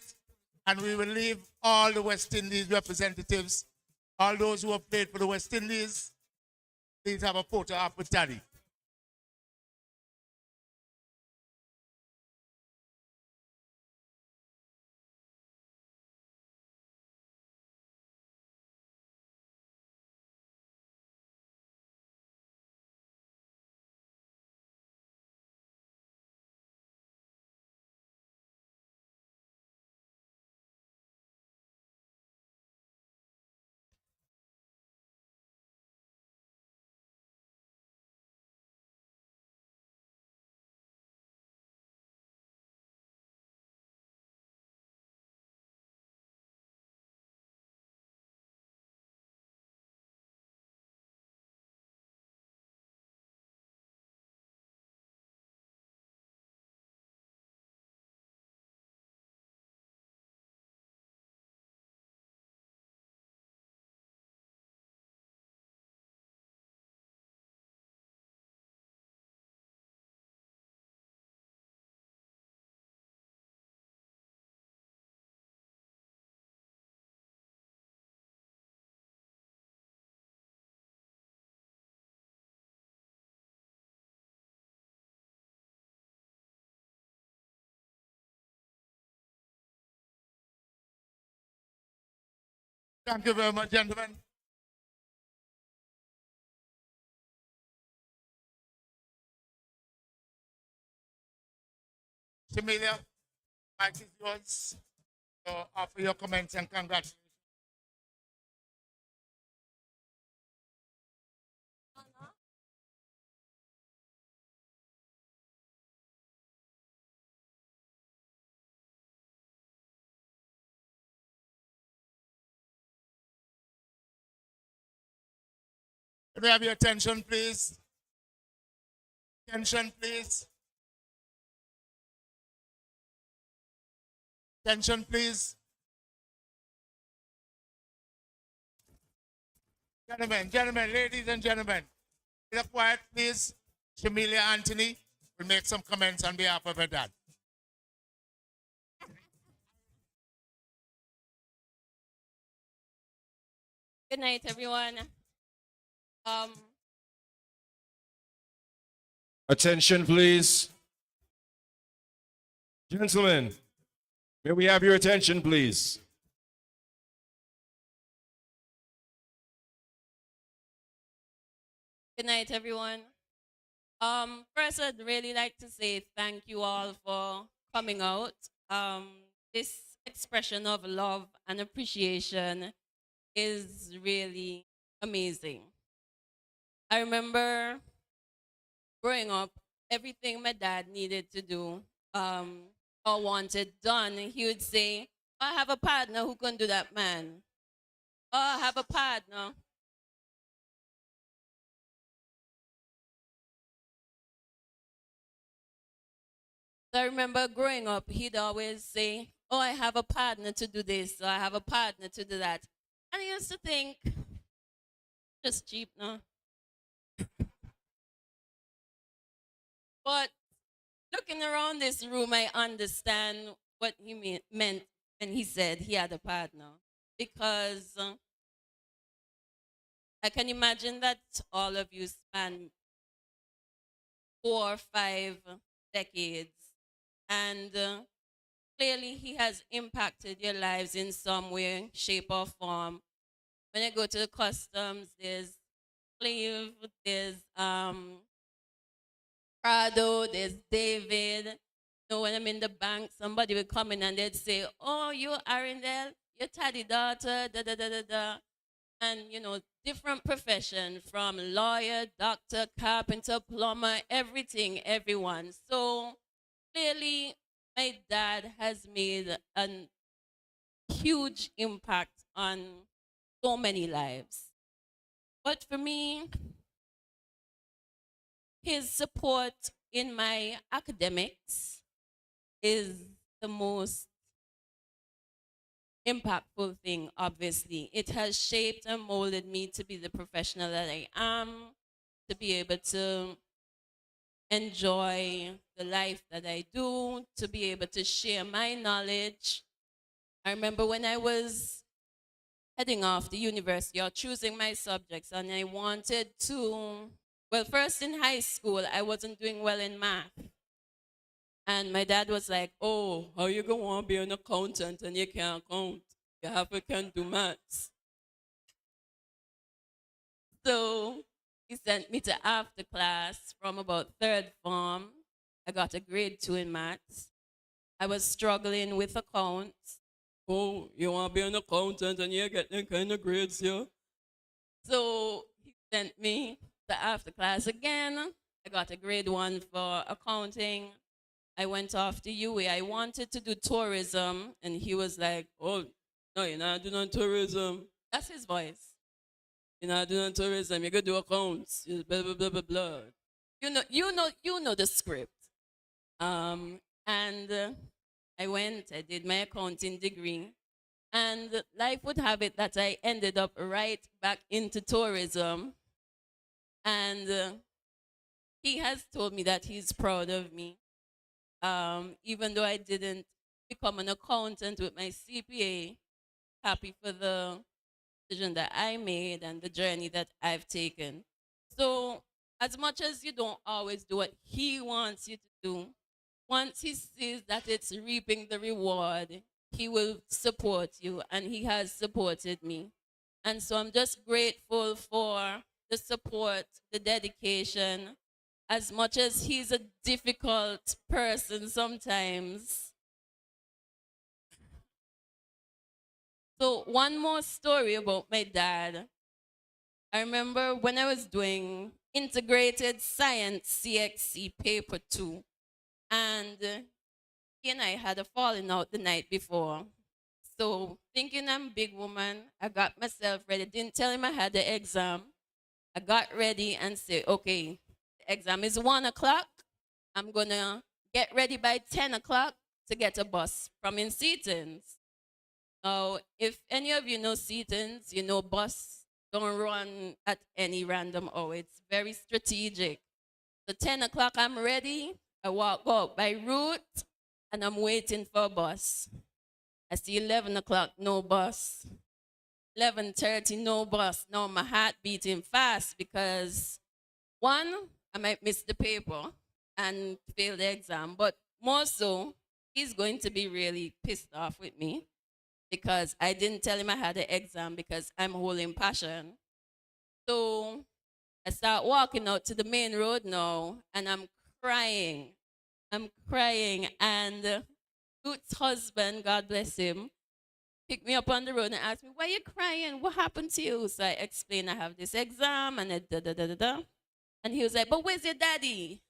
and we will leave all the West Indies representatives, all those who have played for the West Indies. Please have a photo up with Taddy. Thank you very much, gentlemen. Similia, mic is yours. So offer your comments and congratulations. Can we have your attention, please? Attention, please. Attention, please. Gentlemen, ladies and gentlemen, be quiet, please. Shamilia Anthony will make some comments on behalf of her dad. Good night, everyone. Attention, please. Gentlemen, may we have your attention, please? Good night, everyone. First, I'd really like to say thank you all for coming out. This expression of love and appreciation is really amazing. I remember growing up, everything my dad needed to do or wanted done, he would say, I have a partner who can do that, man. Oh, I have a partner. So I remember growing up, he'd always say, oh, I have a partner to do this, or I have a partner to do that. And I used to think, just cheap, no? But looking around this room, I understand what he meant when he said he had a partner. Because I can imagine that all of you span 4 or 5 decades. And clearly he has impacted your lives in some way, shape, or form. When I go to the customs, there's Clive, there's Prado, there's David. You know, when I'm in the bank, somebody would come in and they'd say, oh, you're Arrindell, you're Taddy daughter, da da da da da. And, you know, different profession from lawyer, doctor, carpenter, plumber, everything, everyone. So clearly, my dad has made a huge impact on so many lives. But for me, his support in my academics is the most impactful thing, obviously. It has shaped and molded me to be the professional that I am, to be able to enjoy the life that I do, to be able to share my knowledge. I remember when I was heading off to university or choosing my subjects, and I wanted to, well, first in high school, I wasn't doing well in math. And my dad was like, oh, how you going to want to be an accountant and you can't count? You have to can do maths. So he sent me to after class from about third form. I got a grade 2 in maths. I was struggling with accounts. Oh, you want to be an accountant and you get them kind of grades here? So he sent me to after class again. I got a grade 1 for accounting. I went off to UA. I wanted to do tourism, and he was like, oh, no, you're not doing tourism. That's his voice. You're not doing tourism. You're going to do accounts. Blah, blah, blah, blah, blah. You know the script. And I went, I did my accounting degree, and life would have it that I ended up right back into tourism. And he has told me that he's proud of me. Even though I didn't become an accountant with my CPA, happy for the decision that I made and the journey that I've taken. So as much as you don't always do what he wants you to do, once he sees that it's reaping the reward, he will support you, and he has supported me. And so I'm just grateful for the support, the dedication. As much as he's a difficult person sometimes. So one more story about my dad. I remember when I was doing integrated science CXC paper 2, and he and I had a falling out the night before. So thinking I'm a big woman, I got myself ready. Didn't tell him I had the exam. I got ready and said, okay, the exam is 1 o'clock. I'm gonna get ready by 10 o'clock to get a bus from in Seatons. Now, if any of you know Seatons, you know bus don't run at any random hour. It's very strategic. So 10 o'clock, I'm ready. I walk out by route, and I'm waiting for a bus. I see 11 o'clock, no bus. 11:30, no bus. Now my heart beating fast because, one, I might miss the paper and fail the exam, but more so, he's going to be really pissed off with me because I didn't tell him I had an exam because I'm holding passion. So I start walking out to the main road now, and I'm crying. I'm crying, and Ruth's husband, God bless him, picked me up on the road and asked me, why are you crying? What happened to you? So I explained I have this exam and da da da da da. And he was like, but where's your daddy?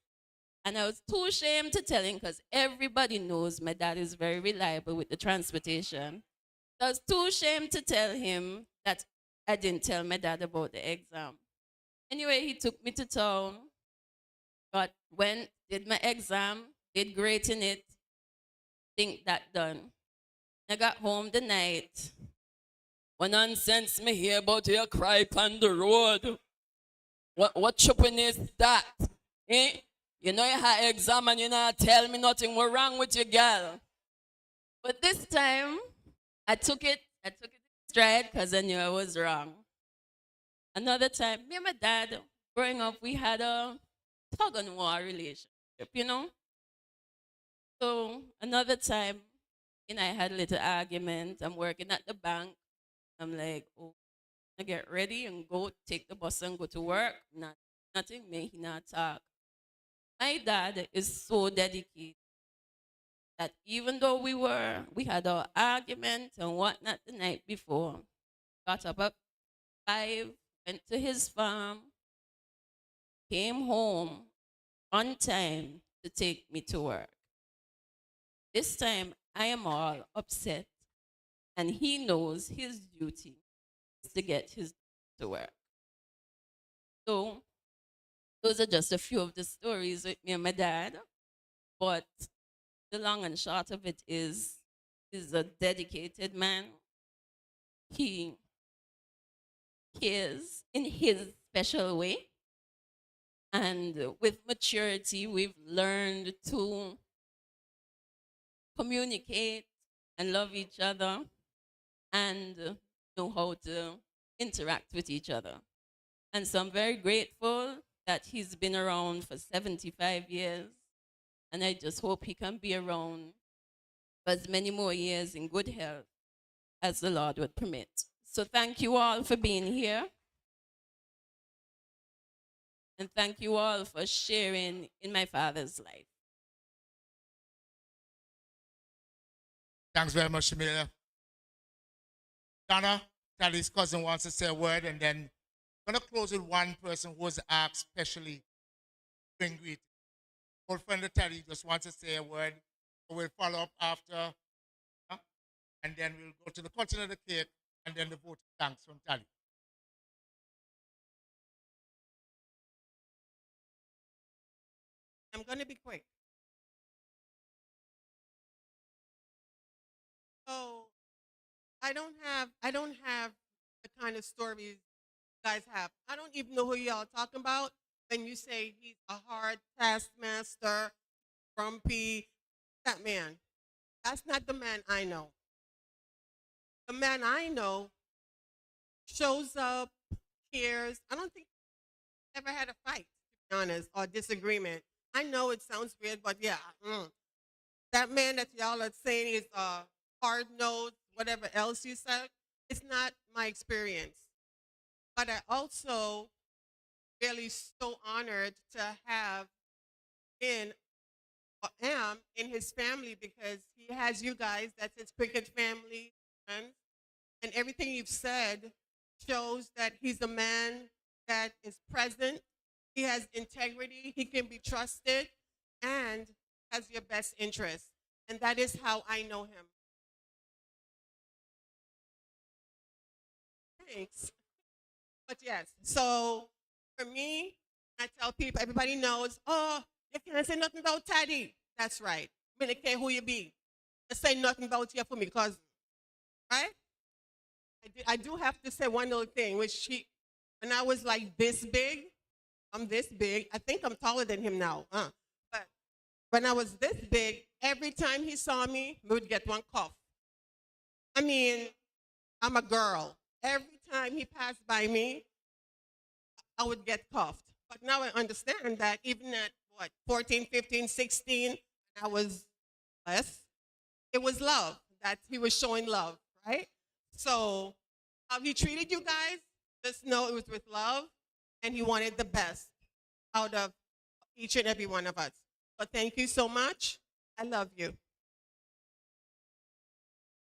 And I was too ashamed to tell him because everybody knows my dad is very reliable with the transportation. So I was too ashamed to tell him that I didn't tell my dad about the exam. Anyway, he took me to town, went, did my exam, did great in it, think that done. I got home the night. What nonsense me hear about your cry on the road? What chopping is that? Eh? You know you had exam and you not tell me nothing. What wrong with you, girl? But this time, I took it in stride because I knew I was wrong. Another time, me and my dad, growing up, we had a tug-and-war relationship, you know? So another time, I had a little argument. I'm working at the bank. I'm like, oh, I get ready and go take the bus and go to work. Nothing, me, he not talk. My dad is so dedicated that even though we had our argument and whatnot the night before, got up at 5, went to his farm, came home on time to take me to work. This time, I am all upset, and he knows his duty is to get his to work. So, those are just a few of the stories with me and my dad, but the long and short of it is, he's a dedicated man. He cares in his special way, And with maturity, we've learned to communicate and love each other and know how to interact with each other. And so I'm very grateful that he's been around for 75 years. And I just hope he can be around for as many more years in good health as the Lord would permit. So thank you all for being here. And thank you all for sharing in my father's life. Thanks very much, Amelia. Donna, Taddy's cousin wants to say a word, and then I'm going to close with one person who was asked specially to bring greeting. Old friend of Taddy just wants to say a word. We'll follow up after, and then we'll go to the cutting of the cake, and then the vote thanks from Taddy. I'm going to be quick. So I don't have the kind of stories you guys have. I don't even know who y'all talking about when you say he's a hard taskmaster, grumpy. That man. That's not the man I know. The man I know shows up, cares. I don't think he ever had a fight, to be honest, or disagreement. I know it sounds weird, but yeah. That man that y'all are saying is hard nosed, whatever else you said, it's not my experience. But I also really so honored to have been or am in his family because he has you guys, that's his cricket family, friends. And everything you've said shows that he's a man that is present, he has integrity, he can be trusted, and has your best interest. And that is how I know him. Thanks. But yes, so for me, I tell people, everybody knows, oh, you can't say nothing about Taddy. That's right. I don't care who you be. Just say nothing about you for me because, right? I do have to say one little thing, which when I was like this big, I'm this big. I think I'm taller than him now. But when I was this big, every time he saw me, we would get one cough. I mean, I'm a girl. Every time he passed by me, I would get coughed. But now I understand that even at 14, 15, 16, I was less. It was love, that he was showing love, right? So how he treated you guys, just know it was with love, and he wanted the best out of each and every one of us. So thank you so much. I love you.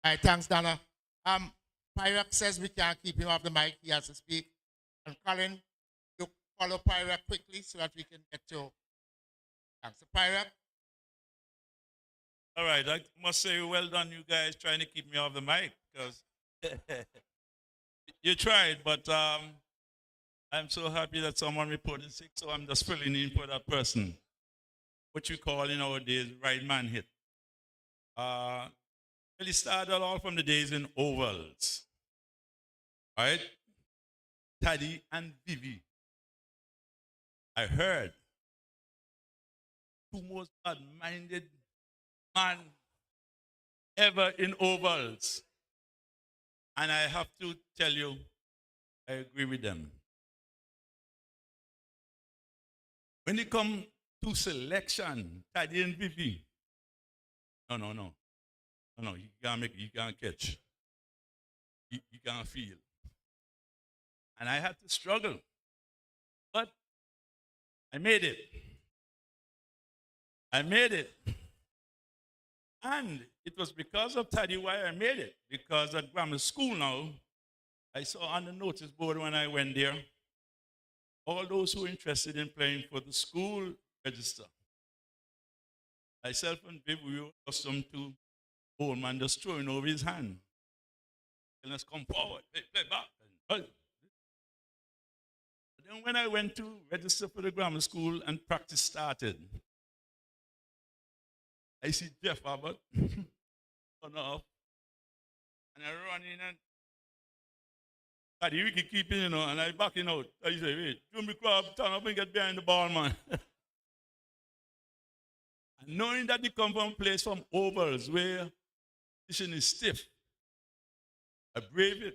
All right, thanks, Donna. Pyrak says we can't keep him off the mic. He has to speak. And Colin, you follow Pyrak quickly so that we can get to. Thanks. So Pyrak. All right, I must say, well done, you guys, trying to keep me off the mic, because you tried, but I'm so happy that someone reported sick, so I'm just filling in for that person. What you call in our days, right man hit. Well, it started all from the days in ovals. All right? Taddy and Vivi. I heard two most bad-minded man ever in ovals. And I have to tell you, I agree with them. When it comes to selection, Taddy and Vivi, no, you can't catch. You can't feel. And I had to struggle. But I made it. And it was because of Taddy why I made it. Because at grammar school now, I saw on the notice board when I went there, all those who are interested in playing for the school register. Myself and Viv, we were accustomed to old man just throwing over his hand. And let's come forward, play back. But then when I went to register for the grammar school and practice started, I see Jeff Abbott on off, and I run in and Taddy, we can keep it, you know, and I backing out. I say, wait, Jimmy Crab, turn up and get behind the ball, man. And knowing that they come from a place from ovals where position is stiff, I brave it.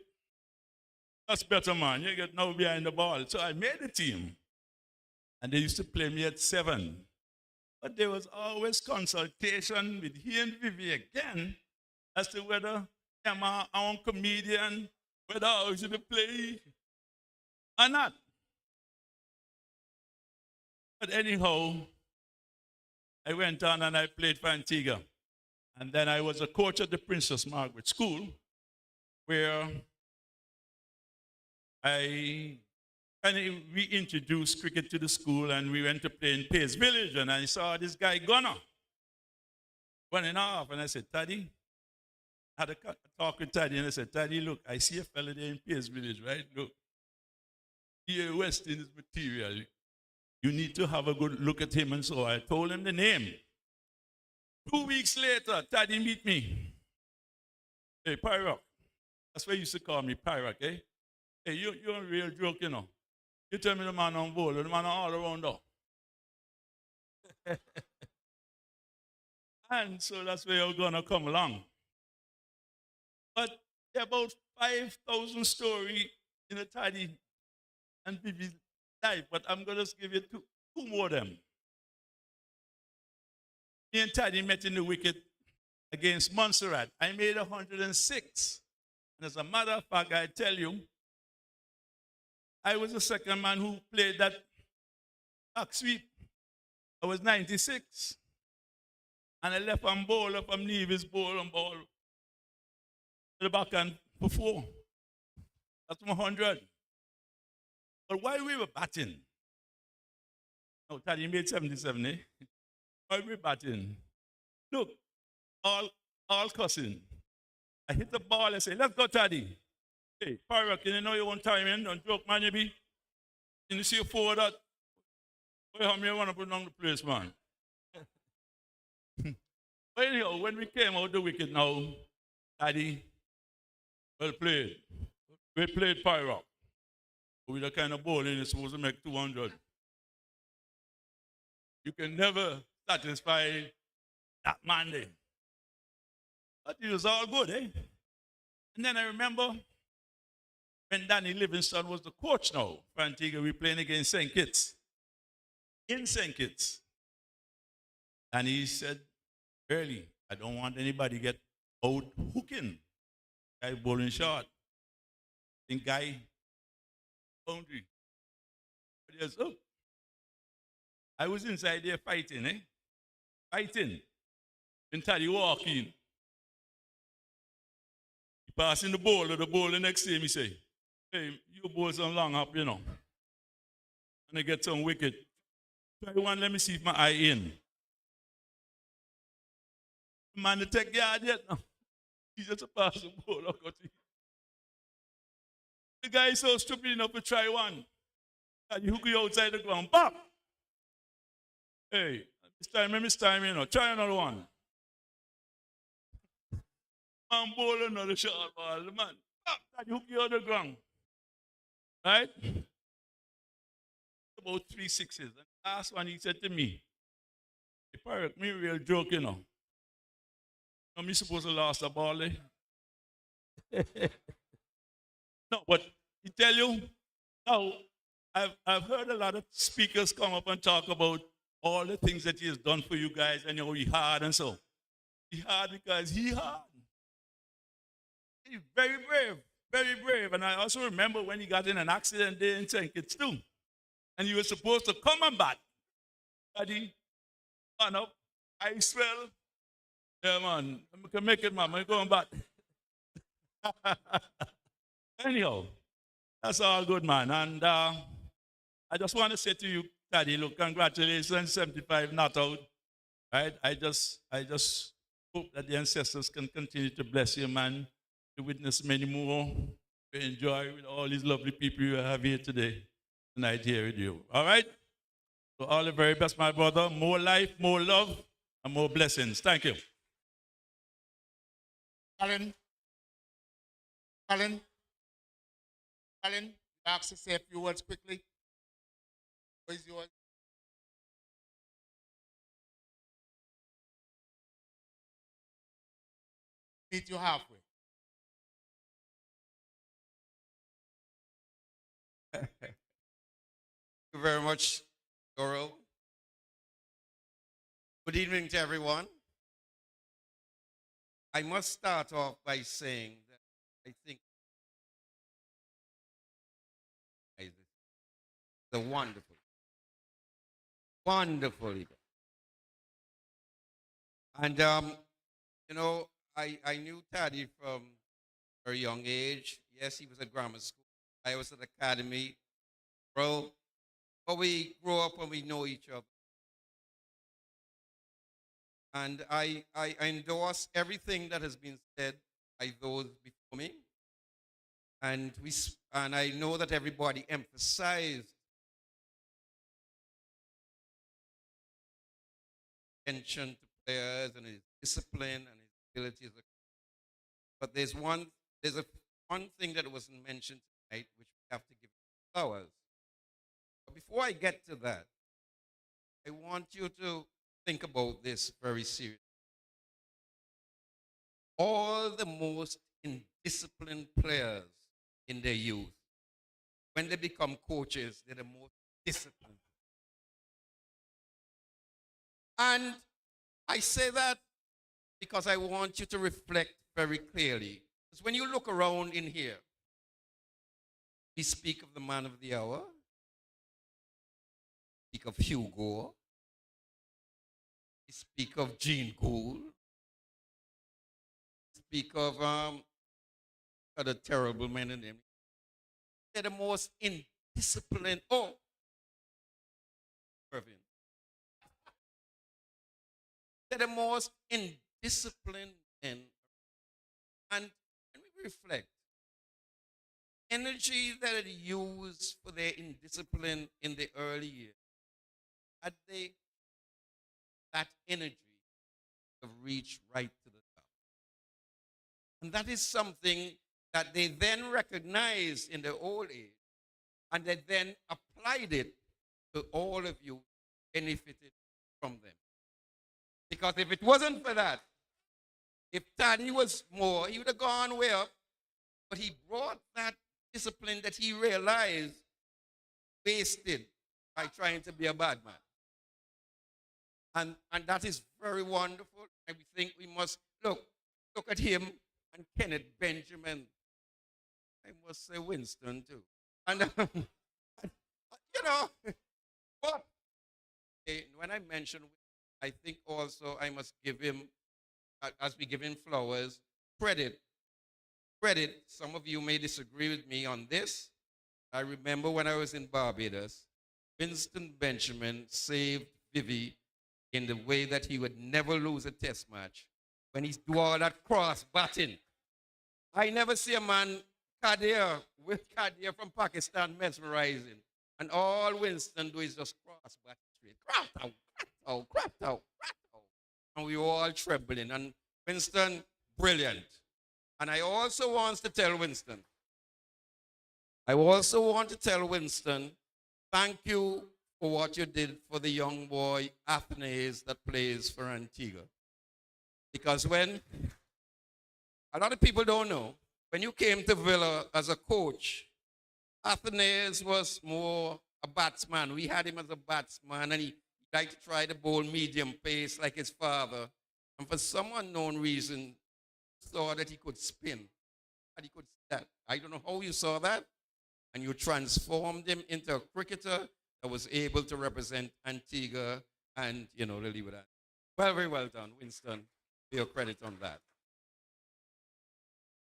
That's better, man. You get now behind the ball. So I made the team. And they used to play me at 7. But there was always consultation with he and Vivi again as to whether I'm our own comedian, whether I should play or not. But anyhow, I went on and I played for Antigua. And then I was a coach at the Princess Margaret School, where I kind of reintroduced cricket to the school, and we went to play in Pace Village, and I saw this guy Gunner running off, and I said, Taddy, I had a talk with Taddy, and I said, Taddy, look, I see a fella there in Pace Village, right? Look, here West in his material. You need to have a good look at him, and so I told him the name. 2 weeks later, Taddy meet me. Hey, Pyrock. That's why he used to call me Pyrock, eh? Hey, you're a real joke, you know. You tell me the man on board, the man all around though. And so that's where you're gonna come along. But there are about 5,000 stories in a Taddy and Bibi's life, but I'm gonna just give you two more of them. Me and Taddy met in the wicket against Montserrat. I made 106. And as a matter of fact, I tell you, I was the second man who played that back sweep. I was 96. And I left on bowler from Nevis bowl and ball to the backhand for 4. That's 100. But while we were batting, no, Taddy made 77, eh? While we were batting, look, all cussing. I hit the ball, I say, let's go, Taddy. Hey, Pyrock, you know you want time in? Don't joke, man, you be. You see you forward that? Well, how many want to put on the place, man? But anyhow, when we came out the wicket now, Taddy, well played. We played Pyrock. With the kind of bowling, it's supposed to make 200. You can never satisfy that man there. But it was all good, eh? And then I remember when Danny Livingston was the coach now for Antigua, we were playing against St. Kitts. In St. Kitts. And he said, early, I don't want anybody to get out hooking. Guy bowling short. I think guy boundary. But he was up. I was inside there fighting, eh? Fighting. Then Taddy walk in. He passing the ball next to him, he say, hey, you bowl some long up, you know. And I get some wicket. Try one, let me see if my eye in. The man to take yard yet now. He just pass the ball. The guy is so stupid enough to try one. And you hook you outside the ground. Bam! Hey, this time, you know. Try another one. Man bowl another shot ball. The man, bam! And you hook you on the ground. Right? About 3 sixes. And the last one he said to me, hey, Pirate, me real joke, you know. I'm supposed to last the ball, eh? No, but he tell you, now, I've heard a lot of speakers come up and talk about all the things that he has done for you guys and he hard and so. He hard because he hard. He's very brave, very brave. And I also remember when he got in an accident there in St. Kitts too. And he was supposed to come and bat. But he ran up, I swell. Yeah, man, I can make it, man. I'm going back. Anyhow, that's all good, man. And I just want to say to you, Taddy, look, congratulations, 75 not out. Right? I just hope that the ancestors can continue to bless you, man, to witness many more, to enjoy with all these lovely people you have here today, tonight here with you. All right? So all the very best, my brother. More life, more love, and more blessings. Thank you. Alan. Colin, ask to say a few words quickly. What is yours? Meet you halfway. Thank you very much, Doro. Good evening to everyone. I must start off by saying that I think it's a wonderful, wonderful event. And, you know, I knew Taddy from a very young age. Yes, he was at grammar school. I was at academy. Bro, but we grow up and we know each other. And I endorse everything that has been said by those before me. And and I know that everybody emphasized attention to players and his discipline and his abilities. But there's one thing that wasn't mentioned tonight, which we have to give flowers. But before I get to that, I want you to think about this very seriously. All the most indisciplined players in their youth, when they become coaches, they're the most disciplined. And I say that because I want you to reflect very clearly. Because when you look around in here, we speak of the man of the hour, speak of Hugo, we speak of Gene Gould, speak of other terrible men in them. They're the most indisciplined. Oh, Irvin. They're the most indisciplined men. And when we reflect, energy that they used for their indiscipline in the early years, had they that energy have reached right to the top. And that is something that they then recognized in their old age, and they then applied it to all of you, benefited from them. Because if it wasn't for that, if Taddy was more, he would have gone way up, but he brought that discipline that he realized wasted by trying to be a bad man. And that is very wonderful. And we think we must look at him and Kenneth Benjamin. I must say Winston too. And you know, but when I mention, I think also I must give him, as we give him flowers, credit. Some of you may disagree with me on this. I remember when I was in Barbados, Winston Benjamin saved Vivi in the way that he would never lose a test match when he do all that cross batting. I never see a man with Kadir from Pakistan mesmerizing. And all Winston do is just cross bat straight. Craft out, craft out. And we all trembling. And Winston, brilliant. And I also want to tell Winston, thank you for what you did for the young boy Athnaze that plays for Antigua. Because when, a lot of people don't know, when you came to Villa as a coach, Athnaze was more a batsman. We had him as a batsman, and he liked to try to bowl medium pace like his father. And for some unknown reason, saw that he could spin, that he could stat. I don't know how you saw that, and you transformed him into a cricketer that was able to represent Antigua, and really with that. Well, very well done, Winston. For your credit on that.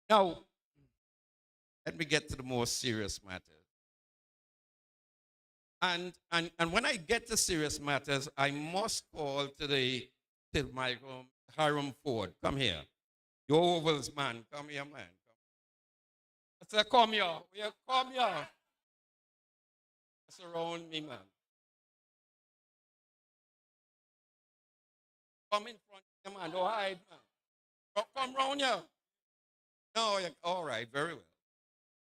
Now, let me get to the more serious matters. And when I get to serious matters, I must call to my Hiram Ford. Come here. You Ovals man. Come here, man. I said, come here. Come here. Surround me, man. Come in front of man. Don't hide, man. Come round here. No, all right, very well.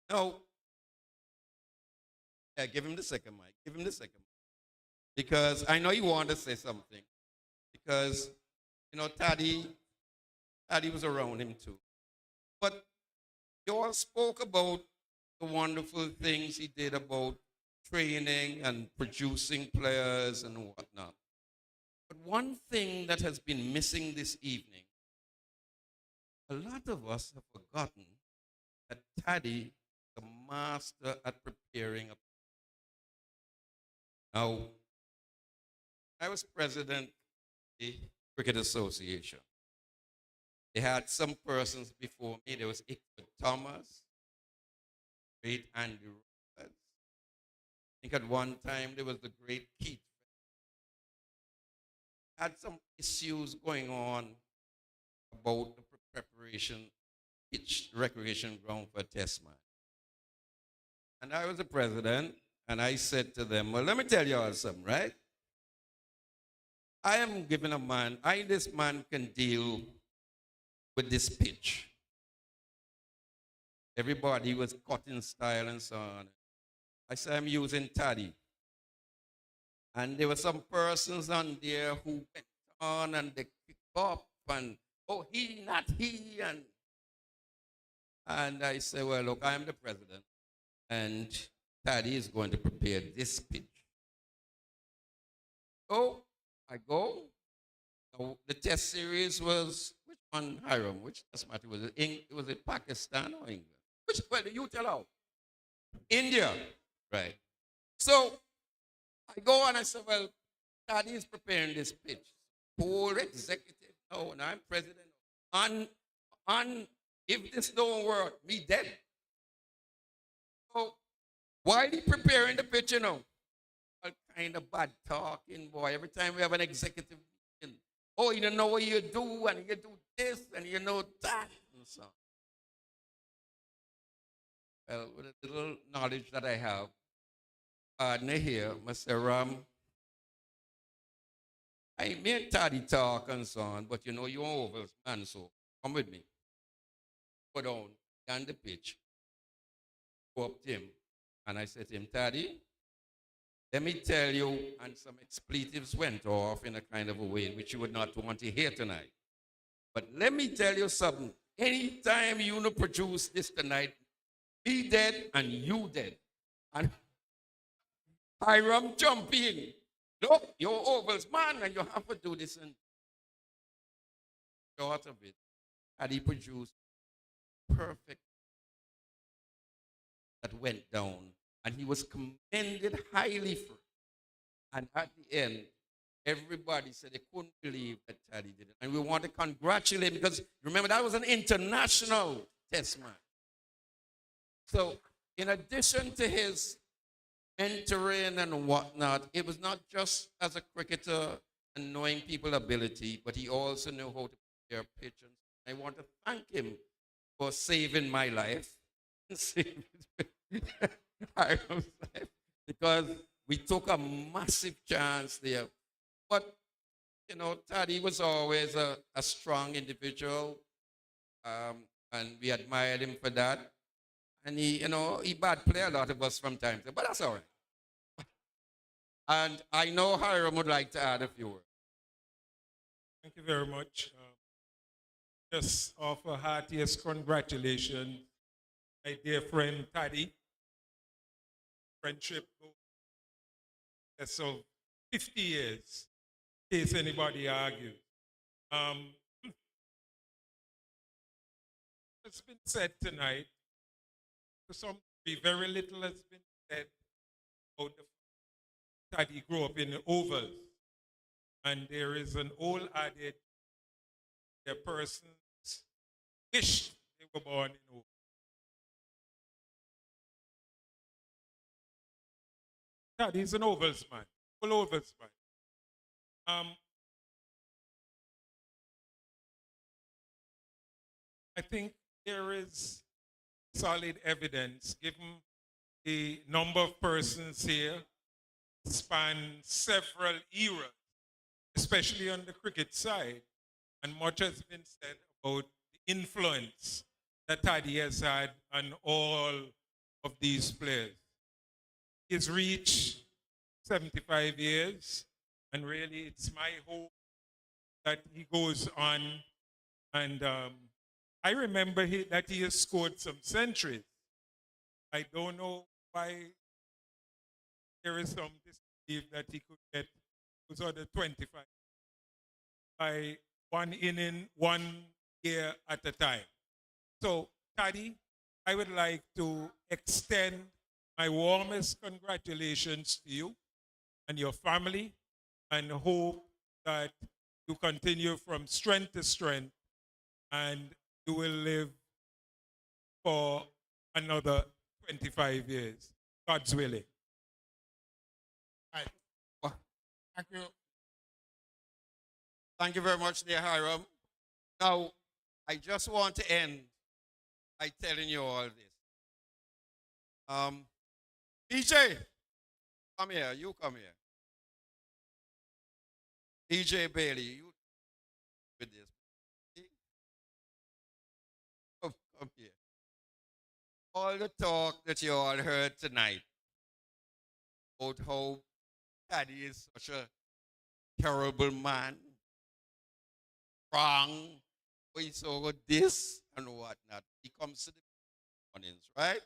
Now, Yeah, give him the second mic. Give him the second mic. Because I know you want to say something. Because, you know, Taddy was around him too. But you all spoke about the wonderful things he did about training and producing players and whatnot. But one thing that has been missing this evening, a lot of us have forgotten that Taddy, the master at preparing a. Now, I was president of the Cricket Association. They had some persons before me. There was Ickford Thomas, great Andy Roberts. I think at one time there was the great Keith. Had some issues going on about the preparation pitch recreation ground for a test match. And I was the president, and I said to them, well, let me tell you all something, right? I am giving a man, this man can deal with this pitch. Everybody was cutting style and so on. I said, I'm using Taddy. And there were some persons on there who went on and they kicked up and, oh, he, not he. And I said, well, look, I'm the president. And Taddy is going to prepare this pitch. So I go. Now, the test series was, which one, Hiram? Which test match was it? Was it Pakistan or England? Which, well, you tell out. India. Right. So I go and I said, well, Taddy is preparing this pitch. Poor executive. Oh, and I'm president. And if this don't work, me dead. So why he preparing the pitch, you know? All kind of bad talking, boy. Every time we have an executive meeting, oh, you don't know what you do, and you do this, and you know that, and so. Well, with the little knowledge that I have, partner here, Mr. Ram, I made Taddy talk and so on, but you know, you're over, man, so come with me. Go down on the pitch, go up to him, and I said to him, Taddy, let me tell you, and some expletives went off in a kind of a way which you would not want to hear tonight. But let me tell you something. Anytime you no produce this tonight, me dead and you dead. And Hiram jumping. Look, you're ovals man and you have to do this. And short of it, and he produced perfect that went down. And he was commended highly for it. And at the end, everybody said they couldn't believe that Taddy did it. And we want to congratulate him because remember, that was an international test match. So, in addition to his mentoring and whatnot, it was not just as a cricketer and knowing people's ability, but he also knew how to prepare pitch. I want to thank him for saving my life. Because we took a massive chance there. But, you know, Taddy was always a strong individual, and we admired him for that. And he, you know, he bad play a lot of us from time to time, but that's all right. And I know Hiram would like to add a few words. Thank you very much. Just offer heartiest congratulations, my dear friend Taddy. Friendship goes so 50 years, in case anybody argues. It's been said tonight. To some degree, very little has been said about the fact that he grew up in the Ovals. And there is an old adage, the persons wish they were born in Ovals. Taddy's an Ovals man, full Ovals man. I think there is solid evidence, given the number of persons here span several eras, especially on the cricket side, and much has been said about the influence that Taddy has had on all of these players. he's reached 75 years, and really it's my hope that he goes on. And I remember that he has scored some centuries. I don't know why there is some disbelief that he could get those other 25 by one inning, 1 year at a time. So, Taddy, I would like to extend my warmest congratulations to you and your family, and hope that you continue from strength to strength and you will live for another 25 years. God's willing. Right. Thank you. Thank you very much, dear Hiram. Now, I just want to end by telling you all this. DJ, come here. You come here. DJ Bailey, you with this. Come here. All the talk that you all heard tonight about how Daddy is such a terrible man, wrong, he's so this and whatnot. He comes to the mornings, right?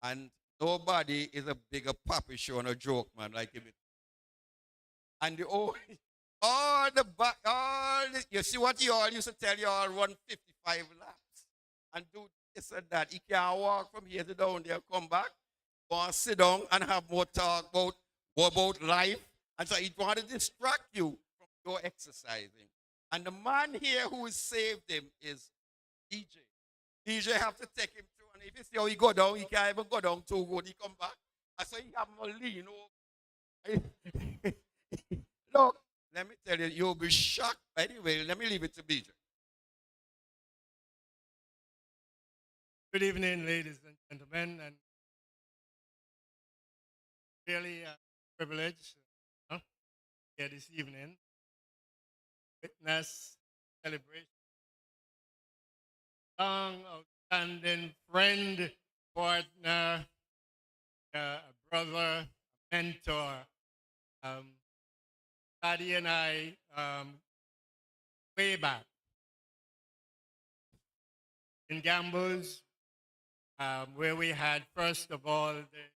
And nobody is a bigger puppy show and a joke man like him. And you see what you all used to tell you all run 55 laps and do this and that. He can't walk from here to down there, come back, go and sit down and have more talk about life. And so he want to distract you from your exercising. And the man here who saved him is DJ. DJ have to take him through, and if you see how he go down, he can't even go down too good. He come back. And so he have him lean over. Look, let me tell you, you'll be shocked. Anyway, let me leave it to BJ. Good evening, ladies and gentlemen, and really a privilege here this evening. Witness celebration. Long outstanding friend, partner, a brother, a mentor. Taddy and I, way back in Gambles, where we had, first of all, the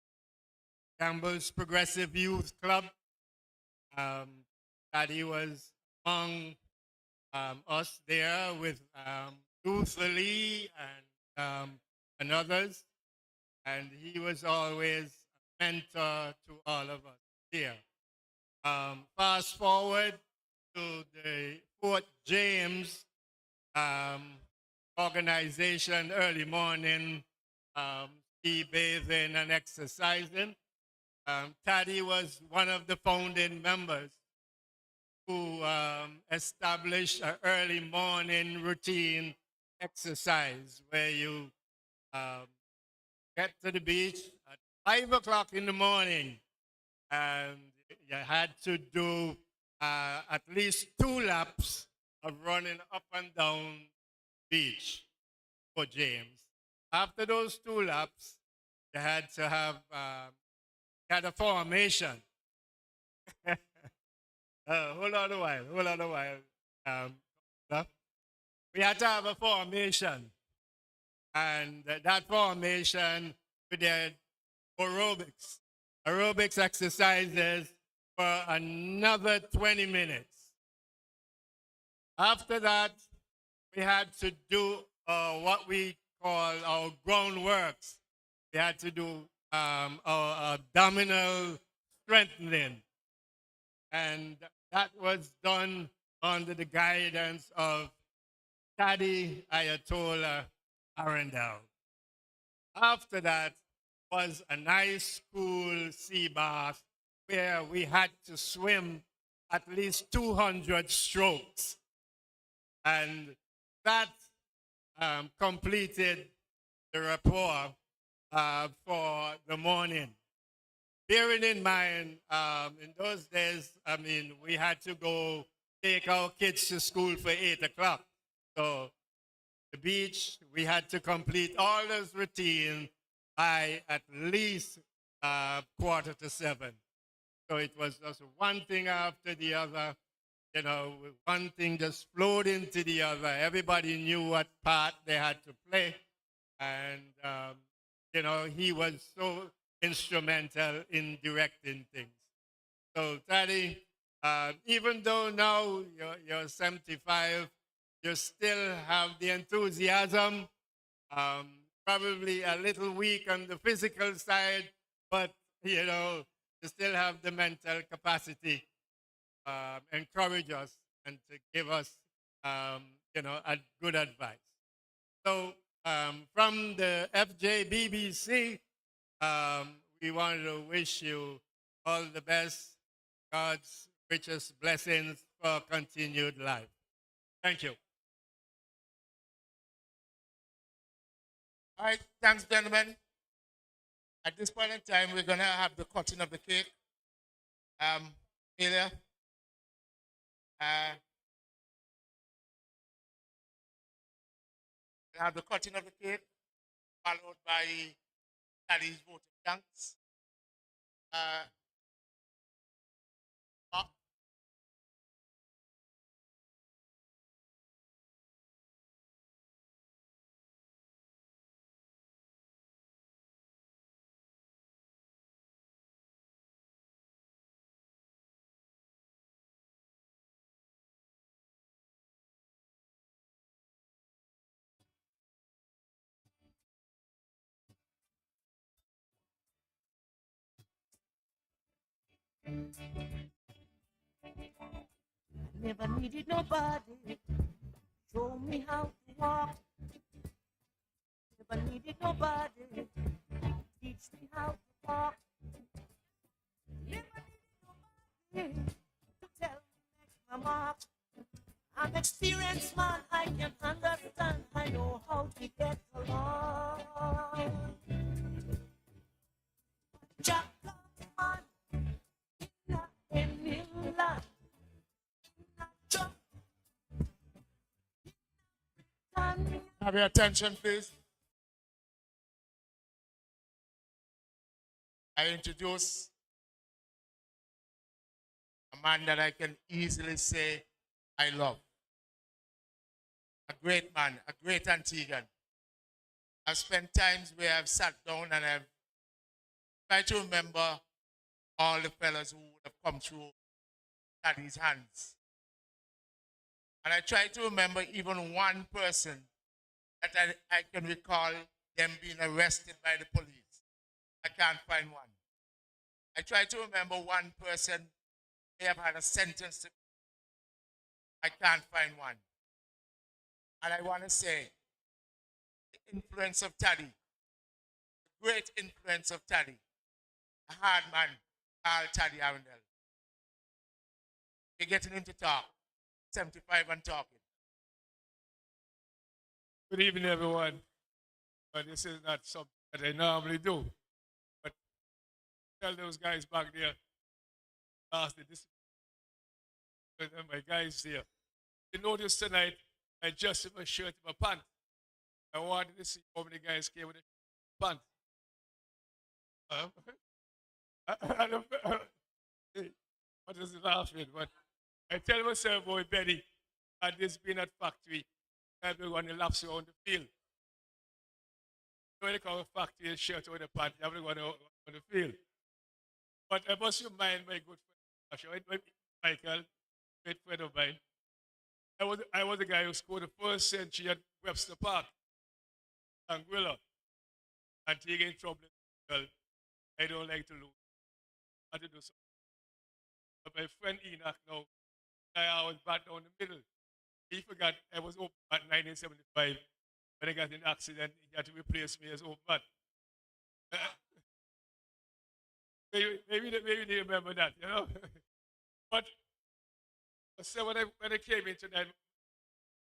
Gambles Progressive Youth Club. Taddy was among us there with Luther Lee and others, and he was always a mentor to all of us here. Fast forward to the Fort James organization, early morning, tea bathing and exercising. Taddy was one of the founding members who established an early morning routine exercise where you get to the beach at 5 o'clock in the morning, and you had to do at least 2 laps of running up and down the beach for James. After those 2 laps, you had to have a formation. Hold on a while. We had to have a formation. And that formation, we did aerobics exercises for another 20 minutes. After that, we had to do what we call our groundworks. We had to do our abdominal strengthening. And that was done under the guidance of Taddy Arrindell. After that was a nice cool sea bath where we had to swim at least 200 strokes. And that completed the rapport for the morning. Bearing in mind, in those days, we had to go take our kids to school for 8 o'clock. So the beach, we had to complete all those routines by at least 6:45. So it was just one thing after the other. You know, one thing just flowed into the other. Everybody knew what part they had to play. And, you know, he was so instrumental in directing things. So, Taddy, even though now you're 75, you still have the enthusiasm, probably a little weak on the physical side, but, you know, you still have the mental capacity. Encourage us and to give us, you know, a good advice. So from the FJBBC, we want to wish you all the best, God's richest blessings for continued life. Thank you. All right, thanks, gentlemen. At this point in time, we're going to have the cutting of the cake. Amelia, we'll have the cutting of the cake, followed by Daddy's voting thanks. Mark? Never needed nobody. Show me how to walk. Never needed nobody. Teach me how to talk. Never needed nobody to tell me next my mark. I'm experienced man, I can understand. I know how to get along. Jack man, in the land. Have your attention, please. I introduce a man that I can easily say I love. A great man, a great Antiguan. I've spent times where I've sat down and I've tried to remember all the fellas who would have come through Daddy's hands. And I try to remember even one person that I can recall them being arrested by the police. I can't find one. I try to remember one person may have had a sentence to. I can't find one. And I want to say the influence of Taddy, the great influence of Taddy, a hard man, called Taddy Arrindell. We're getting him to talk. 75 and talking. Good evening, everyone. This is not something that I normally do. But tell those guys back there, last this my guys here. You notice tonight, I adjusted my shirt to my pants. I wanted to see how many guys came with a pants. What is it laughing? But I tell myself, boy, Betty, had this been at factory, everyone laps around the field. When they come to factory, shirt or the pants, everyone on the field. But I must remind my good friend, Michael, great friend of mine. I was the guy who scored the first century at Webster Park, Anguilla. And to get in trouble, well, I don't like to lose. I had to do something. But my friend Enoch now, I was back down the middle. He forgot I was open at 1975. When I got in an accident, he had to replace me as open bat. maybe they remember that, you know. But so when I came in tonight,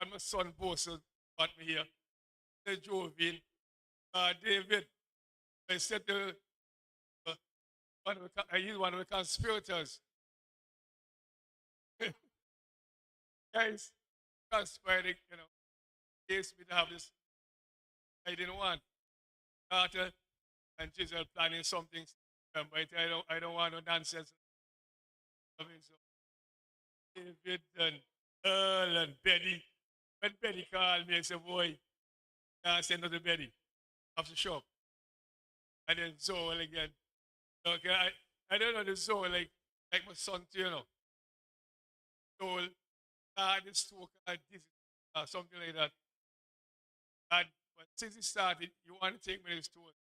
and my son Bosa brought me here, they drove in. David, I said to he's one of the conspirators. Guys, conspiring, you know, case me to have this. I didn't want. Carter and Giselle planning something But I don't want no nonsense. I mean, so David and Earl and Betty. When Betty called me and said, boy, I send her to Betty after shop. And then Zoe again. Okay, I don't know the Zoe like my son too, you know. Zoe, this stroke, this, something like that. And but since it started, you want to take me to the store.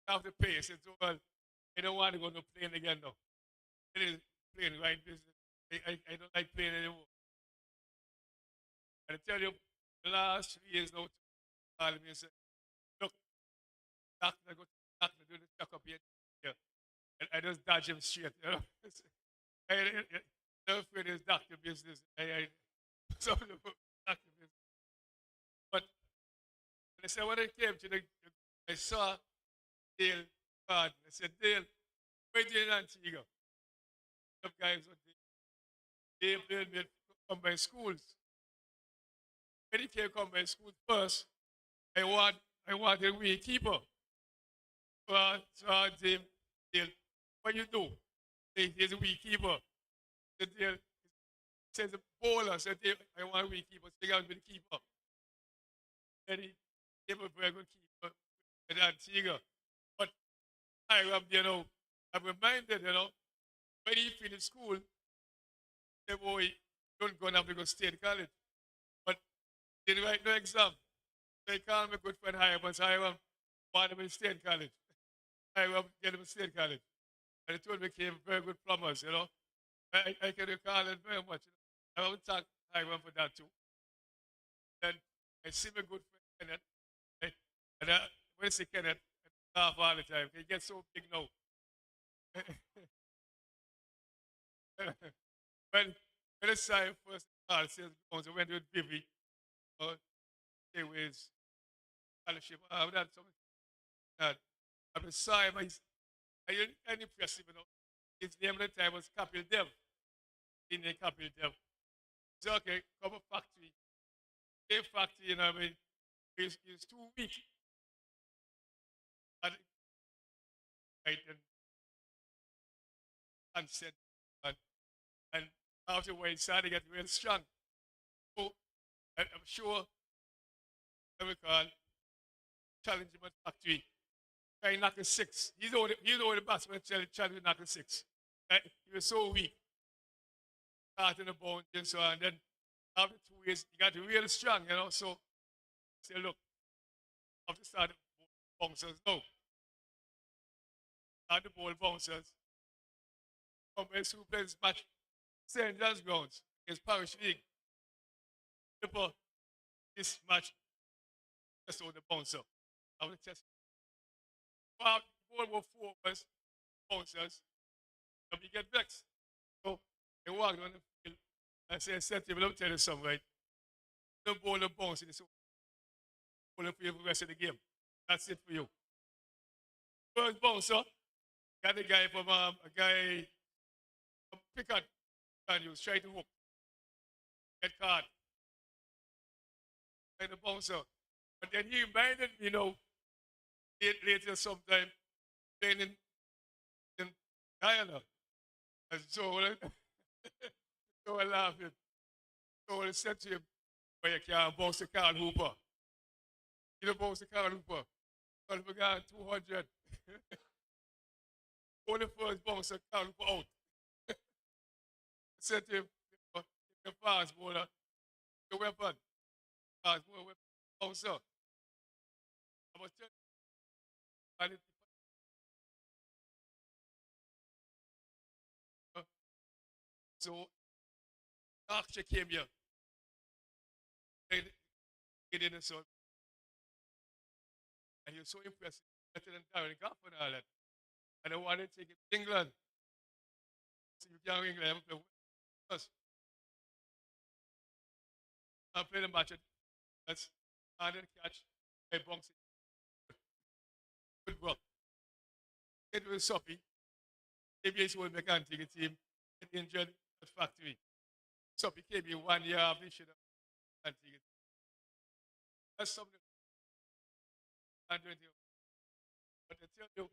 I have to pay. I said, well, I don't want to go to plane again now. It is plane, right? Business. I don't like playing anymore. And I tell you, the last 3 years now, call me and say, look, doctor, go to the doctor, do the checkup here. Yeah. And I just dodge him straight, you know. I don't afraid it's doctor business. So doctor business. But when I said, when I came to I saw Dale card. I said, Dale, where do you in Antigua? Some guys on Dale made come by schools. When he came come by school first, I want a week keeper. So Dale, what you do? He's a week keeper. Dale says the bowler said, I want a week keeper. So he got me the keeper. Then he gave a very good keeper at Antigua. But I I'm reminded, when he finished school, the boy don't go now to go state college. But he didn't write no exam. So he called my good friend Hiram, so Hiram wanted him in state college. Hiram get him in state college. And he told me he came very good plumbers, I can recall it very much. I want to thank Hiram for that too. Then I see my good friend Kenneth. And when I see Kenneth, I laugh all the time. He gets so big now. when I saw him first, I went with Bibi, stay with his scholarship. I've done something that I saw him. I didn't impress him, His name at the time was Capil Dev. In the Capil Dev. He said, okay, come a factory. A factory, he's 2 weeks. And said, and afterwards, he started to get real strong. So I'm sure I will call challenge him at factory. Try knock a 6. He's over the batsman challenge knock a 6. He was so weak. Starting the bounce and so on. And then after 2 years, he got real strong, So I said, look, I have to start the bouncers now. Start the ball bouncers. Come by Super's match. St. John's grounds against Parish League. This match, just on the bouncer. I will test. Well, the ball were 4 of us, bouncers, and we get vexed. So I walked on the field and said to him, let me tell you something, right? The ball will bounce in this ball for you for the rest of the game. That's it for you. First bouncer, got a guy from Pickard, and he was trying to hook. Get caught. And the bouncer. But then he reminded me, later sometime, playing in Guyana. And so I laughing. So I said to him, well, you can't bounce the Carl Hooper. You don't bounce the Carl Hooper. Well, we got 200. Only first bouncer, Carl Hooper out. I said to him, the fast bowler, the weapon. Fast bowler, weapon. Bouncer. I was telling you, so after came here, get in the sun, and he was so impressive, better than Darren Goff and all that. And I wanted to take him to England. So you can't England, I played a match at that's hard and catch, I bounce it. Good work. It was Soppy. Maybe it's one make Antigua team. It injured at factory. Soppy came in 1 year after he should have Antigua. That's something I'm doing. But I tell you,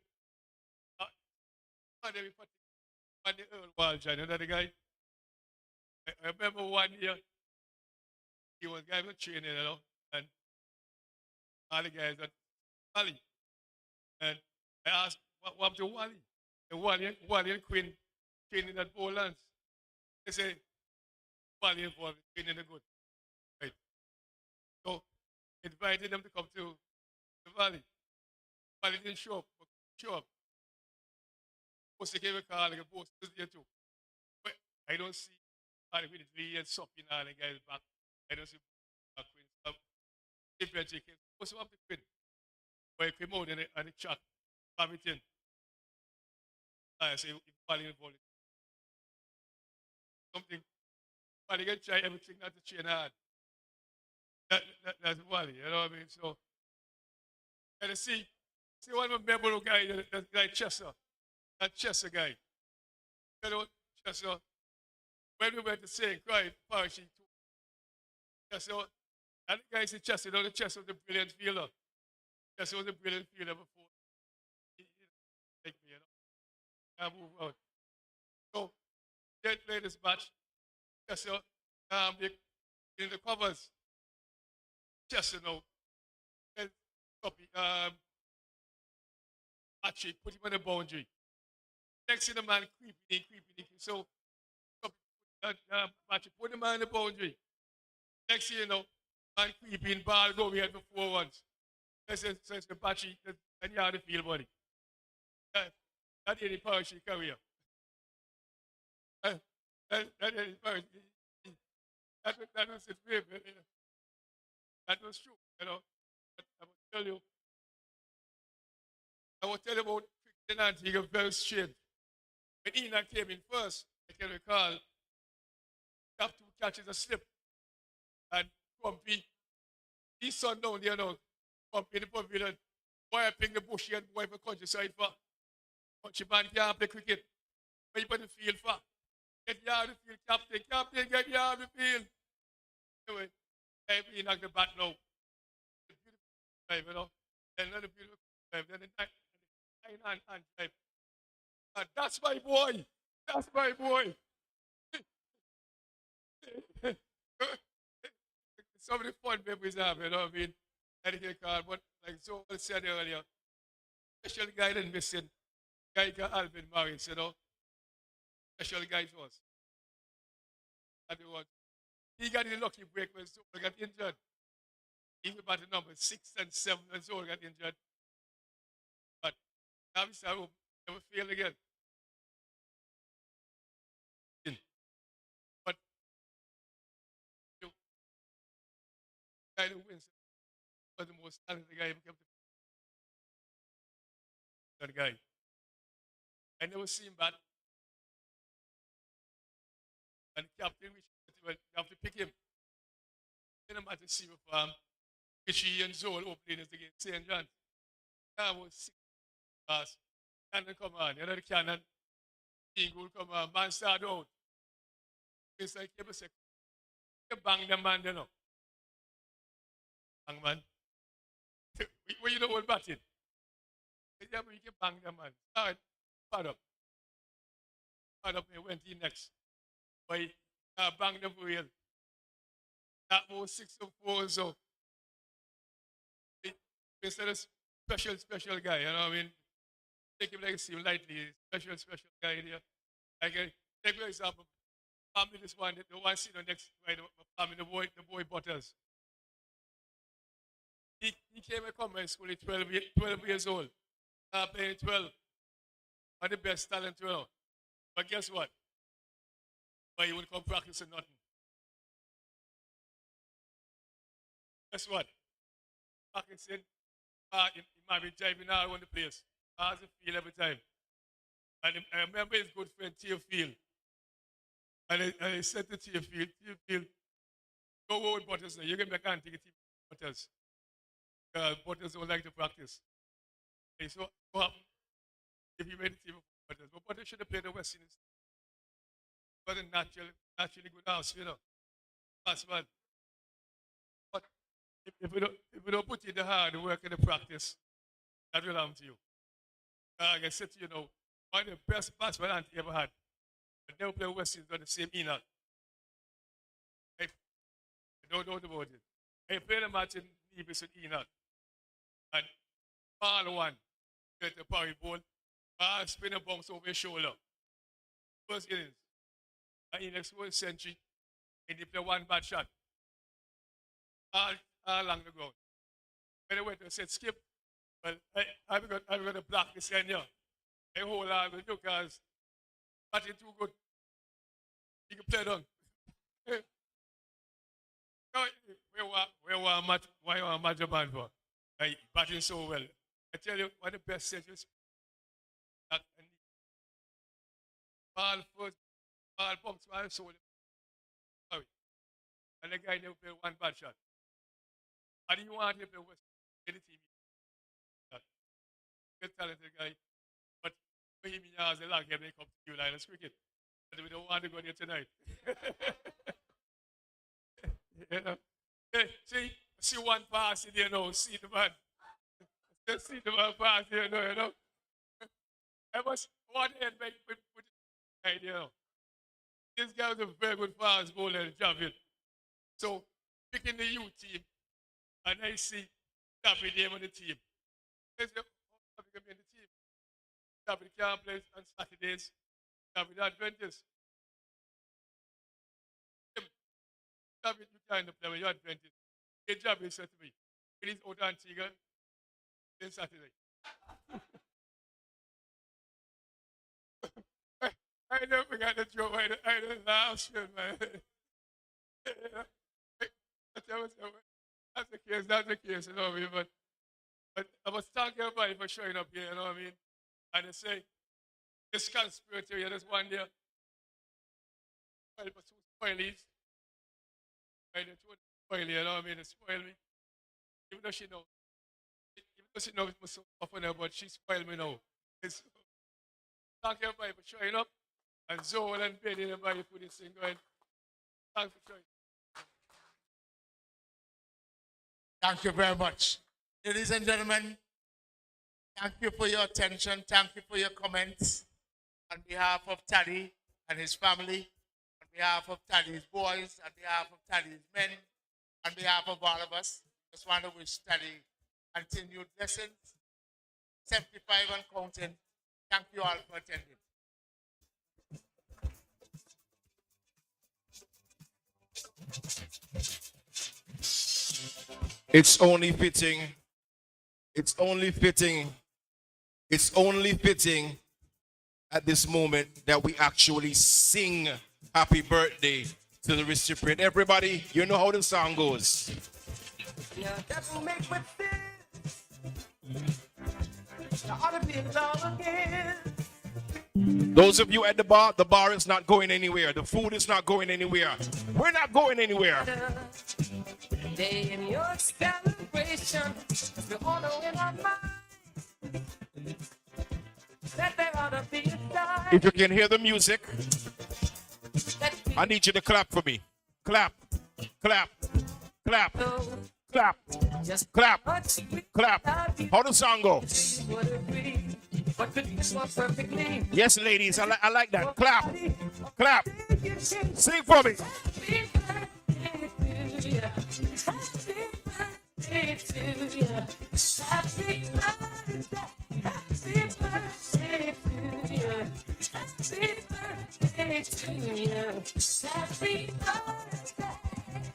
And then we put on the Earl Waljan, you know the guy? I remember one year, he was guy was training, you know, and all the guys at Wally. And I asked, what happened to Wally? And Wally and Quinn training at Bowlands. They say, Wally involved in training the good. Right. So invited them to come to the valley. Wally didn't show up. Show up. Post gave a call, like a post was there too. But I don't see Wally with the and something all the guys back. I don't see Quinn. Different chicken. What's up the Quinn? But he came out and the chat. Everything. I say, Wally involved. Something. Wally can try everything not to train hard. That's Wally, you know what I mean? So, and see one of my memorable guy, that guy Chester. That Chester guy. You know, Chester, when we went to St. Croix, Parish, Chester, and the guy said Chester, you know, the Chester was a brilliant fielder. Chester was a brilliant fielder before he take me, you know. I move out. So, they played this match. Chester, they in the covers. Chester now. Copy. Actually, put him on the boundary. Next thing the man creeping in. So, Patrick, put the man on the boundary. Next thing you know, man creeping, ball go we had before once. That's the Patrick, and you have the field, buddy. That is the Parish career. That is the Parish. That was his favorite. That was true, you know. But I will tell you about cricket in Antigua very straight. When Enoch came in first, I can recall, after two catches a slip, and Crumpy, his son down there now, Crumpy in the pavilion, boy I ping the bushy and boy for countryside for. Country man can't play cricket. But you put the field for. Get you out of the field, captain, get you out of the field. Anyway, I knock the bat now. Drive, you know. Then another beautiful drive. Then the nine hand drive. And that's my boy. That's my boy. Some of the fun memories I have, you know what I mean? Etiquette card, but like Zoe said earlier, special guy didn't missing. Guy got Alvin Morris, you know. Special guy to us. And he got the lucky break when Zoe got injured. Even about the number 6 and 7 and Zoe got injured. But obviously I hope never fail again. But you guy who wins was the most talented guy who kept that guy. I never seen him bad. And the captain, you have to pick him. In a matter see for Richie and Zoe opening this against St. John. That was 6 pass. Cannon come on, you know the cannon. King will come on, man start out. It's like you bang the man, you know. Bang man. Well, you know what batting? You can bang the man. All right, pad up. Pad up, he went in next. But he bang the wheel. That was 6 or 4 so. Instead of special guy, you know what I mean? Take him like a seem lightly, special guy here. Like take for example, family this one, the one sitting next right, family, the boy Butters. He came to come school at 12 years old. Playing 12. One the best talent, you know. But guess what? But he would come practicing nothing. Guess what? Practicing, he might be driving all around the place. As a feel every time. And I remember his good friend Theophile. And I said to Theophile, go over with Butters now. You can make a take a team with Butters. Butters don't like to practice. Okay, so what happened? If you made the team with Butters. But Butters should have played the West Indies. It wasn't naturally good house, you know. That's bad. But if we don't put in the hard work and the practice, that will happen to you. Like I said to you know, one of the best basketball auntie ever had. But never play West Indies on the same Enoch. I don't know about it. I played a match in Nevis with Enoch. And ball one, get the parry ball, ball spin a bounce over his shoulder. First innings. And in the first century, and they play one bad shot. All along the ground. When I went to said skip, well, I'm going to block this end here. I hold on with you because batting too good. You can play down. Why you want match a band for? Batting so well. I tell you, one of the best centuries. Ball first, ball bumps, ball soul. Sorry. And the guy never played one bad shot. And you want him to play West any team. Good talented guy. But for him, he has a long game, they come to you like cricket. But we don't want to go there tonight. You know? Hey, see one pass in there now, see the man. Just see the man pass here, you know. I must one hand make put it idea. This guy was a very good fast bowler and Javid. So picking the youth team, and I see David name on the team. I say, oh, David can be in the team. David can't play on Saturdays. David Adventist. David, you can't play when you're Adventist. The job is said to me, it is out Antigua, then Saturday. I never forgot the joke. I don't laugh, man. That's the case, you know what I mean? But I was thanking everybody for showing up here, you know what I mean? And they say, this conspiracy here, this one there, well, but two spoilies. Right, the two spoil you know what I mean? They spoil me. Even though she knows it was so often, but she spoiled me now. Thank everybody for showing up. And Zoe and Benny, everybody for this thing going. Thanks for showing up. Thank you very much. Ladies and gentlemen, thank you for your attention. Thank you for your comments. On behalf of Taddy and his family, on behalf of Taddy's boys, on behalf of Taddy's men, on behalf of all of us, just want to wish Taddy continued blessings. 75 and counting. Thank you all for attending. It's only fitting. It's only fitting. It's only fitting at this moment that we actually sing happy birthday to the recipient. Everybody, you know how the song goes. Yeah, that will make me feel. I ought to be alone again. Those of you at the bar is not going anywhere. The food is not going anywhere. We're not going anywhere. Day in your celebration, we're all in our mind. That there ought to be a time. If you can hear the music, I need you to clap for me. Clap, clap, clap, clap, clap, clap. How the song go? Yes, ladies, I like that. Clap, clap. Sing for me.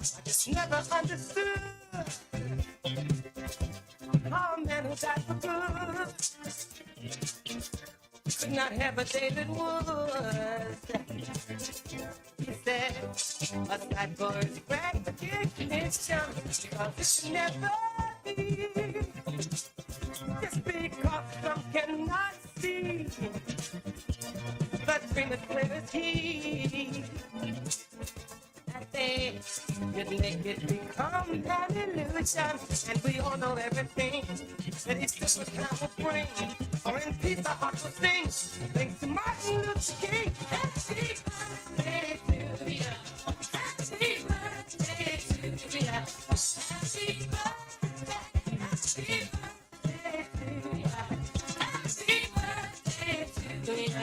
I just never understood how men who died for good could not have a David Wood. He said, aside for his recognition, because it should never be. Just because some cannot see the dream as clear as he. That they did make it become an illusion, and we all know everything that he still would have a brain, or in peace our hearts will sing. Thanks to Martin Luther King. Happy birthday to you. Happy birthday to you. Happy birthday. Happy birthday to you. Happy birthday to you.